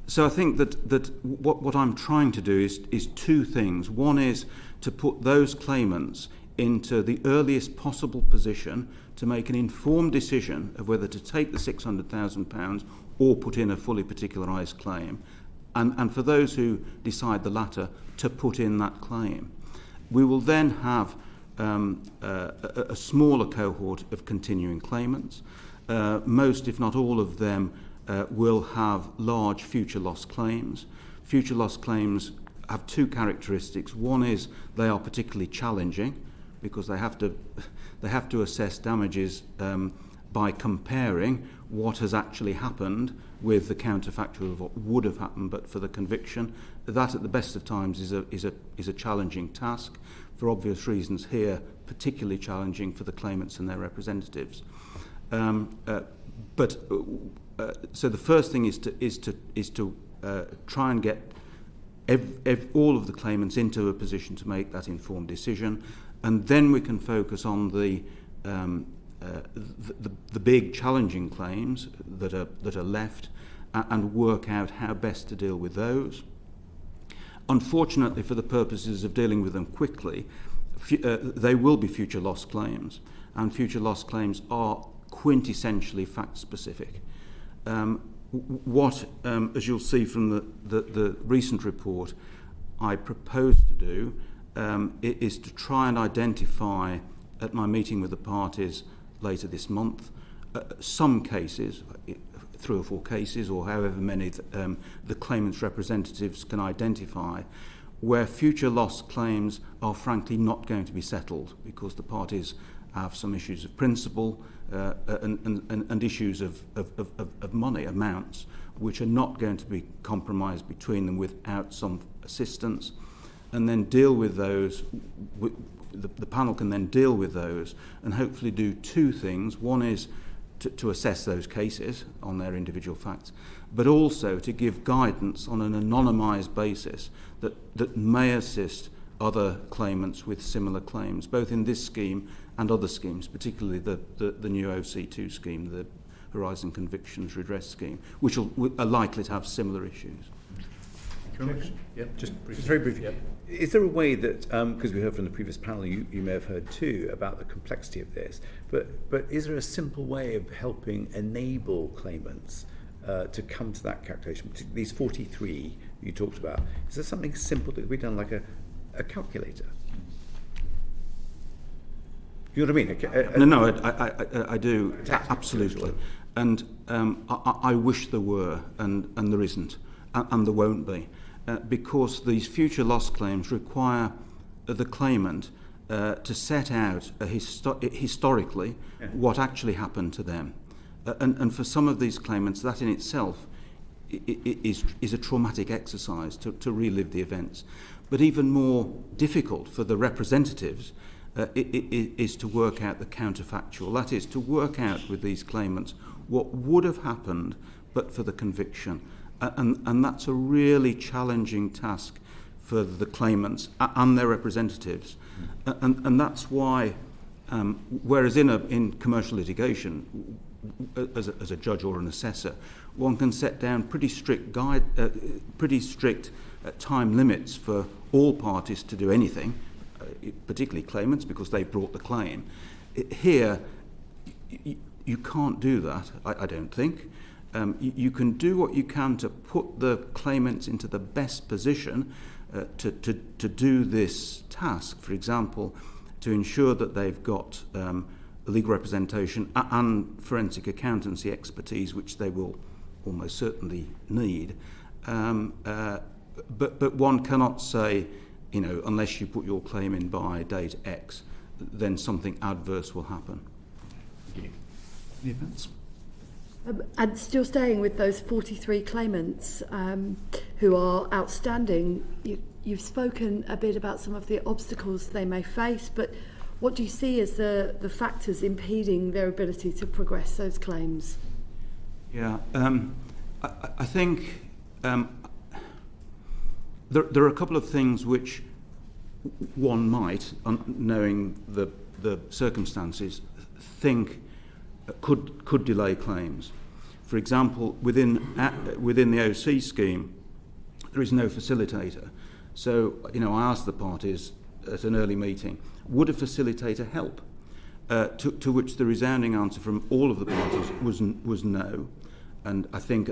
So I think that what I'm trying to do is two things. One is to put those claimants into the earliest possible position to make an informed decision of whether to take the £600,000 or put in a fully particularised claim, and for those who decide the latter, to put in that claim. We will then have a smaller cohort of continuing claimants. Most, if not all of them, will have large future loss claims. Future loss claims have two characteristics. One is they are particularly challenging because they have to assess damages by comparing what has actually happened with the counterfactual of what would have happened but for the conviction. That at the best of times is a challenging task, for obvious reasons here, particularly challenging for the claimants and their representatives. So the first thing is to try and get all of the claimants into a position to make that informed decision, and then we can focus on the big challenging claims that are left and work out how best to deal with those. Unfortunately, for the purposes of dealing with them quickly, they will be future loss claims, and future loss claims are quintessentially fact-specific. What, as you'll see from the recent report, I propose to do is to try and identify, at my meeting with the parties later this month, some cases, 3 or 4 cases, or however many the claimant's representatives can identify, where future loss claims are frankly not going to be settled because the parties have some issues of principle and issues of money, amounts, which are not going to be compromised between them without some assistance, and then deal with those. The panel can then deal with those and hopefully do 2 things. One is to assess those cases on their individual facts, but also to give guidance on an anonymised basis that may assist other claimants with similar claims, both in this scheme and other schemes, particularly the new OC2 scheme, the Horizon Convictions Redress scheme, which are likely to have similar issues. Just very briefly. Is there a way that, because we heard from the previous panel, you may have heard too about the complexity of this, but is there a simple way of helping enable claimants to come to that calculation? These 43 you talked about, is there something simple that could be done, like a calculator? You know what I mean? No, I do, absolutely. And I wish there were, and there isn't, and there won't be. Because these future loss claims require the claimant to set out historically what actually happened to them. And for some of these claimants, that in itself is a traumatic exercise to relive the events. But even more difficult for the representatives is to work out the counterfactual. That is, to work out with these claimants what would have happened but for the conviction. And that's a really challenging task for the claimants and their representatives. And that's why Whereas in commercial litigation, as a judge or an assessor, one can set down pretty strict time limits for all parties to do anything, particularly claimants, because they brought the claim. Here, you can't do that, I don't think. You can do what you can to put the claimants into the best position to do this task. For example, to ensure that they've got legal representation and forensic accountancy expertise, which they will almost certainly need. But one cannot say, unless you put your claim in by date X, then something adverse will happen. Any events? And still staying with those 43 claimants who are outstanding, you've spoken a bit about some of the obstacles they may face, but what do you see as the factors impeding their ability to progress those claims? Yeah, I think there are a couple of things which one might, knowing the circumstances, think could delay claims. For example, within the OC scheme, there is no facilitator. So, I asked the parties at an early meeting, would a facilitator help? To which the resounding answer from all of the parties was no, and I think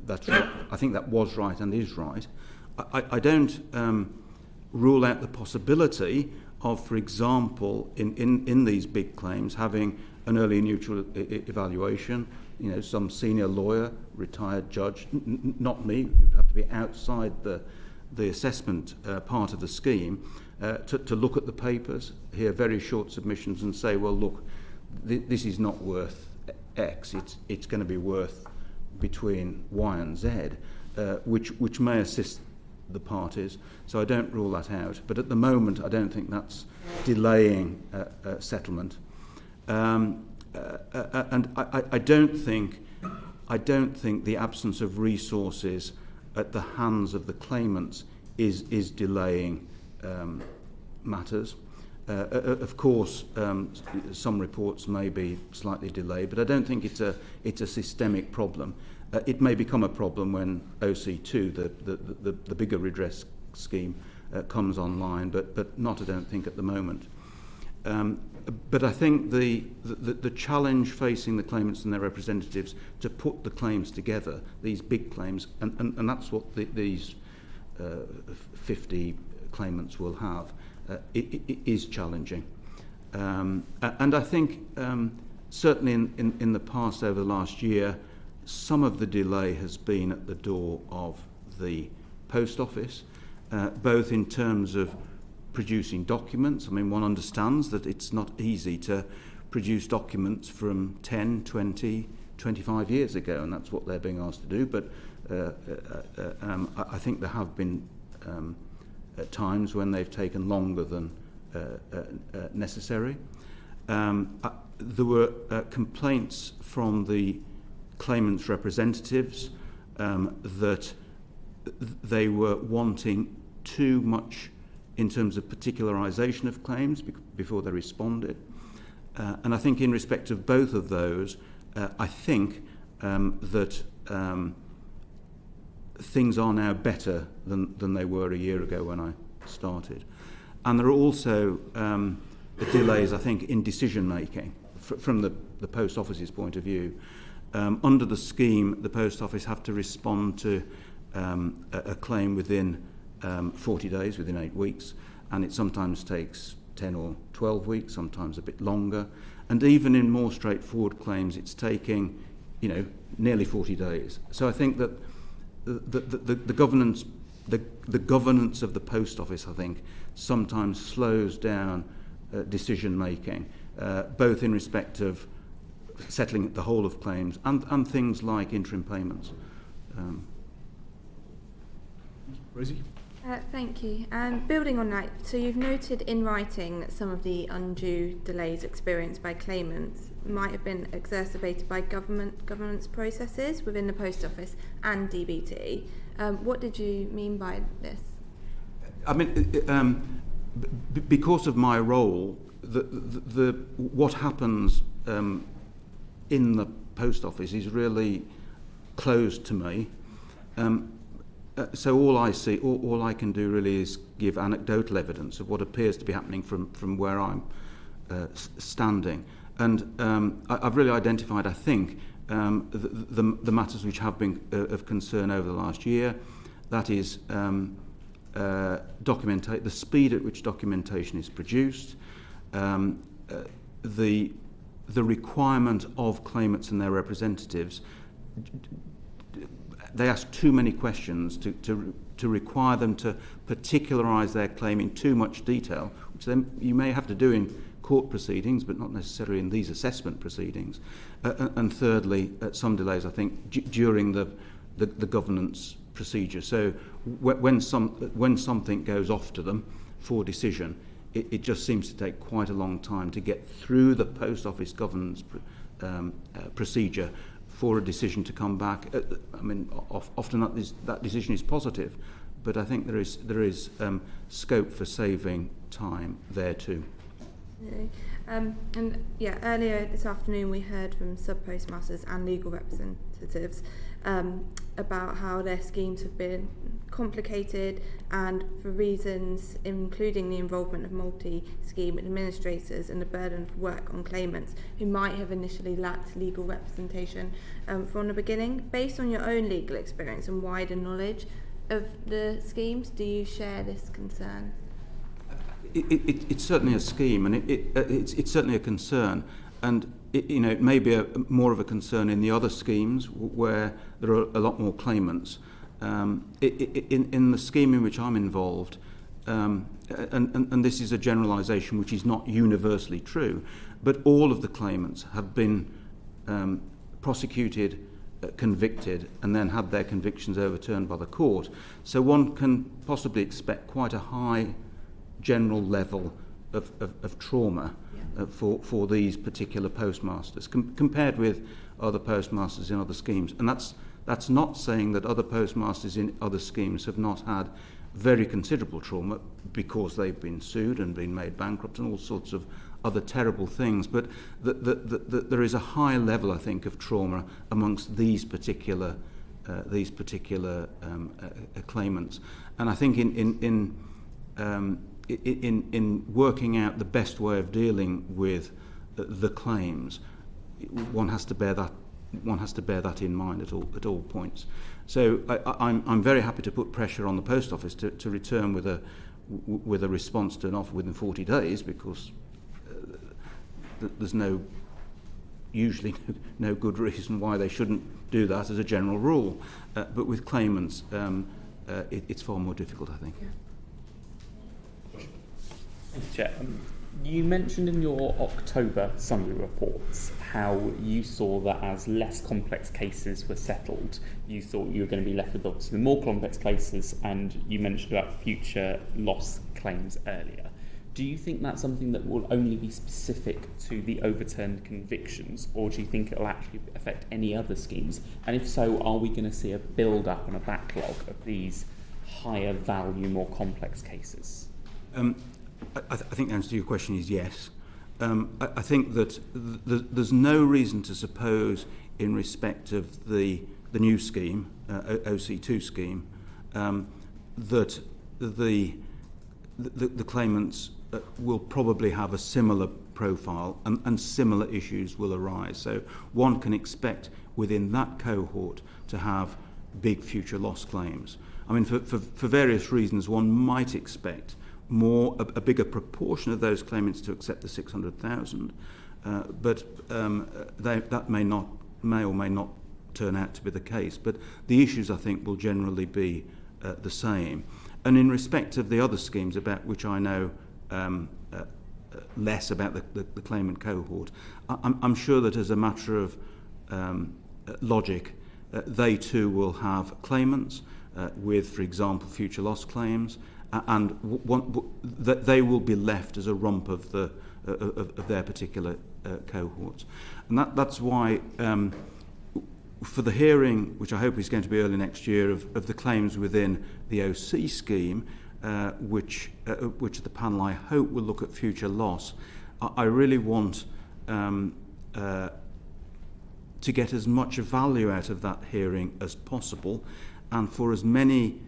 that's right. I think that was right and is right. I don't rule out the possibility of, for example, in these big claims, having an early neutral evaluation. Some senior lawyer, retired judge, not me. It would have to be outside the assessment part of the scheme to look at the papers, hear very short submissions, and say, well, look, this is not worth X. It's going to be worth between Y and Z, which may assist the parties. So I don't rule that out. But at the moment, I don't think that's delaying settlement. And I don't think the absence of resources at the hands of the claimants is delaying matters. Of course, some reports may be slightly delayed, but I don't think it's a systemic problem. It may become a problem when OC2, the bigger redress scheme, comes online, but not, I don't think, at the moment. But I think the challenge facing the claimants and their representatives to put the claims together, these big claims, and that's what these 50 claimants will have, it is challenging. And I think certainly in the past, over the last year, some of the delay has been at the door of the post office, both in terms of producing documents. I mean, one understands that it's not easy to produce documents from 10, 20, 25 years ago, and that's what they're being asked to do. But I think there have been times when they've taken longer than necessary. There were complaints from the claimants' representatives that they were wanting too much in terms of particularisation of claims before they responded. And I think in respect of both of those, I think that things are now better than they were a year ago when I started. And there are also delays, I think, in decision-making from the Post Office's point of view. Under the scheme, the Post Office have to respond to a claim within 40 days, within 8 weeks, and it sometimes takes 10 or 12 weeks, sometimes a bit longer. And even in more straightforward claims, it's taking, nearly 40 days. So I think that the governance of the Post Office, I think, sometimes slows down decision-making, both in respect of settling the whole of claims and things like interim payments. Rosie? Thank you. And building on that, so you've noted in writing that some of the undue delays experienced by claimants might have been exacerbated by governance processes within the Post Office and DBT. What did you mean by this? I mean, because of my role, what happens in the post office is really closed to me. So all I can do really is give anecdotal evidence of what appears to be happening from where I'm standing. And I've really identified, I think, the matters which have been of concern over the last year. That is the speed at which documentation is produced, the requirement of claimants and their representatives. They ask too many questions to require them to particularise their claim in too much detail, which then you may have to do in court proceedings, but not necessarily in these assessment proceedings. And thirdly, some delays, I think, during the governance procedure. So when something goes off to them for decision, it just seems to take quite a long time to get through the post office governance procedure for a decision to come back. I mean, often that decision is positive, but I think there is scope for saving time there too. And earlier this afternoon we heard from sub-postmasters and legal representatives about how their schemes have been complicated, and for reasons including the involvement of multi-scheme administrators and the burden of work on claimants who might have initially lacked legal representation from the beginning. Based on your own legal experience and wider knowledge of the schemes, do you share this concern? It's certainly a scheme, and it's certainly a concern, and it may be more of a concern in the other schemes where there are a lot more claimants. In the scheme in which I'm involved, and this is a generalisation which is not universally true, but all of the claimants have been prosecuted, convicted, and then had their convictions overturned by the court. So one can possibly expect quite a high general level of trauma for these particular postmasters compared with other postmasters in other schemes. And that's not saying that other postmasters in other schemes have not had very considerable trauma because they've been sued and been made bankrupt and all sorts of other terrible things. But there is a high level, I think, of trauma amongst these particular claimants. And I think in working out the best way of dealing with the claims, one has to bear that in mind at all points. So I'm very happy to put pressure on the post office to return with a response to an offer within 40 days, because there's usually no good reason why they shouldn't do that as a general rule. But with claimants, it's far more difficult, I think. Yeah. Chair, you mentioned in your October summary reports how you saw that as less complex cases were settled, you thought you were going to be left with obviously the more complex cases, and you mentioned about future loss claims earlier. Do you think that's something that will only be specific to the overturned convictions, or do you think it will actually affect any other schemes? And if so, are we going to see a build-up and a backlog of these higher value, more complex cases? I think the answer to your question is yes. I think that there's no reason to suppose, in respect of the new scheme, OC2 scheme, that the claimants will probably have a similar profile and similar issues will arise. So one can expect within that cohort to have big future loss claims. I mean, for various reasons, one might expect a bigger proportion of those claimants to accept the 600,000, but that may or may not turn out to be the case. But the issues, I think, will generally be the same. And in respect of the other schemes about which I know less about the claimant cohort, I'm sure that as a matter of logic, they too will have claimants with, for example, future loss claims, and they will be left as a rump of their particular cohorts. And that's why for the hearing, which I hope is going to be early next year, of the claims within the OC scheme, which the panel, I hope, will look at future loss, I really want to get as much value out of that hearing as possible, and for as many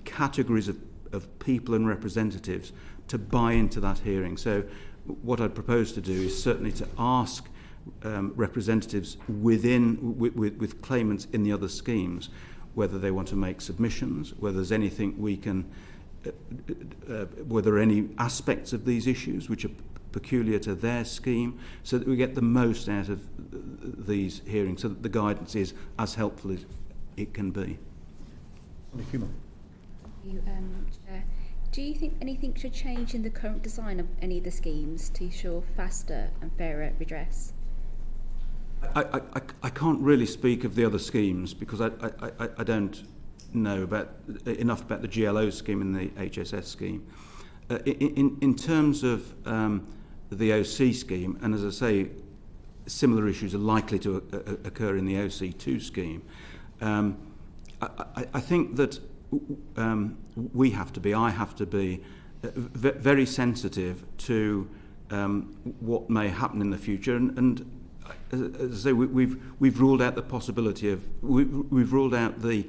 categories of people and representatives to buy into that hearing. So what I'd propose to do is certainly to ask representatives with claimants in the other schemes whether they want to make submissions, whether there's anything we can, whether there are any aspects of these issues which are peculiar to their scheme, so that we get the most out of these hearings, so that the guidance is as helpful as it can be. Chair. Do you think anything should change in the current design of any of the schemes to ensure faster and fairer redress? I can't really speak of the other schemes because I don't know enough about the GLO scheme and the HSS scheme. In terms of the OC scheme, and as I say, similar issues are likely to occur in the OC2 scheme, I think that I have to be very sensitive to what may happen in the future, and as I say, we've ruled out the possibility of we've ruled out the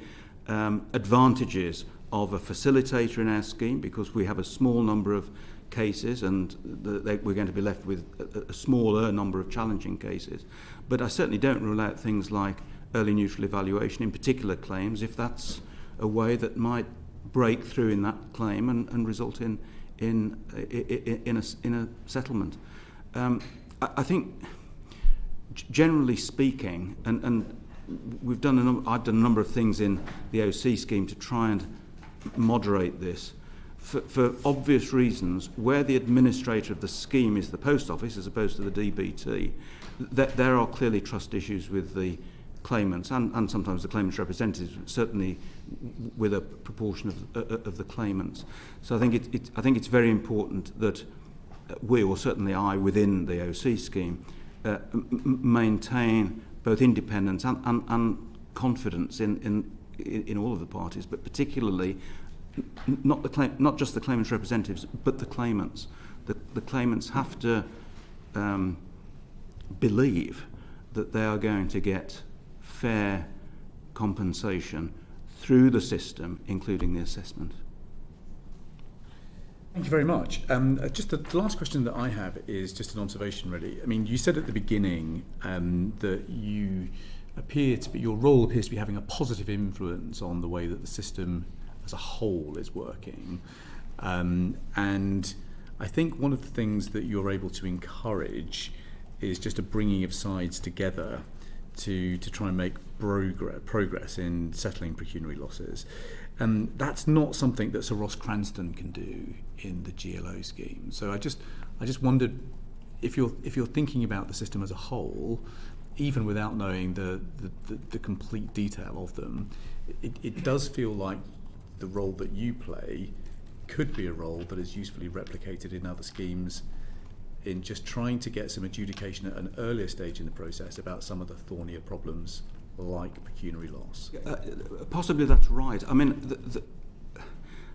advantages of a facilitator in our scheme because we have a small number of cases and we're going to be left with a smaller number of challenging cases. But I certainly don't rule out things like early neutral evaluation in particular claims if that's a way that might break through in that claim and result in a settlement. I think generally speaking, and I've done a number of things in the OC scheme to try and moderate this. For obvious reasons, where the administrator of the scheme is the post office as opposed to the DBT, there are clearly trust issues with the claimants and sometimes the claimants' representatives, certainly with a proportion of the claimants. So I think it's very important that we, or certainly I, within the OC scheme, maintain both independence and confidence in all of the parties, but particularly not just the claimants' representatives, but the claimants. The claimants have to believe that they are going to get fair compensation through the system, including the assessment. Thank you very much. Just the last question that I have is just an observation, really. I mean, you said at the beginning that your role appears to be having a positive influence on the way that the system as a whole is working. And I think one of the things that you're able to encourage is just a bringing of sides together to try and make progress in settling pecuniary losses. And that's not something that Sir Ross Cranston can do in the GLO scheme. So I just wondered if you're thinking about the system as a whole, even without knowing the complete detail of them, it does feel like the role that you play could be a role that is usefully replicated in other schemes in just trying to get some adjudication at an earlier stage in the process about some of the thornier problems like pecuniary loss. Possibly that's right. I mean,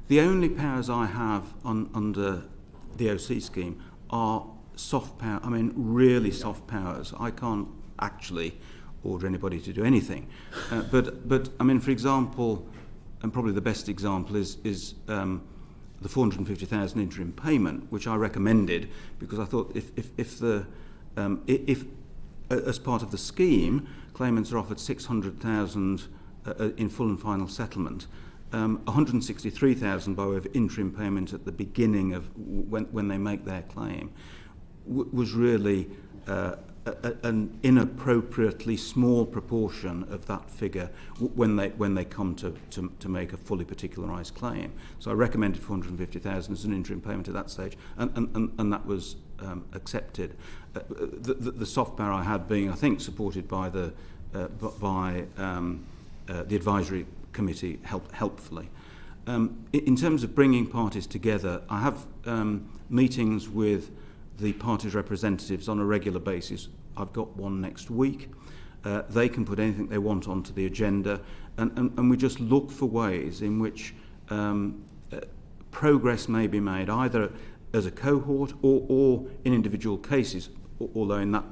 the only powers I have under the OC scheme are soft power. I mean, really soft powers. I can't actually order anybody to do anything. But I mean, for example, and probably the best example is the 450,000 interim payment, which I recommended because I thought if as part of the scheme, claimants are offered 600,000 in full and final settlement, 163,000 by way of interim payment at the beginning of when they make their claim, was really an inappropriately small proportion of that figure when they come to make a fully particularised claim. So I recommended 450,000 as an interim payment at that stage, and that was accepted. The soft power I had being, I think, supported by the advisory committee helpfully. In terms of bringing parties together, I have meetings with the parties' representatives on a regular basis. I've got one next week. They can put anything they want onto the agenda, and we just look for ways in which progress may be made, either as a cohort or in individual cases, although in that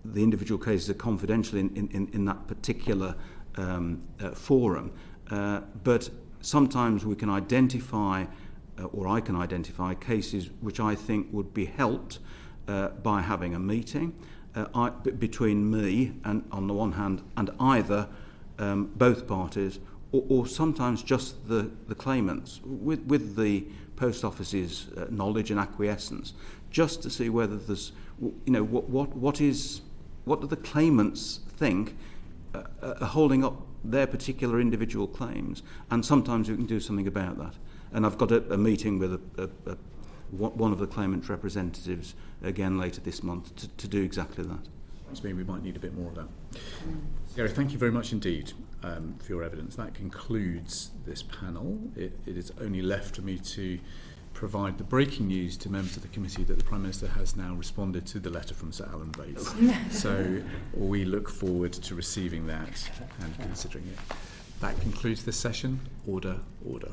the individual cases are confidential in that particular forum. But sometimes we can identify, or I can identify, cases which I think would be helped by having a meeting between me and, on the one hand, and either both parties, or sometimes just the claimants, with the Post Office's knowledge and acquiescence, just to see whether there's, what do the claimants think are holding up their particular individual claims, and sometimes we can do something about that. And I've got a meeting with one of the claimant representatives again later this month to do exactly that. Which means we might need a bit more of that. Gary, thank you very much indeed for your evidence. That concludes this panel. It is only left for me to provide the breaking news to members of the committee that the Prime Minister has now responded to the letter from Sir Alan Bates. So we look forward to receiving that and considering it. That concludes this session. Order, order.